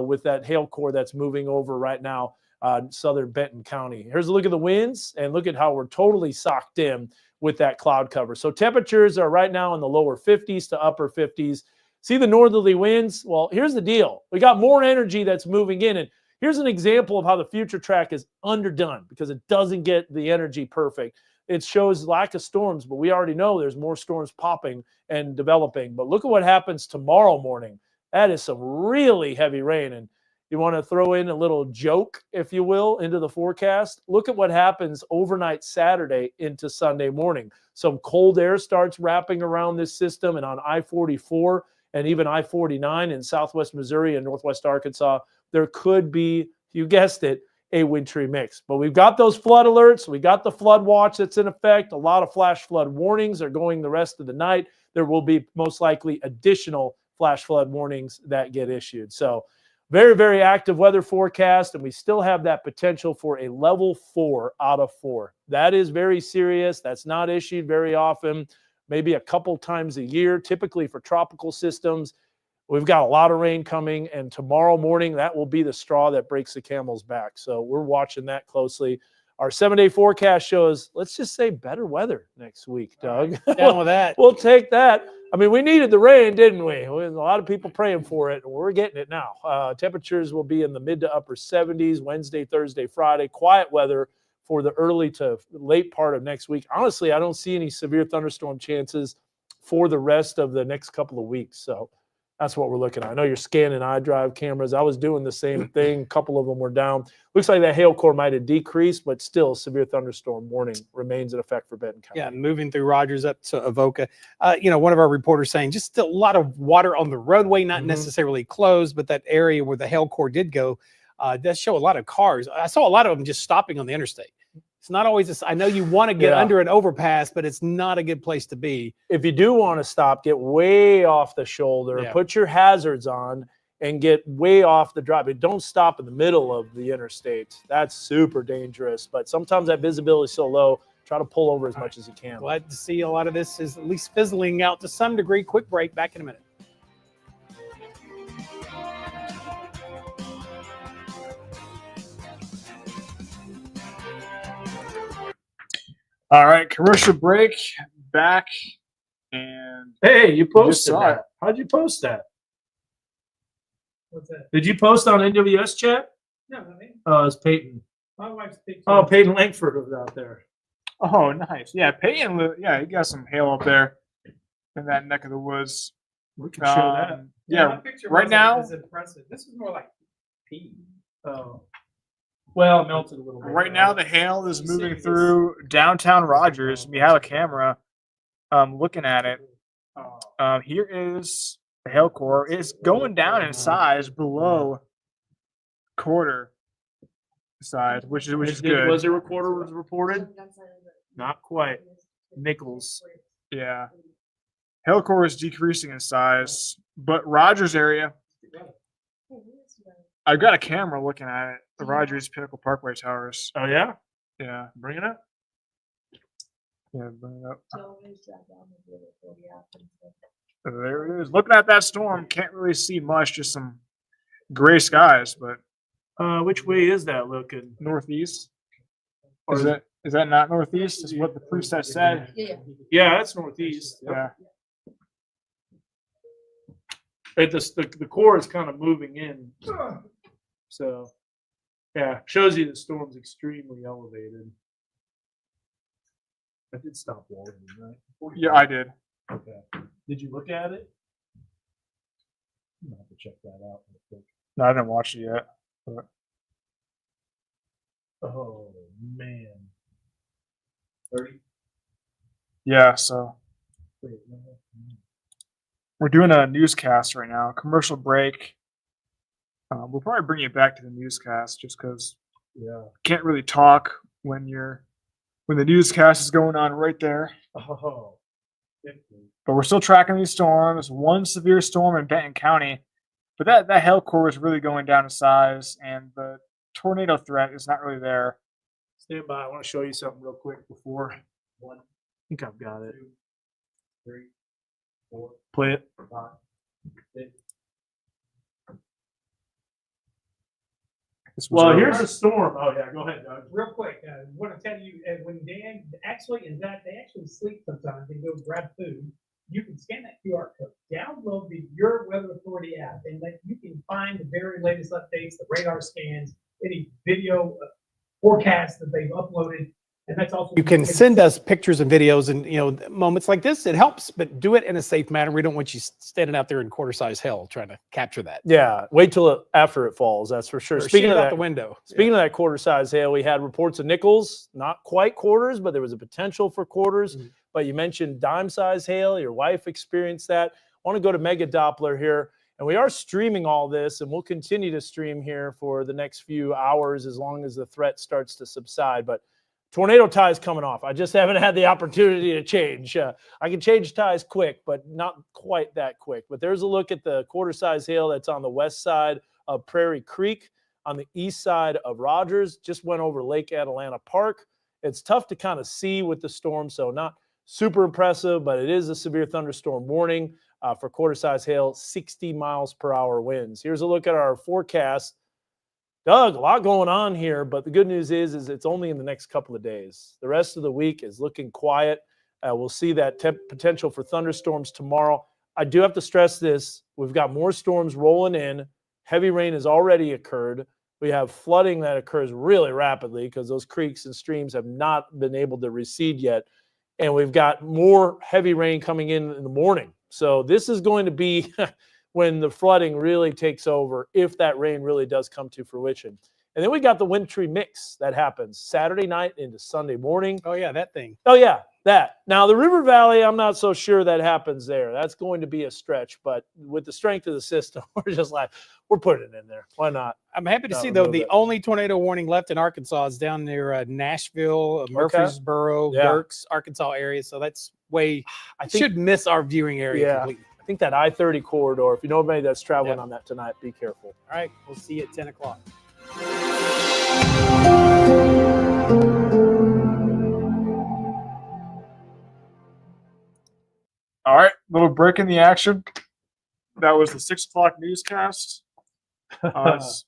with that hail core that's moving over right now southern Benton County. Here's a look at the winds and look at how we're totally socked in with that cloud cover. So temperatures are right now in the lower 50s to upper 50s. See the northerly winds? Well, here's the deal. We got more energy that's moving in. And here's an example of how the future track is underdone because it doesn't get the energy perfect. It shows lack of storms, but we already know there's more storms popping and developing. But look at what happens tomorrow morning. That is some really heavy rain. And you want to throw in a little joke, if you will, into the forecast. Look at what happens overnight Saturday into Sunday morning. Some cold air starts wrapping around this system, and on I-44 and even I-49 in southwest Missouri and northwest Arkansas, there could be, you guessed it, a wintry mix. But we've got those flood alerts. We got the flood watch that's in effect. A lot of flash flood warnings are going the rest of the night. There will be most likely additional flash flood warnings that get issued. So very, very active weather forecast, and we still have that potential for a level 4 out of 4. That is very serious. That's not issued very often, maybe a couple times a year, typically for tropical systems. We've got a lot of rain coming, and tomorrow morning, that will be the straw that breaks the camel's back. So we're watching that closely. Our 7-day forecast shows, let's just say, better weather next week, Doug. Down with that. We'll take that. I mean, we needed the rain, didn't we? A lot of people praying for it, and we're getting it now. Temperatures will be in the mid to upper 70s Wednesday, Thursday, Friday. Quiet weather for the early to late part of next week. Honestly, I don't see any severe thunderstorm chances for the rest of the next couple of weeks. So That's what we're looking at. I know you're scanning iDrive cameras. I was doing the same thing. A couple of them were down. Looks like that hail core might have decreased, but still severe thunderstorm warning remains in effect for Benton County. Yeah, moving through Rogers up to Avoca. One of our reporters saying just a lot of water on the roadway, not necessarily closed, but that area where the hail core did go does show a lot of cars. I saw a lot of them just stopping on the interstate. It's not always, I know you want to get under an overpass, but it's not a good place to be. If you do want to stop, get way off the shoulder, put your hazards on, and get way off the drive. But don't stop in the middle of the interstate. That's super dangerous. But sometimes that visibility is so low, try to pull over as much as you can. Glad to see a lot of this is at least fizzling out to some degree. Quick break, back in a minute. All right, commercial break, back, and hey, you posted saw that. it. How'd you post that? What's that? Did you post on NWS chat? No, not me. Oh, it's Peyton. My wife's picture. Oh, Peyton Langford was out there. Oh, nice. Yeah, Peyton. Yeah, he got some hail up there in that neck of the woods. We can show that. Yeah, my picture right wasn't now. as impressive. This is more like pee. Oh, well, it melted a little bit. Right now, the hail is moving through downtown Rogers. We have a camera looking at it. Here is the hail core. It's going down in size below quarter size, which is good. Was there a quarter was reported? Not quite. Nichols. Yeah. Hail core is decreasing in size, but Rogers area, I've got a camera looking at it. The Rogers Pinnacle Parkway Towers. Oh, yeah? Yeah. Bring it up. Yeah, bring it up. There it is. Looking at that storm, can't really see much, just some gray skies, but which way is that looking? Northeast. Is that not northeast? Is what the preset said? Yeah, that's northeast. Yeah. The core is kind of moving in. So, yeah, shows you the storm's extremely elevated. I did stop Walden, right? Yeah, I did. Okay. Did you look at it? I'm gonna have to check that out real quick. No, I didn't watch it yet. But oh man. 30? Yeah, so we're doing a newscast right now. Commercial break. We'll probably bring you back to the newscast just because can't really talk when the newscast is going on right there. Oh. But we're still tracking these storms. One severe storm in Benton County, but that hail core is really going down in size, and the tornado threat is not really there. Stand by. I want to show you something real quick before. I think I've got it. 2, 3, 4. Play it. 5, 6. Well, here's a storm. Oh yeah, go ahead, Doug. Real quick, I want to tell you, when Dan they actually sleep sometimes. They go grab food. You can scan that QR code, download the Your Weather Authority app, and you can find the very latest updates, the radar scans, any video forecasts that they've uploaded. And that's also You can send us pictures and videos and moments like this. It helps, but do it in a safe manner. We don't want you standing out there in quarter-size hail trying to capture that. Yeah, wait till after it falls. That's for sure. Or Speaking shoot of it out that, the window. Speaking of that quarter-size hail, we had reports of Nichols, not quite quarters, but there was a potential for quarters. But you mentioned dime-size hail. Your wife experienced that. I want to go to Mega Doppler here, and we are streaming all this, and we'll continue to stream here for the next few hours as long as the threat starts to subside. But tornado ties coming off. I just haven't had the opportunity to change. I can change ties quick, but not quite that quick. But there's a look at the quarter-size hail that's on the west side of Prairie Creek, on the east side of Rogers. Just went over Lake Atalanta Park. It's tough to kind of see with the storm, so not super impressive, but it is a severe thunderstorm warning for quarter-size hail, 60 miles per hour winds. Here's a look at our forecast. Doug, a lot going on here, but the good news is it's only in the next couple of days. The rest of the week is looking quiet. We'll see that potential for thunderstorms tomorrow. I do have to stress this. We've got more storms rolling in. Heavy rain has already occurred. We have flooding that occurs really rapidly because those creeks and streams have not been able to recede yet. And we've got more heavy rain coming in the morning. So this is going to be when the flooding really takes over, if that rain really does come to fruition. And then we got the wintry mix that happens Saturday night into Sunday morning. Oh, yeah, that thing. Oh, yeah, that. Now, the River Valley, I'm not so sure that happens there. That's going to be a stretch. But with the strength of the system, we're just like, we're putting it in there. Why not? I'm happy to Not see, though, remove the it. only tornado warning left in Arkansas is down near Nashville, Murfreesboro, Yeah. Dirks, Arkansas area. So that's way, I think, should miss our viewing area yeah, completely. I think that I-30 corridor, if you know anybody that's traveling Yep. on that tonight, be careful. All right, we'll see you at 10 o'clock. All right, little break in the action. That was the 6 o'clock newscast. It's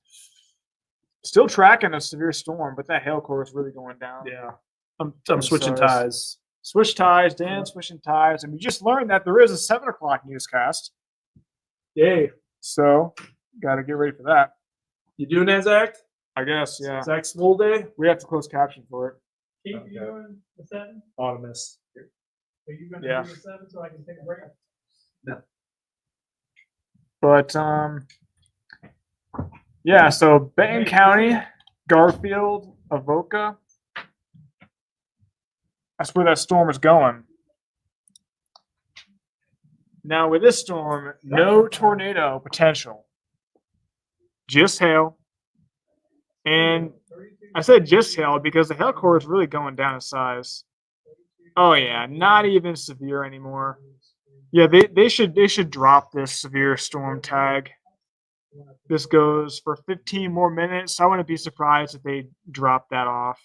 still tracking a severe storm, but that hail core is really going down. Yeah. I'm switching Sorry. ties. Switch ties, Dan, switching ties. And we just learned that there is a 7 o'clock newscast. Yay. So, got to get ready for that. You doing that, Zach? I guess, yeah. Zach School Day? We have to close caption for it. Keith, you doing the 7? Autonomous. Are you going to Yeah. do the 7 so I can take a break? No. But, yeah, so Benton County, Garfield, Avoca. That's where that storm is going. Now, with this storm, no tornado potential. Just hail. And I said just hail because the hail core is really going down in size. Oh yeah, not even severe anymore. Yeah, they should drop this severe storm tag. This goes for 15 more minutes. I wouldn't be surprised if they drop that off.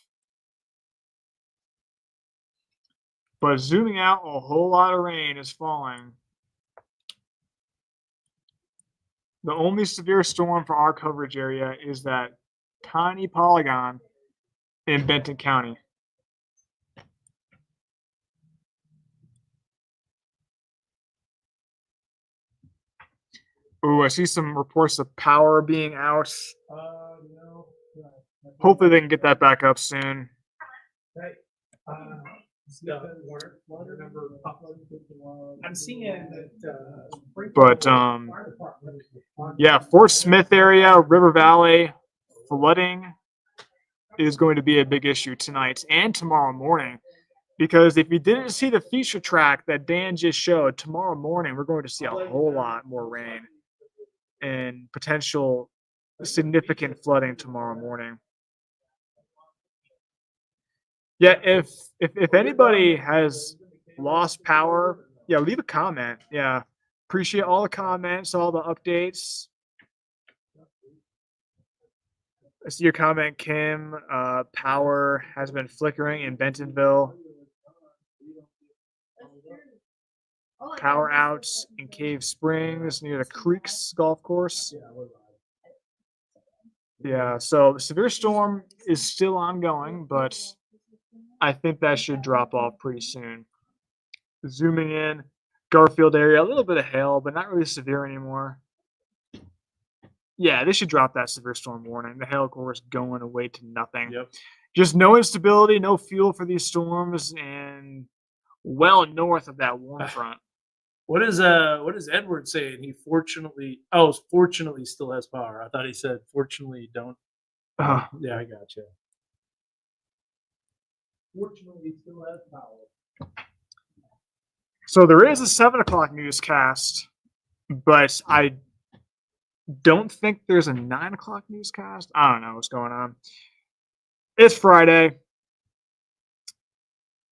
But zooming out, a whole lot of rain is falling. The only severe storm for our coverage area is that tiny polygon in Benton County. Ooh, I see some reports of power being out. No. Hopefully they can get that back up soon. Right. I'm seeing that. But yeah, Fort Smith area, River Valley, flooding is going to be a big issue tonight and tomorrow morning. Because if you didn't see the feature track that Dan just showed, tomorrow morning we're going to see a whole lot more rain and potential significant flooding tomorrow morning. Yeah, if anybody has lost power, yeah, leave a comment. Yeah, appreciate all the comments, all the updates. I see your comment, Kim. Power has been flickering in Bentonville. Power outs in Cave Springs near the Creeks golf course. Yeah, so the severe storm is still ongoing, but I think that should drop off pretty soon. Zooming in, Garfield area, a little bit of hail, but not really severe anymore. Yeah, they should drop that severe storm warning. The hail core is going away to nothing. Yep. Just no instability, no fuel for these storms, and well north of that warm front. What is Edward saying? He fortunately still has power. I thought he said fortunately don't. Yeah, I got you. Fortunately, he still has power. So there is a 7 o'clock newscast, but I don't think there's a 9 o'clock newscast. I don't know what's going on. It's Friday.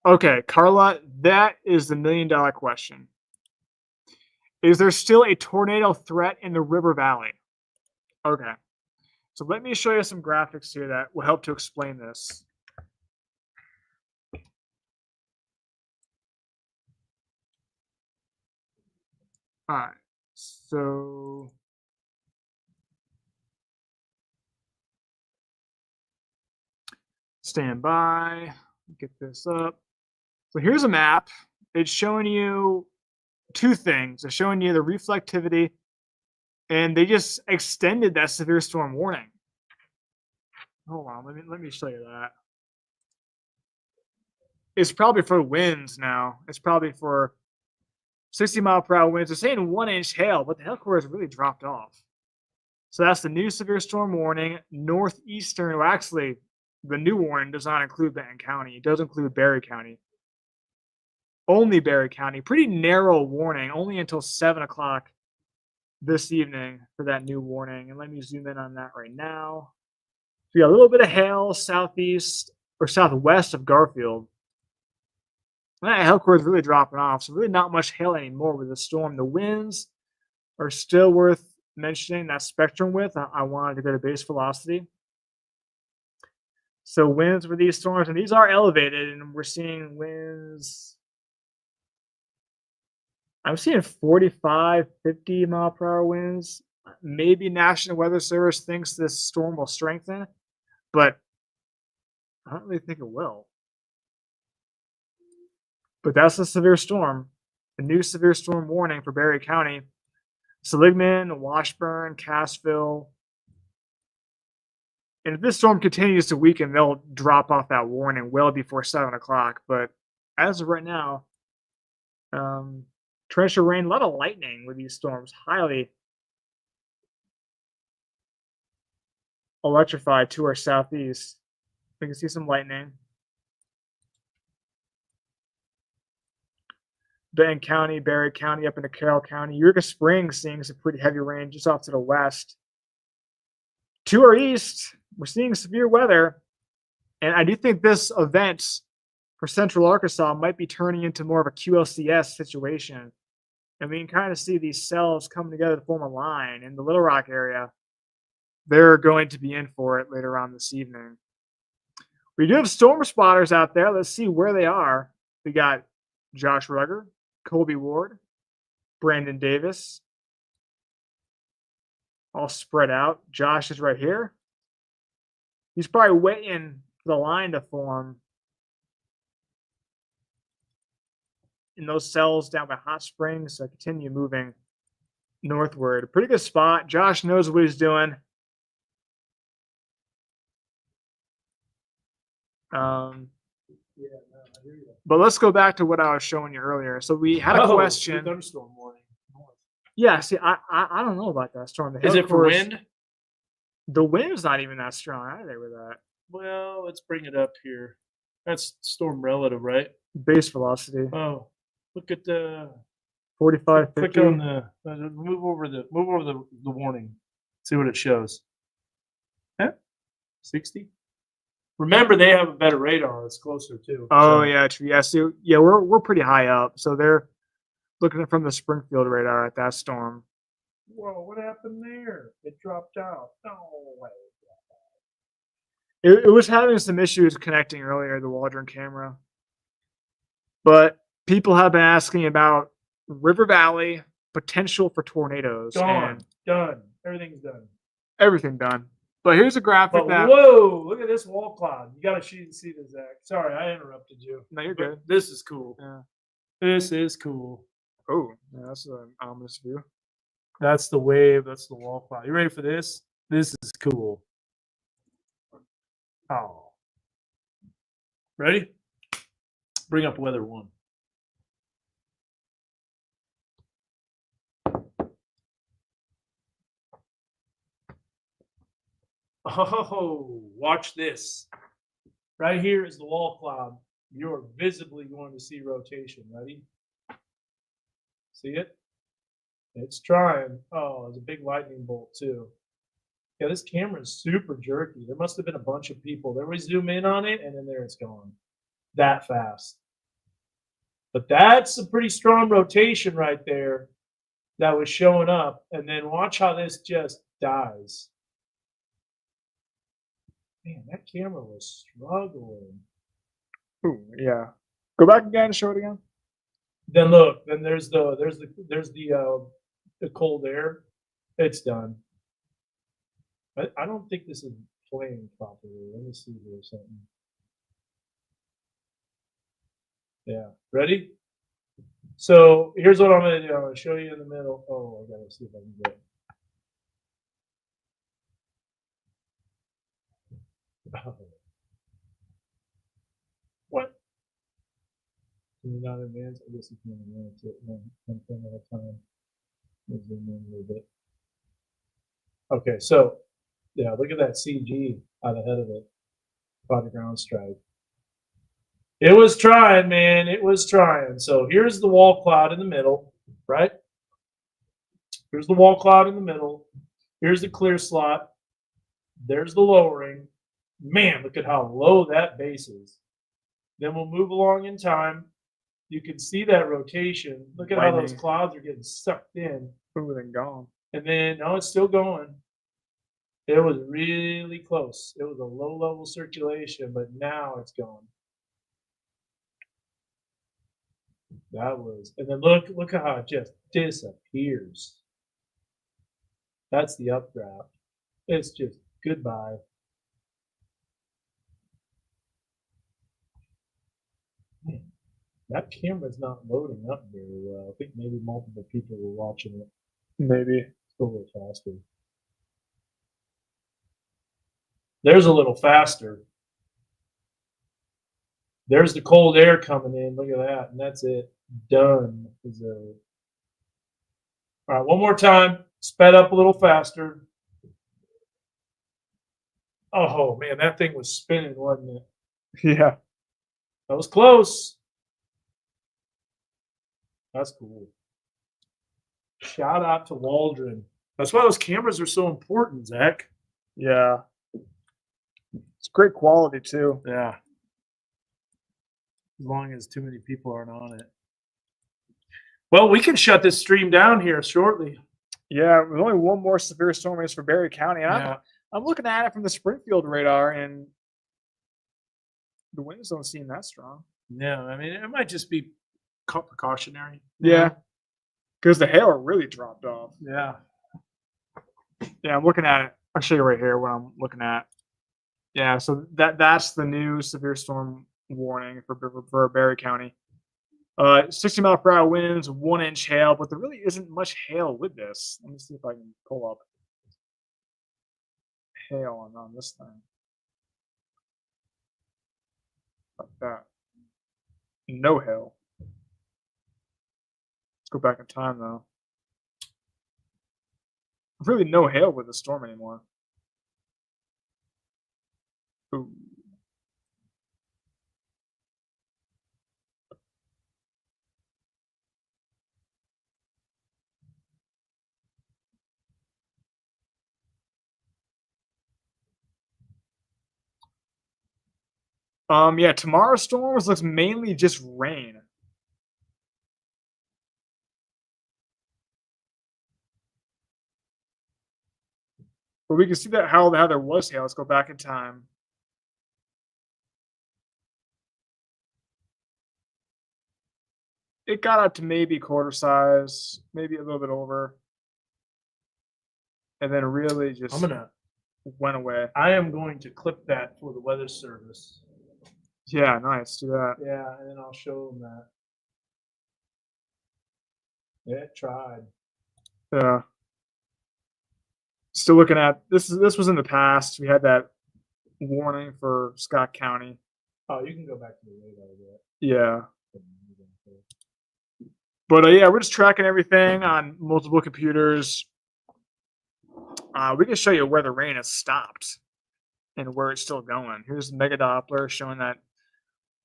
Okay, Carla, that is the $1 million question. Is there still a tornado threat in the River Valley? Okay. So let me show you some graphics here that will help to explain this. All right. So stand by. Get this up. So here's a map. It's showing you two things. It's showing you the reflectivity, and they just extended that severe storm warning. Hold on, let me show you that. It's probably for winds now. It's probably for 60-mile-per-hour winds. They're saying 1-inch hail, but the hail core has really dropped off. So that's the new severe storm warning. Northeastern, well, actually, the new warning does not include Benton County. It does include Berry County. Only Berry County. Pretty narrow warning, only until 7 o'clock this evening for that new warning. And let me zoom in on that right now. So we got a little bit of hail southeast or southwest of Garfield. And that hail core is really dropping off. So really not much hail anymore with the storm. The winds are still worth mentioning. That spectrum width, I wanted to go to base velocity. So winds for these storms, and these are elevated, and we're seeing winds. I'm seeing 45, 50 mile per hour winds. Maybe National Weather Service thinks this storm will strengthen, but I don't really think it will. But that's a severe storm. A new severe storm warning for Berry County. Seligman, Washburn, Cassville. And if this storm continues to weaken, they'll drop off that warning well before 7 o'clock. But as of right now, torrential rain, a lot of lightning with these storms, highly electrified to our southeast. We can see some lightning. Benton County, Berry County, up into Carroll County. Eureka Springs seeing some pretty heavy rain just off to the west. To our east, we're seeing severe weather. And I do think this event for Central Arkansas might be turning into more of a QLCS situation. And we can kind of see these cells coming together to form a line in the Little Rock area. They're going to be in for it later on this evening. We do have storm spotters out there. Let's see where they are. We got Josh Rugger, Colby Ward, Brandon Davis, all spread out. Josh is right here. He's probably waiting for the line to form in those cells down by Hot Springs. So continue moving northward. A pretty good spot. Josh knows what he's doing. But let's go back to what I was showing you earlier. So we had a question. Thunderstorm warning. Yeah, see, I don't know about that storm. Is it for wind? The wind's not even that strong either with that. Well, let's bring it up here. That's storm relative, right? Base velocity. Oh, look at the 45, 50. click on the move over the warning. See what it shows. 60. Remember, they have a better radar. It's closer too. Oh yeah, true. Yeah, so yeah, we're pretty high up. So they're looking from the Springfield radar at that storm. Whoa, what happened there? It dropped out. No way. It was having some issues connecting earlier, the Waldron camera. But people have been asking about River Valley potential for tornadoes. Gone. Done. Everything's done. Everything done. But here's a graphic that. Whoa! Look at this wall cloud. You got to see this, Zach. Sorry, I interrupted you. No, you're But good. This is cool. Yeah. This is cool. Oh, yeah, that's an ominous view. That's the wave. That's the wall cloud. You ready for this? This is cool. Oh. Ready? Bring up weather one. Oh, watch this. Right here is the wall cloud. You're visibly going to see rotation. Ready? See it? It's trying. Oh, there's a big lightning bolt too. Yeah, this camera is super jerky. There must have been a bunch of people. Then we zoom in on it, and then there it's gone. That fast. But that's a pretty strong rotation right there that was showing up. And then watch how this just dies. Man, that camera was struggling. Ooh, yeah. Go back again and show it again. Then look, then there's the cold air. It's done. I don't think this is playing properly. Let me see here something. Yeah, ready? So here's what I'm gonna do. I'm gonna show you in the middle. Oh, I gotta see if I can get it. What? Can you not advance? I guess you can advance it one thing at a time. Zoom in a little bit. Okay, so yeah, look at that CG out ahead of it. Project ground strike. It was trying, man. It was trying. So here's the wall cloud in the middle, right? Here's the wall cloud in the middle. Here's the clear slot. There's the lowering. Man, look at how low that base is. Then we'll move along in time. You can see that rotation. Look at how those Lightning. clouds are getting sucked in. Boom, and gone. And then, no, it's still going. It was really close. It was a low level circulation, but now it's gone. That was, and then look at how it just disappears. That's the updraft. It's just goodbye. Man, that camera's not loading up very well. I think maybe multiple people were watching it. Maybe. Let's go a little faster. There's a little faster. There's the cold air coming in. Look at that. And that's it. Done. All right, one more time. Sped up a little faster. Oh, man, that thing was spinning, wasn't it? Yeah. That was close. That's cool. Shout out to Waldron. That's why those cameras are so important, Zach. Yeah. It's great quality, too. Yeah. As long as too many people aren't on it. Well, we can shut this stream down here shortly. Yeah, there's only one more severe storm is for Berry County. And Yeah. I'm looking at it from the Springfield radar, and the winds don't seem that strong. Yeah, I mean, it might just be precautionary. Yeah, because the hail really dropped off. Yeah. Yeah, I'm looking at it. I'll show you right here what I'm looking at. Yeah, so that's the new severe storm warning for Berry County. 60-mile-per-hour winds, 1-inch hail, but there really isn't much hail with this. Let me see if I can pull up hail on this thing. Like that. No hail. Let's go back in time though. Really no hail with the storm anymore. Ooh. Yeah, tomorrow's storms looks mainly just rain. But we can see that how there was hail. Let's go back in time. It got up to maybe quarter size, maybe a little bit over. And then really just went away. I am going to clip that for the weather service. Yeah, nice. Do that. Yeah, and then I'll show them that. Yeah, it tried. Yeah. Still looking at this was in the past. We had that warning for Scott County. Oh, you can go back to the radar yet. Yeah. But yeah, we're just tracking everything on multiple computers. We can show you where the rain has stopped and where it's still going. Here's the Mega Doppler showing that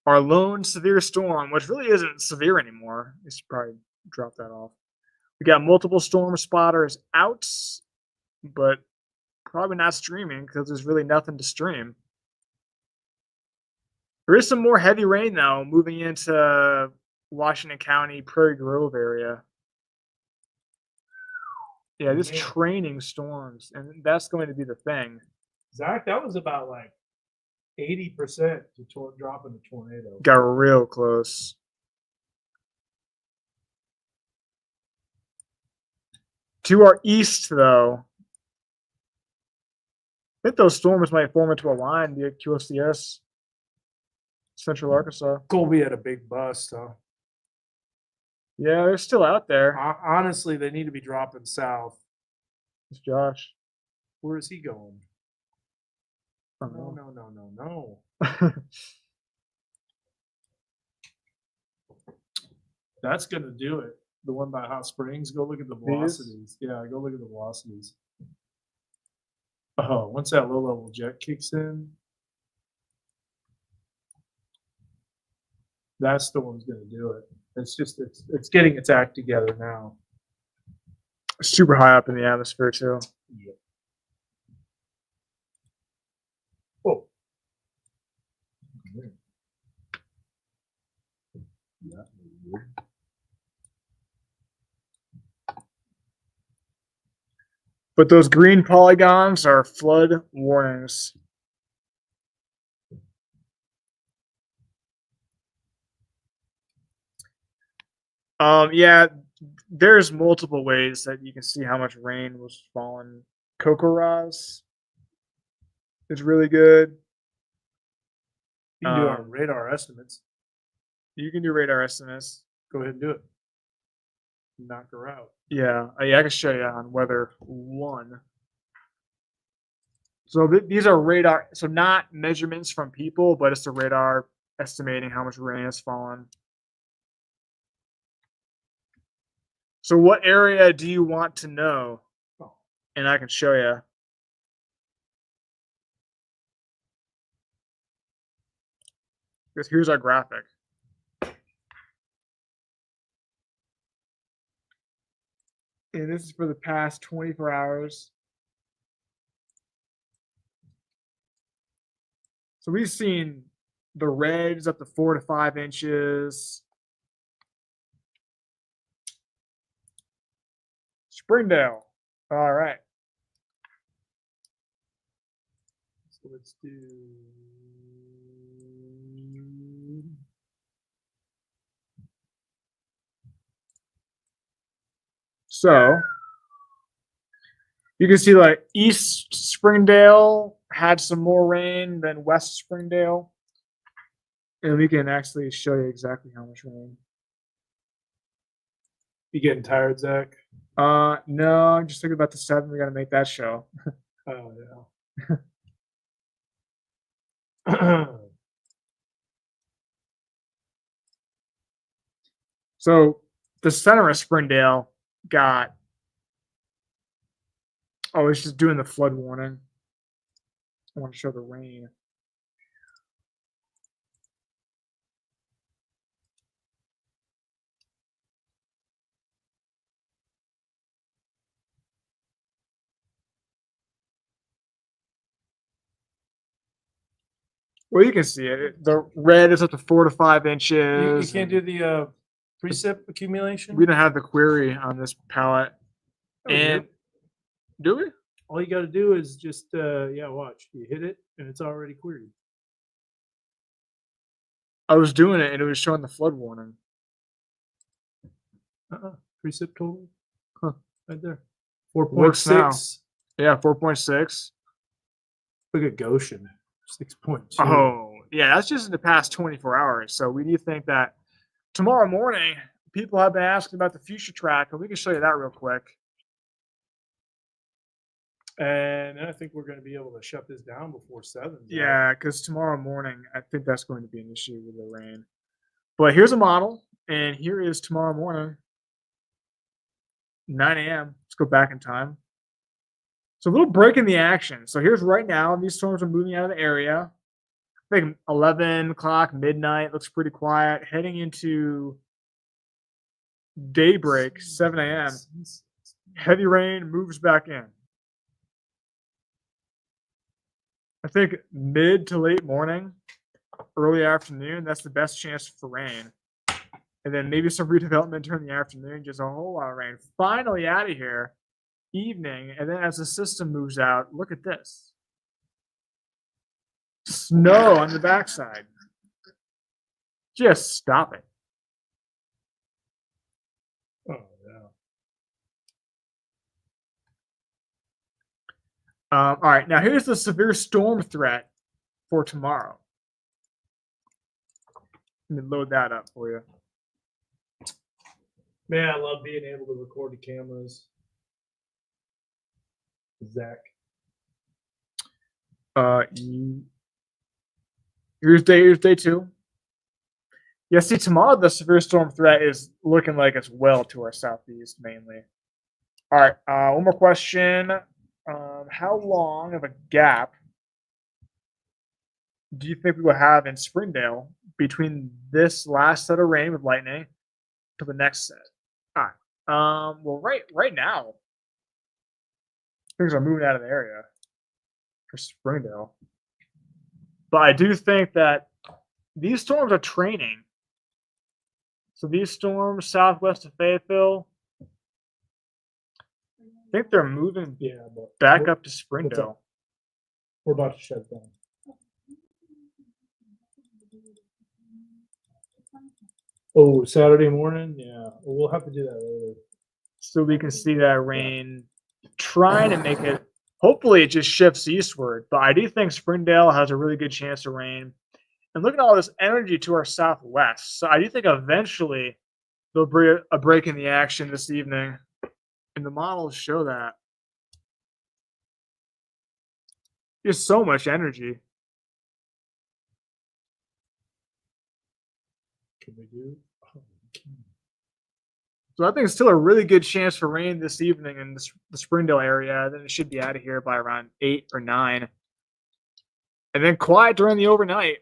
our lone severe storm, which really isn't severe anymore, I should probably drop that off. We got multiple storm spotters out, but probably not streaming because there's really nothing to stream. There is some more heavy rain though, moving into Washington County, Prairie Grove area. Yeah, this training storms, and that's going to be the thing. Zach, that was about like 80% to dropping the tornado. Got real close. To our east, though, I think those storms might form into a line via QFCS, Central Arkansas. Colby had a big bust, huh? Yeah, they're still out there. Honestly, they need to be dropping south. It's Josh. Where is he going? No. That's gonna do it. The one by Hot Springs. Go look at the velocities. Yeah, go look at the velocities. Oh, once that low level jet kicks in, that storm's gonna do it. It's getting its act together now. Super high up in the atmosphere too. Yeah. Oh. Yeah. But those green polygons are flood warnings. Yeah, there's multiple ways that you can see how much rain was falling. Kokoraz is really good. You can do our radar estimates. You can do radar estimates. Go ahead and do it. Knock her out. Yeah, I can show you on Weather 1. So these are radar, so not measurements from people, but it's the radar estimating how much rain has fallen. So what area do you want to know? And I can show you. Because here's our graphic. And this is for the past 24 hours. So we've seen the reds up to 4 to 5 inches. Springdale. All right. So let's do. So you can see like East Springdale had some more rain than West Springdale. And we can actually show you exactly how much rain. You getting tired, Zach? No, I'm just thinking about the 7. We got to make that show. Oh, yeah. So the center of Springdale got. Oh, it's just doing the flood warning. I want to show the rain. Well, you can see it. The red is up to 4 to 5 inches. You can't do the precip accumulation? We don't have the query on this palette. Oh, we And do we? all you got to do is just, watch. You hit it, and it's already queried. I was doing it, and it was showing the flood warning. Precip total? Huh. Right there. Works now. 4.6. Yeah, 4.6. Look at Goshen. 6.2. Oh, yeah, that's just in the past 24 hours. So we do think that tomorrow morning, people have been asking about the future track, and we can show you that real quick. And I think we're going to be able to shut this down before 7. Yeah, because tomorrow morning, I think that's going to be an issue with the rain. But here's a model, and here is tomorrow morning, 9 a.m. Let's go back in time. So a little break in the action. So here's right now, these storms are moving out of the area. I think 11 o'clock, midnight, looks pretty quiet. Heading into daybreak, 7 a.m. Heavy rain moves back in. I think mid to late morning, early afternoon, that's the best chance for rain. And then maybe some redevelopment during the afternoon, just a whole lot of rain. Finally out of here, evening, and then as the system moves out, look at this. Snow on the backside. Just stop it. Oh, yeah. All right, now here's the severe storm threat for tomorrow. Let me load that up for you. Man, I love being able to record the cameras. Zach. Here's day 2. Yeah, see, tomorrow the severe storm threat is looking like it's well to our southeast mainly. All right, one more question. How long of a gap do you think we will have in Springdale between this last set of rain with lightning to the next set? All right. Well, right now, things are moving out of the area for Springdale. But I do think that these storms are training. So these storms southwest of Fayetteville, I think they're moving back up to Springdale. We're about to shut down. Oh, Saturday morning? Yeah. We'll have to do that later. So we can see that rain trying to make it, hopefully it just shifts eastward. But I do think Springdale has a really good chance of rain. And look at all this energy to our southwest. So I do think eventually there'll be a break in the action this evening. And the models show that. There's so much energy. Can we do? So I think it's still a really good chance for rain this evening in the Springdale area. Then it should be out of here by around 8 or 9. And then quiet during the overnight.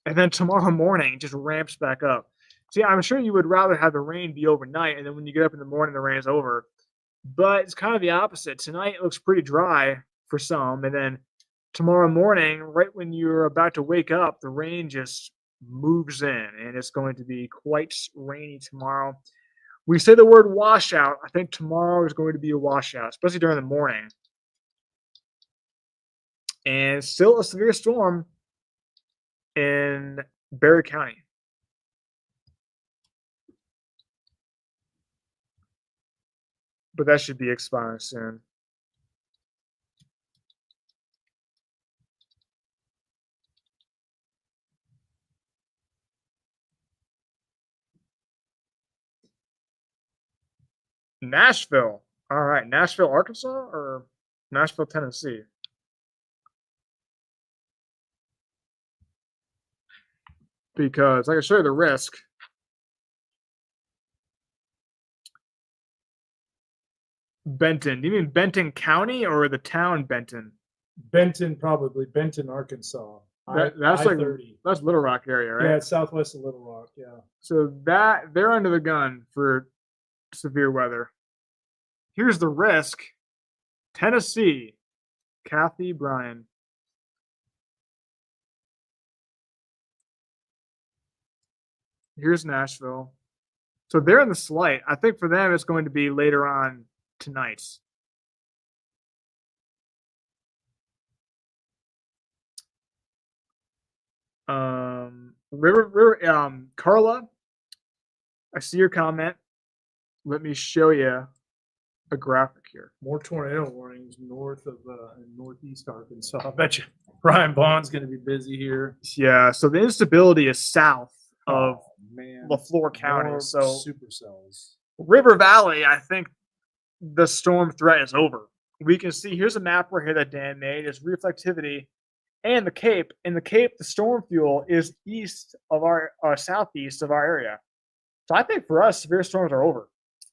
And then tomorrow morning just ramps back up. See, I'm sure you would rather have the rain be overnight, and then when you get up in the morning, the rain is over. But it's kind of the opposite. Tonight it looks pretty dry for some, and then tomorrow morning, right when you're about to wake up, the rain just moves in, and it's going to be quite rainy tomorrow. We say the word washout. I think tomorrow is going to be a washout, especially during the morning. And still a severe storm in Berry County. But that should be expiring soon. Nashville. All right. Nashville, Arkansas or Nashville, Tennessee? Because I can show you the risk. Benton. Do you mean Benton County or the town Benton? Benton, probably. Benton, Arkansas. That's like I-30. That's Little Rock area, right? Yeah, it's southwest of Little Rock. Yeah. So that they're under the gun for severe weather. Here's the risk. Tennessee. Kathy Bryan. Here's Nashville. So they're in the slight. I think for them it's going to be later on tonight. Carla, I see your comment. Let me show you a graphic here. More tornado warnings north of northeast Arkansas. I bet you Brian Bond's going to be busy here. Yeah, so the instability is south of Man, LaFleur County. more So supercells. River Valley, I think the storm threat is over. We can see here's a map right here that Dan made. Is reflectivity and the Cape. In the Cape, the storm fuel is east of our southeast of our area. So I think for us, severe storms are over.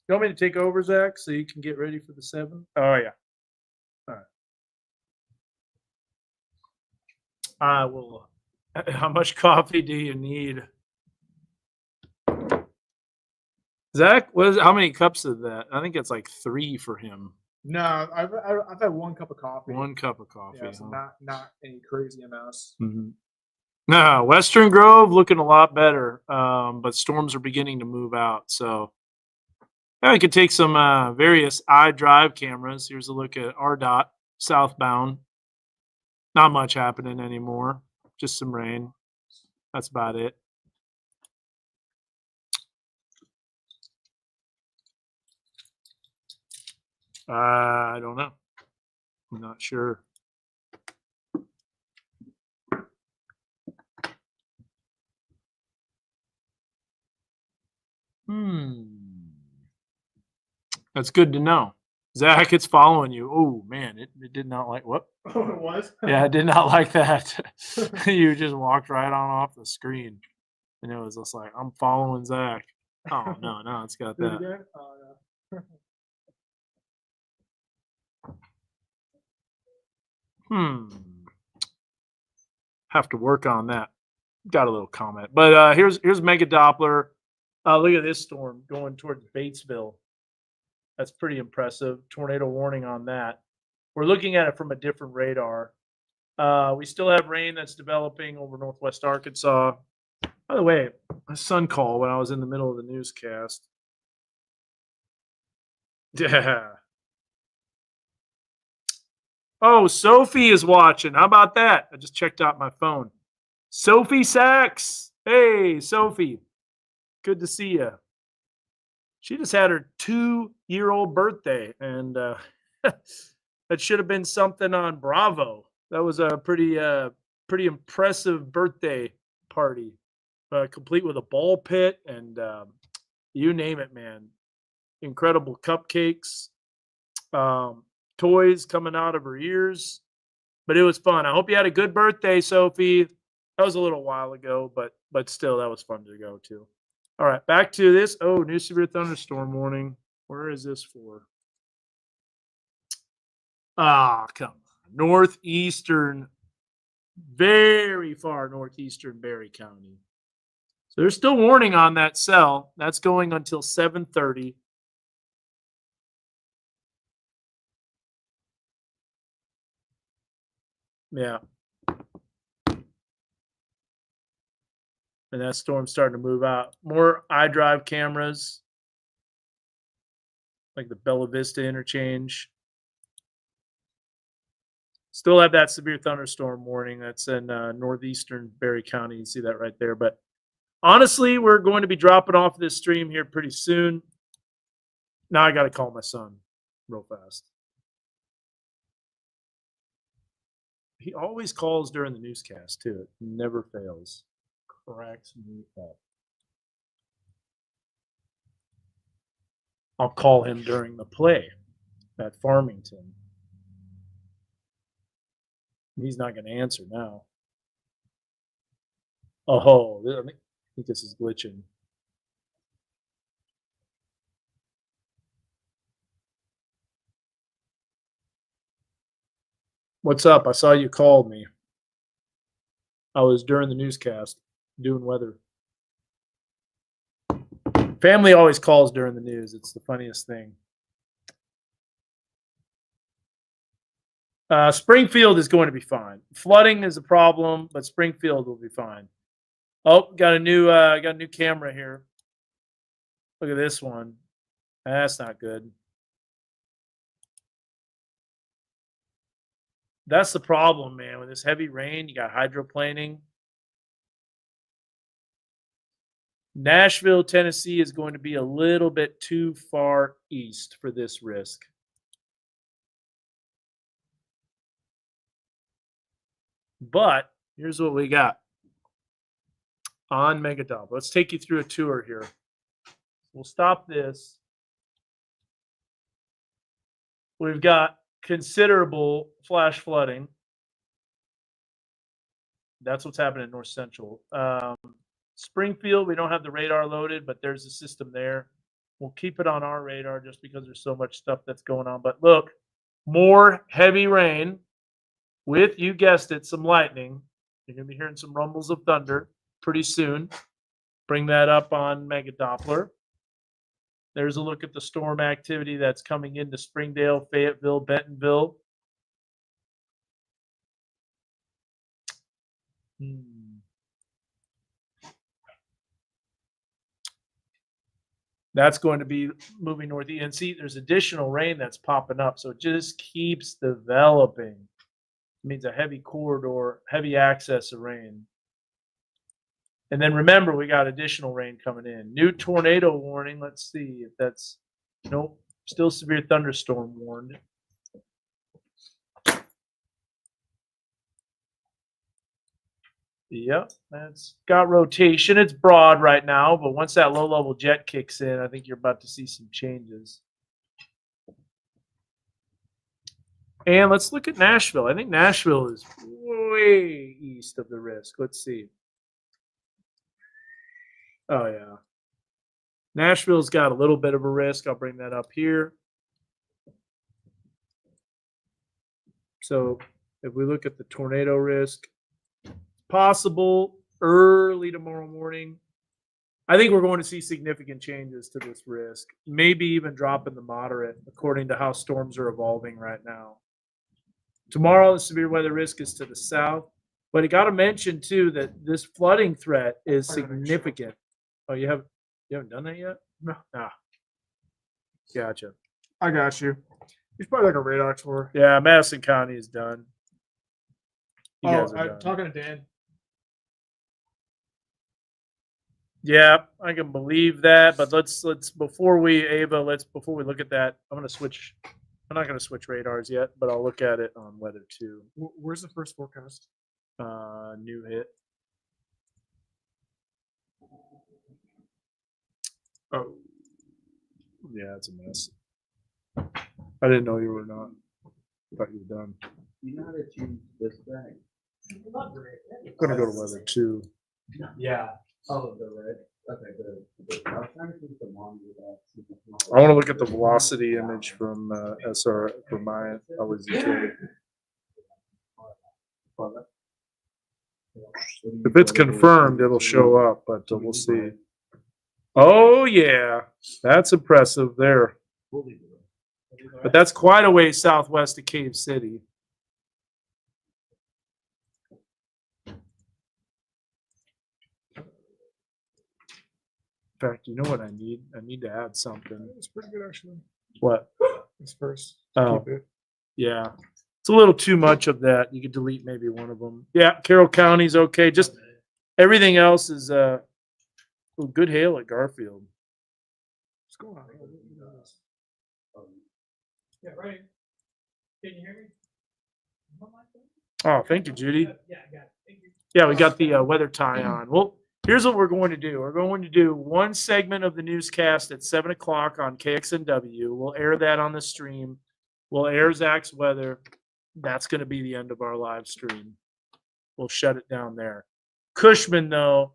You want me to take over, Zach, so you can get ready for the 7th? Oh yeah. All right. Well, how much coffee do you need? Zach, how many cups of that? I think it's like 3 for him. No, I've had 1 cup of coffee. 1 cup of coffee. Yeah, so not any crazy amounts. Mm-hmm. No, Western Grove looking a lot better, but storms are beginning to move out. So I could take some various iDrive cameras. Here's a look at RDOT southbound. Not much happening anymore. Just some rain. That's about it. I don't know. I'm not sure. That's good to know. Zach, it's following you. Oh, man, it did not like what? Oh, it was? Yeah, I did not like that. You just walked right on off the screen. And it was just like, I'm following Zach. Oh, no, it's got Do it that. again? Oh, no. Have to work on that. Got a little comment. But here's Mega Doppler. Look at this storm going towards Batesville. That's pretty impressive. Tornado warning on that. We're looking at it from a different radar. We still have rain that's developing over northwest Arkansas. By the way, my son called when I was in the middle of the newscast. Yeah. Oh, Sophie is watching. How about that? I just checked out my phone. Sophie Sachs. Hey, Sophie. Good to see you. She just had her 2-year-old birthday, and that should have been something on Bravo. That was a pretty impressive birthday party, complete with a ball pit and you name it, man. Incredible cupcakes, toys coming out of her ears, but it was fun. I hope you had a good birthday, Sophie. That was a little while ago, but still, that was fun to go to. All right, back to this. Oh, new severe thunderstorm warning. Where is this for? Ah, come on. Northeastern, very far northeastern Berry County. So there's still warning on that cell. That's going until 7:30. Yeah. And that storm's starting to move out. More iDrive cameras, like the Bella Vista interchange. Still have that severe thunderstorm warning. That's in northeastern Berry County. You see that right there. But honestly, we're going to be dropping off this stream here pretty soon. Now I got to call my son real fast. He always calls during the newscast, too. It never fails. Cracks me up. I'll call him during the play at Farmington. He's not going to answer now. Oh, I think this is glitching. What's up? I saw you called me. I was during the newscast doing weather. Family always calls during the news. It's the funniest thing. Springfield is going to be fine. Flooding is a problem, but Springfield will be fine. Oh, got a new camera here. Look at this one. That's not good. That's the problem, man. With this heavy rain, you got hydroplaning. Nashville, Tennessee is going to be a little bit too far east for this risk. But here's what we got on Megadop. Let's take you through a tour here. We'll stop this. We've got considerable flash flooding. That's what's happening in North Central. Springfield, we don't have the radar loaded, but there's a system there. We'll keep it on our radar just because there's so much stuff that's going on. But look, more heavy rain with, you guessed it, some lightning. You're going to be hearing some rumbles of thunder pretty soon. Bring that up on Mega Doppler. There's a look at the storm activity that's coming into Springdale, Fayetteville, Bentonville. That's going to be moving northeast. And see, there's additional rain that's popping up. So it just keeps developing. It means a heavy corridor, heavy access of rain. And then remember, we got additional rain coming in. New tornado warning. Let's see if that's, nope, still severe thunderstorm warned. Yep, that's got rotation. It's broad right now, but once that low-level jet kicks in, I think you're about to see some changes. And let's look at Nashville. I think Nashville is way east of the risk. Let's see. Oh, yeah. Nashville's got a little bit of a risk. I'll bring that up here. So if we look at the tornado risk, possible early tomorrow morning. I think we're going to see significant changes to this risk, maybe even drop in the moderate, according to how storms are evolving right now. Tomorrow, the severe weather risk is to the south, but I got to mention too that this flooding threat is significant. Oh, you haven't done that yet? No. Ah, gotcha. I got you. He's probably like a radar tour. Yeah, Madison County is done. You guys are I'm done. talking to Dan. Yeah, I can believe that, but let's before we look at that, I'm not gonna switch radars yet, but I'll look at it on weather too. Where's the first forecast? New hit. Oh, yeah, it's a mess. I didn't know you were not. I thought you were done. You know how to choose this bag? I'm gonna go to weather too. Yeah. Oh, the red. Okay, good. I was trying to choose the one with that. I want to look at the velocity image from SR for my LZK. If it's confirmed, it'll show up, but we'll see. Oh yeah, that's impressive there. But that's quite a way southwest of Cave City. In fact, you know what I need? I need to add something. It's pretty good actually. What? It's first. Oh, Keep it. yeah. It's a little too much of that. You could delete maybe one of them. Yeah, Carroll County's okay. Just everything else is good hail at Garfield. What's going on? Yeah, right. Can you hear me? Oh, thank you, Judy. Yeah, I got it. Thank you. Yeah, we got the weather tie on. Well, here's what we're going to do. We're going to do one segment of the newscast at 7 o'clock on KXNW. We'll air that on the stream. We'll air Zach's weather. That's going to be the end of our live stream. We'll shut it down there. Cushman, though,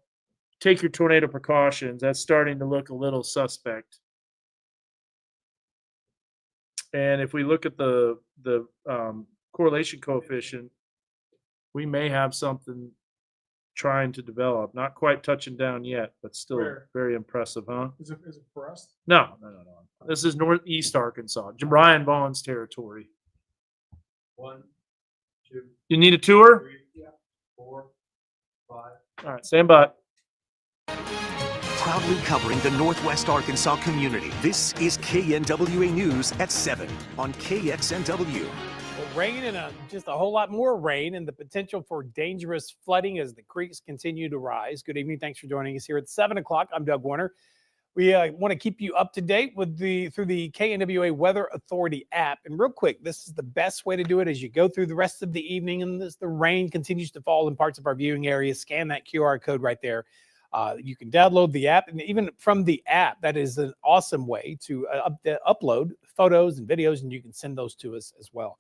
take your tornado precautions. That's starting to look a little suspect. And if we look at the correlation coefficient, we may have something trying to develop. Not quite touching down yet, but still Where? very impressive, huh? Is it for us? No. This is northeast Arkansas, Brian Vaughn's territory. 1, 2, You need a tour? 3, 4, 5. All right, stand by. Proudly covering the Northwest Arkansas community. This is KNWA News at 7 on KXNW. Well, rain and just a whole lot more rain and the potential for dangerous flooding as the creeks continue to rise. Good evening. Thanks for joining us here at 7 o'clock. I'm Doug Warner. We want to keep you up to date with through the KNWA Weather Authority app. And real quick, this is the best way to do it as you go through the rest of the evening and as the rain continues to fall in parts of our viewing area. Scan that QR code right there. You can download the app, and even from the app, that is an awesome way to upload photos and videos, and you can send those to us as well.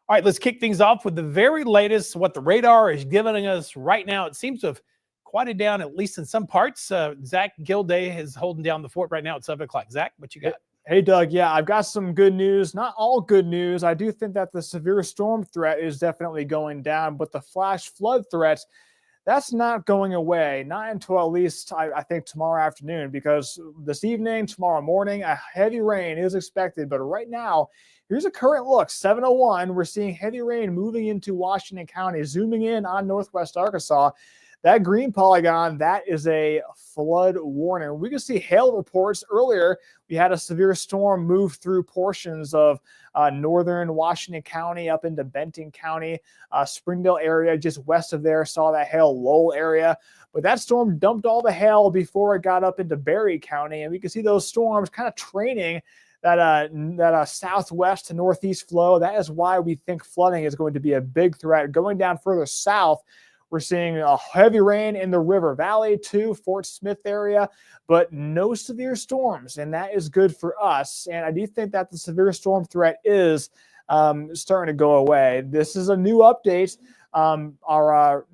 All right, let's kick things off with the very latest, what the radar is giving us right now. It seems to have quieted down, at least in some parts. Zach Gilday is holding down the fort right now at 7 o'clock. Zach, what you got? Hey, Doug. Yeah, I've got some good news. Not all good news. I do think that the severe storm threat is definitely going down, but the flash flood threat, that's not going away, not until at least I think tomorrow afternoon, because this evening, tomorrow morning, a heavy rain is expected. But right now, here's a current look, 7:01. We're seeing heavy rain moving into Washington County, zooming in on northwest Arkansas. That green polygon, that is a flood warning. We can see hail reports earlier. We had a severe storm move through portions of northern Washington County up into Benton County, Springdale area just west of there, saw that hail Lowell area. But that storm dumped all the hail before it got up into Berry County. And we can see those storms kind of training that southwest to northeast flow. That is why we think flooding is going to be a big threat. Going down further south, we're seeing a heavy rain in the River Valley to Fort Smith area, but no severe storms, and that is good for us. And I do think that the severe storm threat is starting to go away. This is a new update. our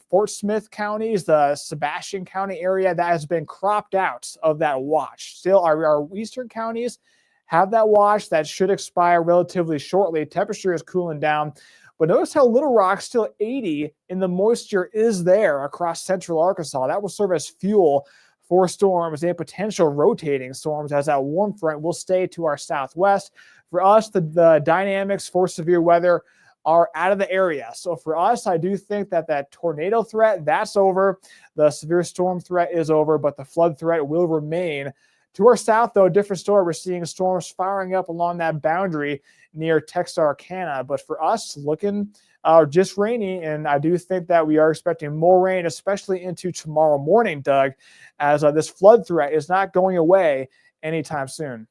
Fort Smith counties, the Sebastian County area, that has been cropped out of that watch. Still, our eastern counties have that watch that should expire relatively shortly. Temperature is cooling down. But notice how Little Rock's still 80 and the moisture is there across central Arkansas. That will serve as fuel for storms and potential rotating storms as that warm front will stay to our southwest. For us, the dynamics for severe weather are out of the area. So for us, I do think that tornado threat, that's over. The severe storm threat is over, but the flood threat will remain. To our south, though, a different story. We're seeing storms firing up along that boundary near Texarkana. But for us, looking just rainy, and I do think that we are expecting more rain, especially into tomorrow morning, Doug, as this flood threat is not going away anytime soon.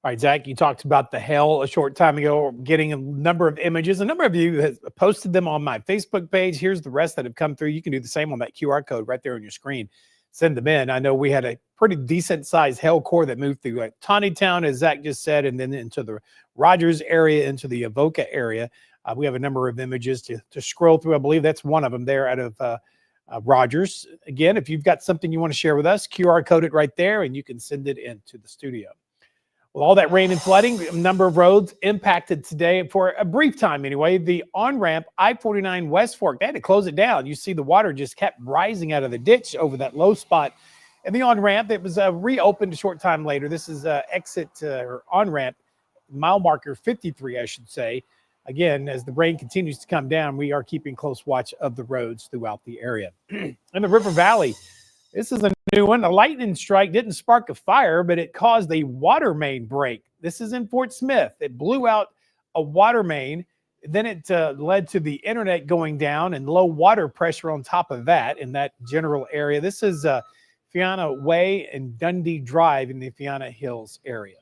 All right, Zach, you talked about the hail a short time ago, getting a number of images. A number of you have posted them on my Facebook page. Here's the rest that have come through. You can do the same on that QR code right there on your screen. Send them in. I know we had a pretty decent sized hail core that moved through Taneytown, as Zach just said, and then into the Rogers area, into the Avoca area. We have a number of images to scroll through. I believe that's one of them there out of Rogers. Again, if you've got something you want to share with us, QR code it right there, and you can send it into the studio. With all that rain and flooding, a number of roads impacted today for a brief time anyway. The on-ramp I-49 West Fork, they had to close it down. You see the water just kept rising out of the ditch over that low spot. And the on-ramp, it was reopened a short time later. This is exit or on-ramp, mile marker 53, I should say. Again, as the rain continues to come down, we are keeping close watch of the roads throughout the area. In the River Valley, this is a new one. A lightning strike didn't spark a fire, but it caused a water main break. This is in Fort Smith. It blew out a water main. Then it led to the internet going down and low water pressure on top of that in that general area. This is Fiona Way and Dundee Drive in the Fiona Hills area.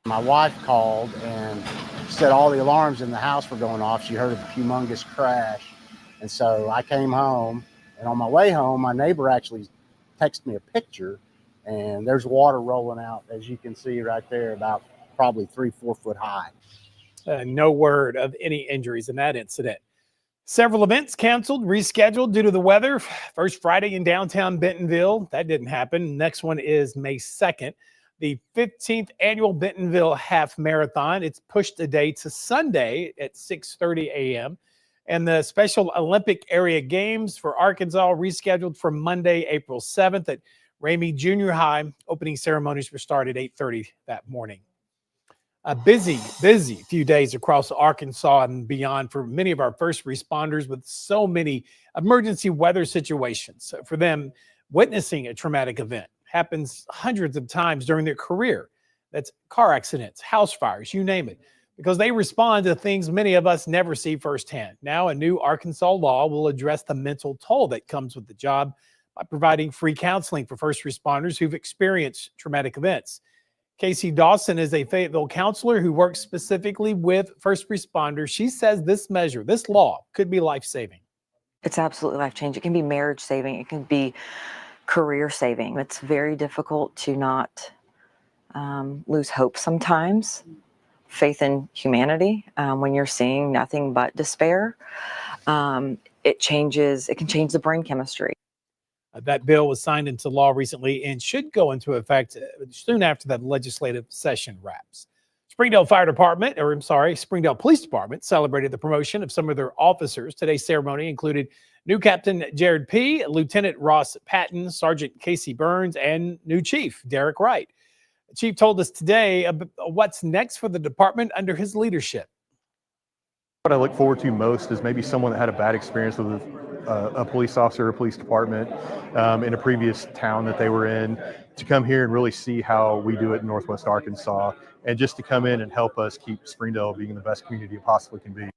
My wife called and said all the alarms in the house were going off. She heard a humongous crash. And so I came home, and on my way home, my neighbor actually texted me a picture, and there's water rolling out, as you can see right there, about probably 3-4 foot high. No word of any injuries in that incident. Several events canceled, rescheduled due to the weather. First Friday in downtown Bentonville, that didn't happen. Next one is May 2nd. The 15th annual Bentonville Half Marathon. It's pushed a day to Sunday at 6:30 a.m. And the Special Olympic Area Games for Arkansas rescheduled for Monday, April 7th at Ramey Junior High. Opening ceremonies were started at 8:30 that morning. A busy few days across Arkansas and beyond for many of our first responders with so many emergency weather situations. For them, witnessing a traumatic event happens hundreds of times during their career. That's car accidents, house fires, you name it, because they respond to things many of us never see firsthand. Now, a new Arkansas law will address the mental toll that comes with the job by providing free counseling for first responders who've experienced traumatic events. Casey Dawson is a Fayetteville counselor who works specifically with first responders. She says this measure, this law, could be life-saving. It's absolutely life-changing. It can be marriage-saving. It can be career-saving. It's very difficult to not lose hope sometimes, faith in humanity, when you're seeing nothing but despair. It can change the brain chemistry. That bill was signed into law recently and should go into effect soon after that legislative session wraps. Springdale Police Department celebrated the promotion of some of their officers. Today's ceremony included new Captain Jared P., Lieutenant Ross Patton, Sergeant Casey Burns, and new Chief Derek Wright. The Chief told us today what's next for the department under his leadership. What I look forward to most is maybe someone that had a bad experience with a police officer or police department in a previous town that they were in, to come here and really see how we do it in Northwest Arkansas, and just to come in and help us keep Springdale being the best community it possibly can be.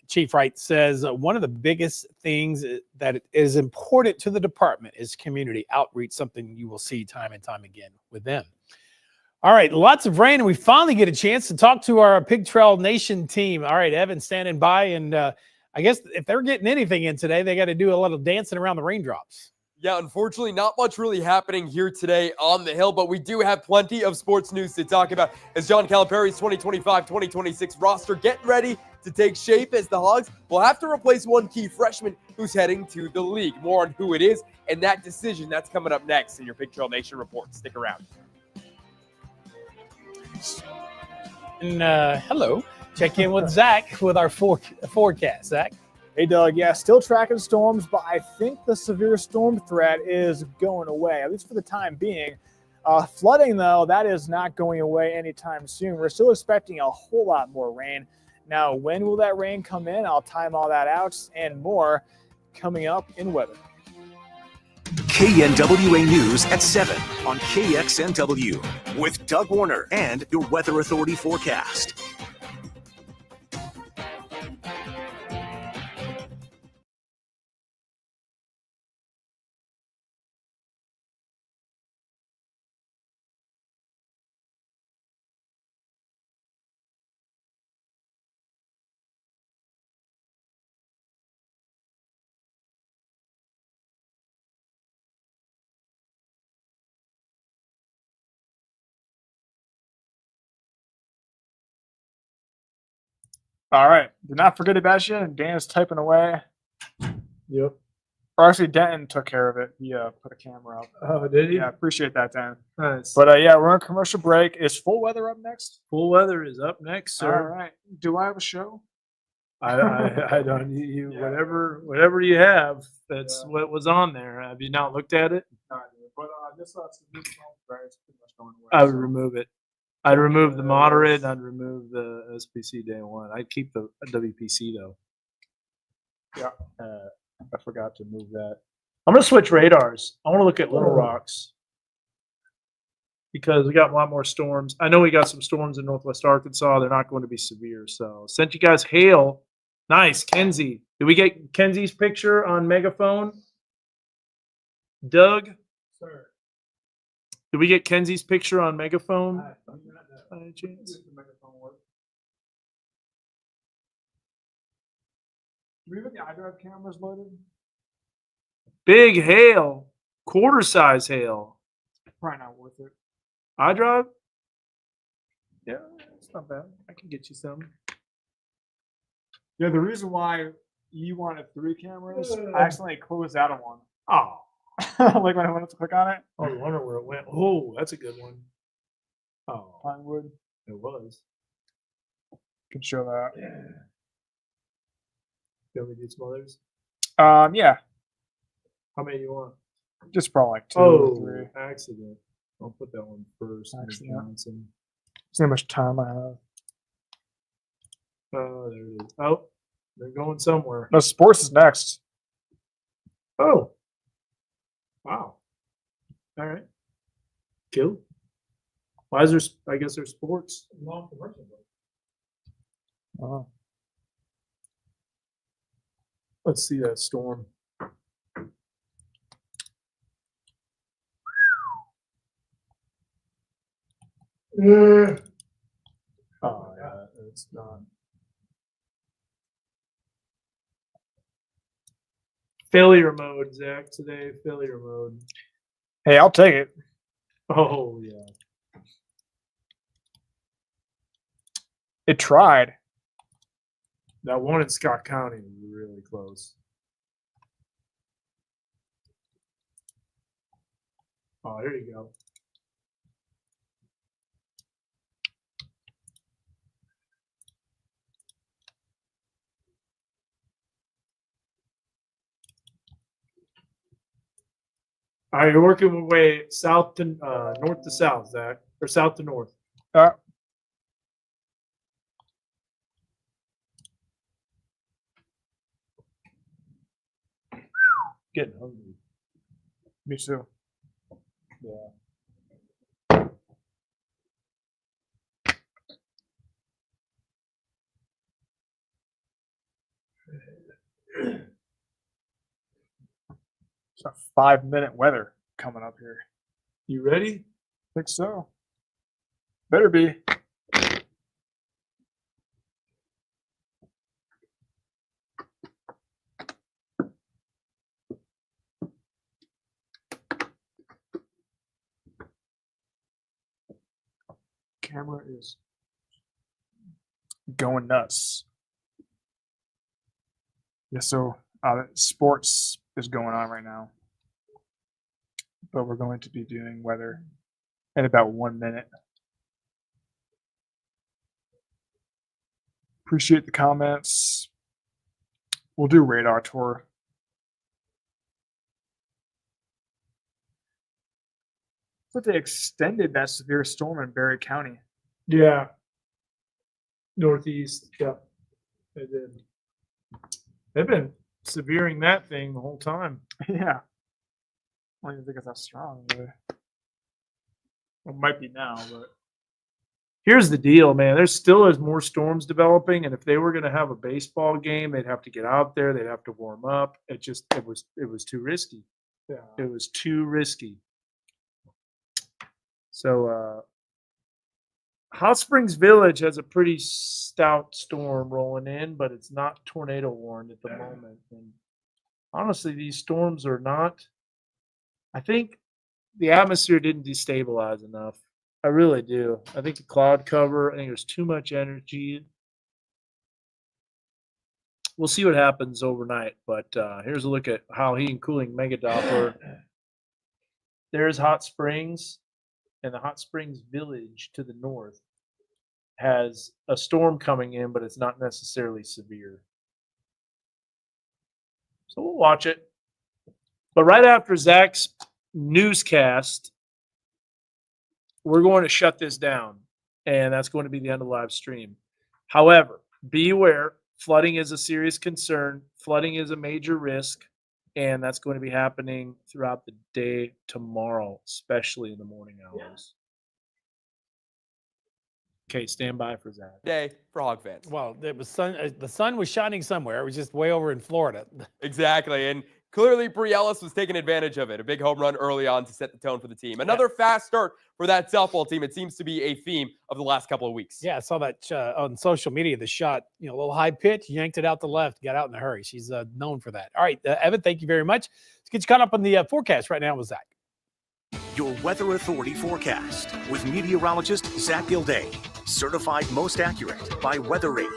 Chief Wright says one of the biggest things that is important to the department is community outreach, something you will see time and time again with them. All right, lots of rain, and we finally get a chance to talk to our Pig Trail Nation team. All right, Evan standing by, and I guess if they're getting anything in today, they got to do a little dancing around the raindrops. Yeah, unfortunately, not much really happening here today on the hill, but we do have plenty of sports news to talk about as John Calipari's 2025-2026 roster getting ready to take shape as the Hogs will have to replace one key freshman who's heading to the league. More on who it is and that decision, that's coming up next in your Pig Trail Nation report. Stick around. And hello, check in with Zach with our forecast. Zach. Hey, Doug. Yeah, still tracking storms, but I think the severe storm threat is going away, at least for the time being. Flooding, though, that is not going away anytime soon. We're still expecting a whole lot more rain. Now, when will that rain come in? I'll time all that out and more coming up in weather. KNWA News at 7 on KXNW with Doug Warner and your Weather Authority forecast. All right. Did not forget about you. Dan's typing away. Yep. Or actually, Denton took care of it. He put a camera up. Oh, did he? Yeah, appreciate that, Dan. Nice. But yeah, we're on commercial break. Is full weather up next? Full weather is up next, All sir. right. Do I have a show? I don't. You whatever you have. That's what was on there. Have you not looked at it? But this is pretty much going away. I would remove it. I'd remove the moderate. And I'd remove the SPC day one. I'd keep the WPC though. Yeah. I forgot to move that. I'm gonna switch radars. I want to look at Little Rocks because we got a lot more storms. I know we got some storms in Northwest Arkansas. They're not going to be severe. So sent you guys hail. Nice, Kenzie. Did we get Kenzie's picture on megaphone? Doug? Sir. Did we get Kenzie's picture on megaphone? By any chance? Do we have the iDrive cameras loaded? Big hail. Quarter size hail. Probably not worth it. iDrive? Yeah, it's not bad. I can get you some. Yeah, the reason why you wanted 3 cameras, I accidentally closed out of one. Oh. Like when I went to click on it. I wonder where it went. Oh, that's a good one. Oh, Pinewood. it was. Can show that. Yeah. You want me to do some others? Yeah. How many you want? Just probably like 2 or 3. Accident. I'll put that one first. Accident. Johnson. See how much time I have. Oh, there it is. Oh, they're going somewhere. No, sports is next. Oh. Wow. All right. Cool. Why is there? I guess there's sports. Long commercial break. Oh. Let's see that storm. Oh yeah, it's not. Failure mode, Zach. Today, failure mode. Hey, I'll take it. Oh yeah. It tried. That one in Scott County was really close. Oh, here you go. All right, you're working your way south to north to south, Zach, or south to north. Getting hungry. Me too. Yeah. It's a 5-minute weather coming up here. You ready? Think so. Better be. Camera is going nuts. Yeah, so sports is going on right now, but we're going to be doing weather in about 1 minute. Appreciate the comments. We'll do radar tour. But they extended that severe storm in Berry County. Yeah. Northeast. Yep. They did. They've been severing that thing the whole time. Yeah. I don't even think it's that strong. Really. Well, it might be now, but Here's the deal, man. There still is more storms developing, and if they were going to have a baseball game, they'd have to get out there. They'd have to warm up. It was too risky. yeah. It was too risky. So Hot Springs Village has a pretty stout storm rolling in, but it's not tornado warned at the moment. And honestly, these storms are not. I think the atmosphere didn't destabilize enough. I really do. I think the cloud cover, I think there's too much energy. We'll see what happens overnight, but here's a look at how heat and cooling mega Doppler. There's Hot Springs, and the Hot Springs Village to the north has a storm coming in, but it's not necessarily severe. So we'll watch it. But right after Zach's newscast, we're going to shut this down, and that's going to be the end of the live stream. However, be aware, flooding is a serious concern. Flooding is a major risk, and that's going to be happening throughout the day tomorrow, especially in the morning hours. Okay, stand by for Zach. Day for Hog fans. Well, it was the sun was shining somewhere. It was just way over in Florida. Exactly. And clearly, Bree Ellis was taking advantage of it. A big home run early on to set the tone for the team. Another fast start for that softball team. It seems to be a theme of the last couple of weeks. Yeah, I saw that on social media, the shot, a little high pitch, yanked it out the left, got out in a hurry. She's known for that. All right, Evan, thank you very much. Let's get you caught up on the forecast right now with Zach. Your Weather Authority forecast with meteorologist Zach Gilday. Certified most accurate by Weather Rate.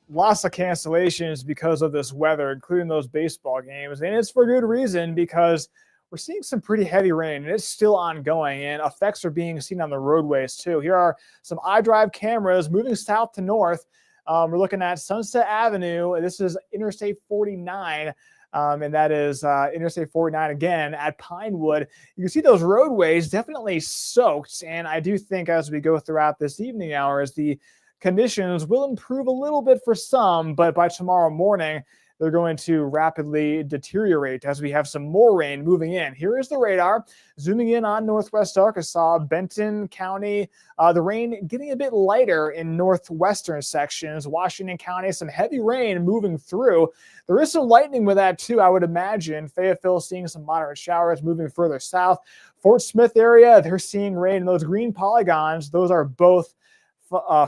Lots of cancellations because of this weather, including those baseball games. And it's for good reason, because we're seeing some pretty heavy rain, and it's still ongoing, and effects are being seen on the roadways too. Here are some iDrive cameras moving south to north. We're looking at Sunset Avenue. This is Interstate 49. And that is Interstate 49 again at Pinewood. You can see those roadways definitely soaked. And I do think as we go throughout this evening hours, the conditions will improve a little bit for some, but by tomorrow morning, they're going to rapidly deteriorate as we have some more rain moving in. Here is the radar zooming in on northwest Arkansas, Benton County. The rain getting a bit lighter in northwestern sections. Washington County, some heavy rain moving through. There is some lightning with that too, I would imagine. Fayetteville seeing some moderate showers moving further south. Fort Smith area, they're seeing rain in those green polygons. Those are both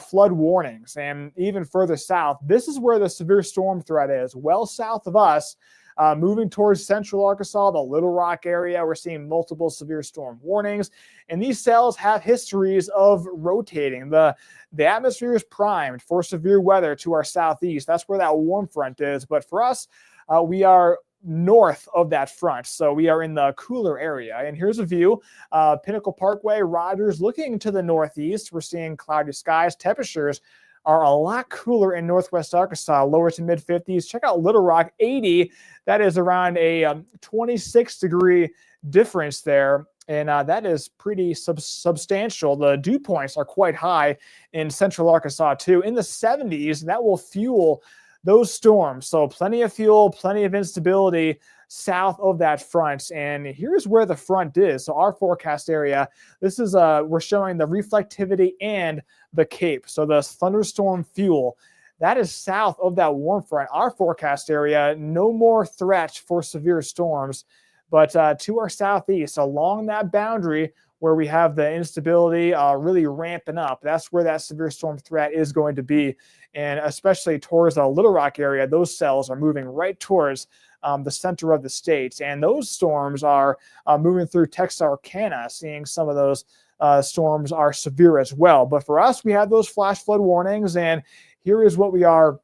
flood warnings. And even further south, this is where the severe storm threat is. Well south of us, moving towards central Arkansas, the Little Rock area, we're seeing multiple severe storm warnings. And these cells have histories of rotating. The atmosphere is primed for severe weather to our southeast. That's where that warm front is. But for us, we are north of that front. So we are in the cooler area. And here's a view. Pinnacle Parkway, Rogers, looking to the northeast. We're seeing cloudy skies. Temperatures are a lot cooler in northwest Arkansas, lower to mid 50s. Check out Little Rock, 80. That is around a 26-degree difference there. And that is pretty substantial. The dew points are quite high in central Arkansas too. In the 70s, that will fuel those storms. So plenty of fuel, plenty of instability south of that front. And here's where the front is. So our forecast area, this is we're showing the reflectivity and the Cape. So the thunderstorm fuel, that is south of that warm front. Our forecast area, no more threat for severe storms, but to our southeast along that boundary where we have the instability really ramping up. That's where that severe storm threat is going to be. And especially towards the Little Rock area, those cells are moving right towards the center of the state. And those storms are moving through Texarkana, seeing some of those storms are severe as well. But for us, we have those flash flood warnings. And here is what we are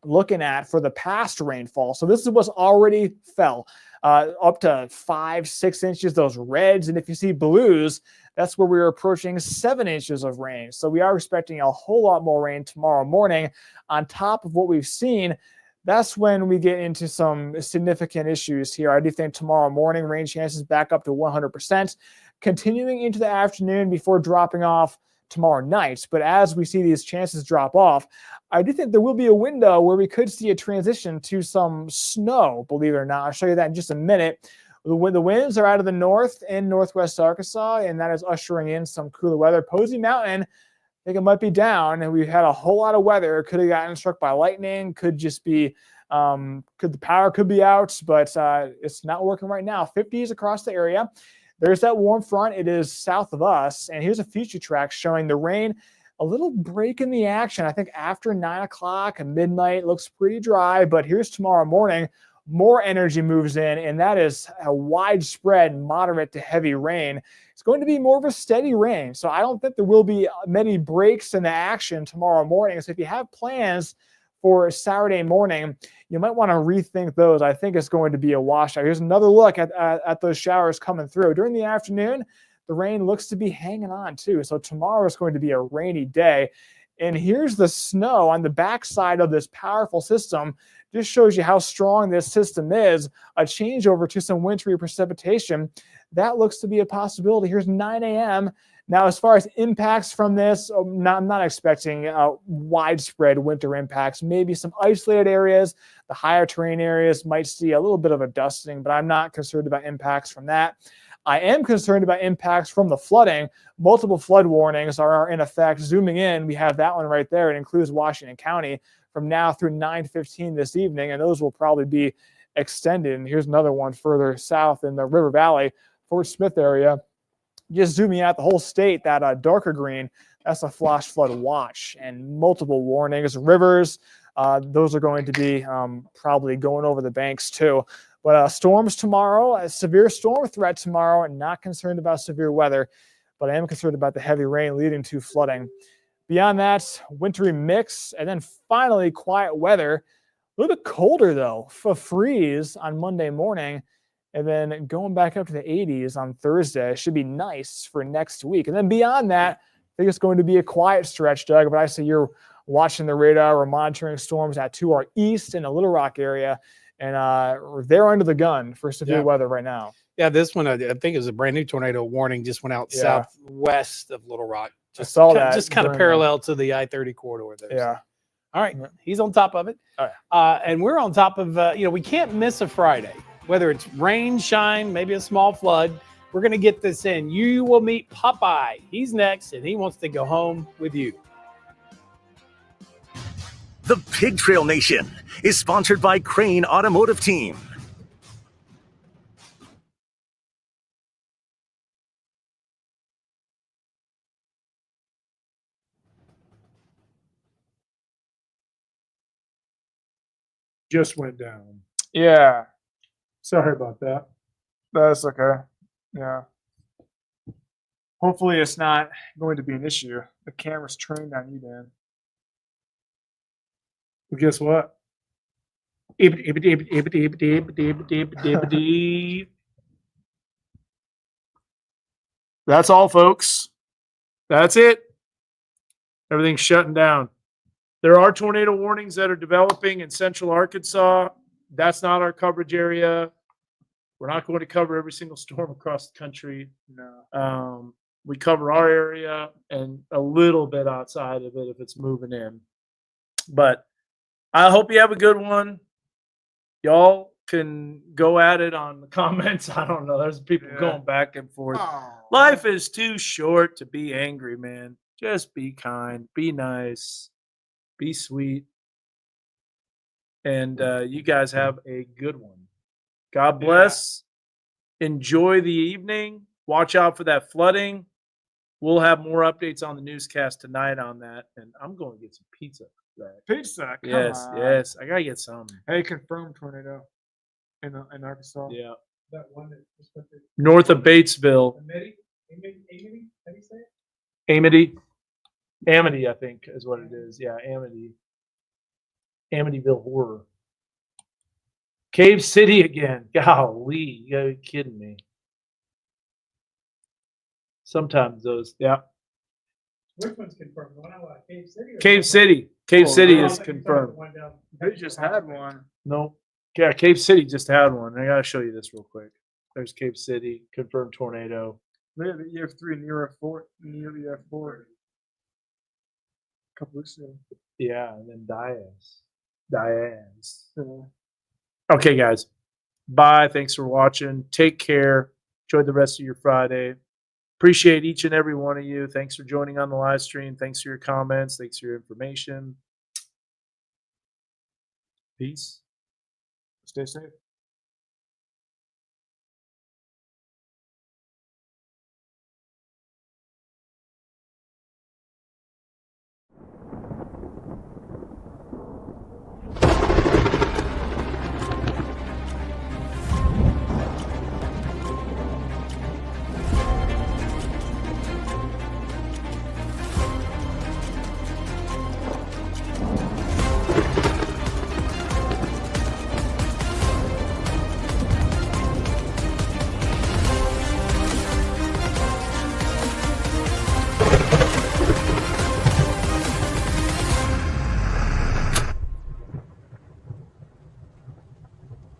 looking at for the past rainfall. So this is what's already fell, up to 5-6 inches, those reds. And if you see blues, that's where we're approaching 7 inches of rain. So we are expecting a whole lot more rain tomorrow morning on top of what we've seen. That's when we get into some significant issues here. I do think tomorrow morning rain chances back up to 100%, continuing into the afternoon before dropping off tomorrow night. But as we see these chances drop off, I do think there will be a window where we could see a transition to some snow, believe it or not. I'll show you that in just a minute. The winds are out of the north and northwest Arkansas, and that is ushering in some cooler weather. Posey Mountain, I think it might be down, and we've had a whole lot of weather. Could have gotten struck by lightning, could just be, the power could be out, but it's not working right now. 50s across the area. There's that warm front. It is south of us, and here's a future track showing the rain, a little break in the action. I think after 9 o'clock and midnight looks pretty dry, but here's tomorrow morning. More energy moves in, and that is a widespread moderate to heavy rain. It's going to be more of a steady rain, so I don't think there will be many breaks in the action tomorrow morning. So if you have plans for Saturday morning, you might want to rethink those. I think it's going to be a washout. Here's another look at those showers coming through. During the afternoon, the rain looks to be hanging on too. So tomorrow is going to be a rainy day. And here's the snow on the backside of this powerful system. Just shows you how strong this system is. A changeover to some wintry precipitation. That looks to be a possibility. Here's 9 a.m. Now, as far as impacts from this, I'm not expecting widespread winter impacts. Maybe some isolated areas. The higher terrain areas might see a little bit of a dusting, but I'm not concerned about impacts from that. I am concerned about impacts from the flooding. Multiple flood warnings are in effect. Zooming in, we have that one right there. It includes Washington County from now through 9:15 this evening, and those will probably be extended. And here's another one further south in the River Valley, Fort Smith area. Just zooming out the whole state, that darker green, that's a flash flood watch and multiple warnings. Rivers, those are going to be probably going over the banks too. But storms tomorrow, a severe storm threat tomorrow, and not concerned about severe weather, but I am concerned about the heavy rain leading to flooding. Beyond that, wintry mix, and then finally quiet weather. A little bit colder though, for freeze on Monday morning, and then going back up to the 80s on Thursday. Should be nice for next week. And then beyond that, I think it's going to be a quiet stretch, Doug, but I see you're watching the radar or monitoring storms out to our east in the Little Rock area, and they're under the gun for severe weather right now. Yeah, this one, I think, is a brand new tornado warning, just went out southwest of Little Rock. I saw that. Just kind of parallel to the I-30 corridor there. Yeah. All right. He's on top of it. All right. And we're on top of, we can't miss a Friday, whether it's rain, shine, maybe a small flood. We're going to get this in. You will meet Popeye. He's next, and he wants to go home with you. The Pig Trail Nation is sponsored by Crane Automotive Team. Just went down. Yeah. Sorry about that. That's okay. Yeah. Hopefully it's not going to be an issue. The camera's trained on you, Dan. Well, guess what? That's all, folks. That's it. Everything's shutting down. There are tornado warnings that are developing in central Arkansas. That's not our coverage area. We're not going to cover every single storm across the country. No. We cover our area and a little bit outside of it if it's moving in. But I hope you have a good one. Y'all can go at it on the comments. I don't know. There's people going back and forth. Life is too short to be angry, man. Just be kind, be nice, be sweet. And you guys have a good one. God bless. Enjoy the evening. Watch out for that flooding. We'll have more updates on the newscast tonight on that. And I'm going to get some pizza. Pizza? Come Yes, on. yes. I got to get some. Hey, confirmed tornado in Arkansas. Yeah. That one that just went through. North of Batesville. Amity? Amity? How do you say it? Amity. Amity, I think, is what it is. Yeah, Amity. Amityville Horror. Cave City again. Golly, you gotta be kidding me. Sometimes those, yeah. Which one's confirmed? The one out of Cave City? Cave City. Cave City I is thought you were talking about the confirmed. one down- They just had one. No. Yeah, Cave City just had one. I gotta show you this real quick. There's Cave City, confirmed tornado. They had the EF3 and EF4, near the EF4. A couple weeks ago. Yeah, and then Diane's. Okay, guys. Bye. Thanks for watching. Take care. Enjoy the rest of your Friday. Appreciate each and every one of you. Thanks for joining on the live stream. Thanks for your comments. Thanks for your information. Peace. Stay safe.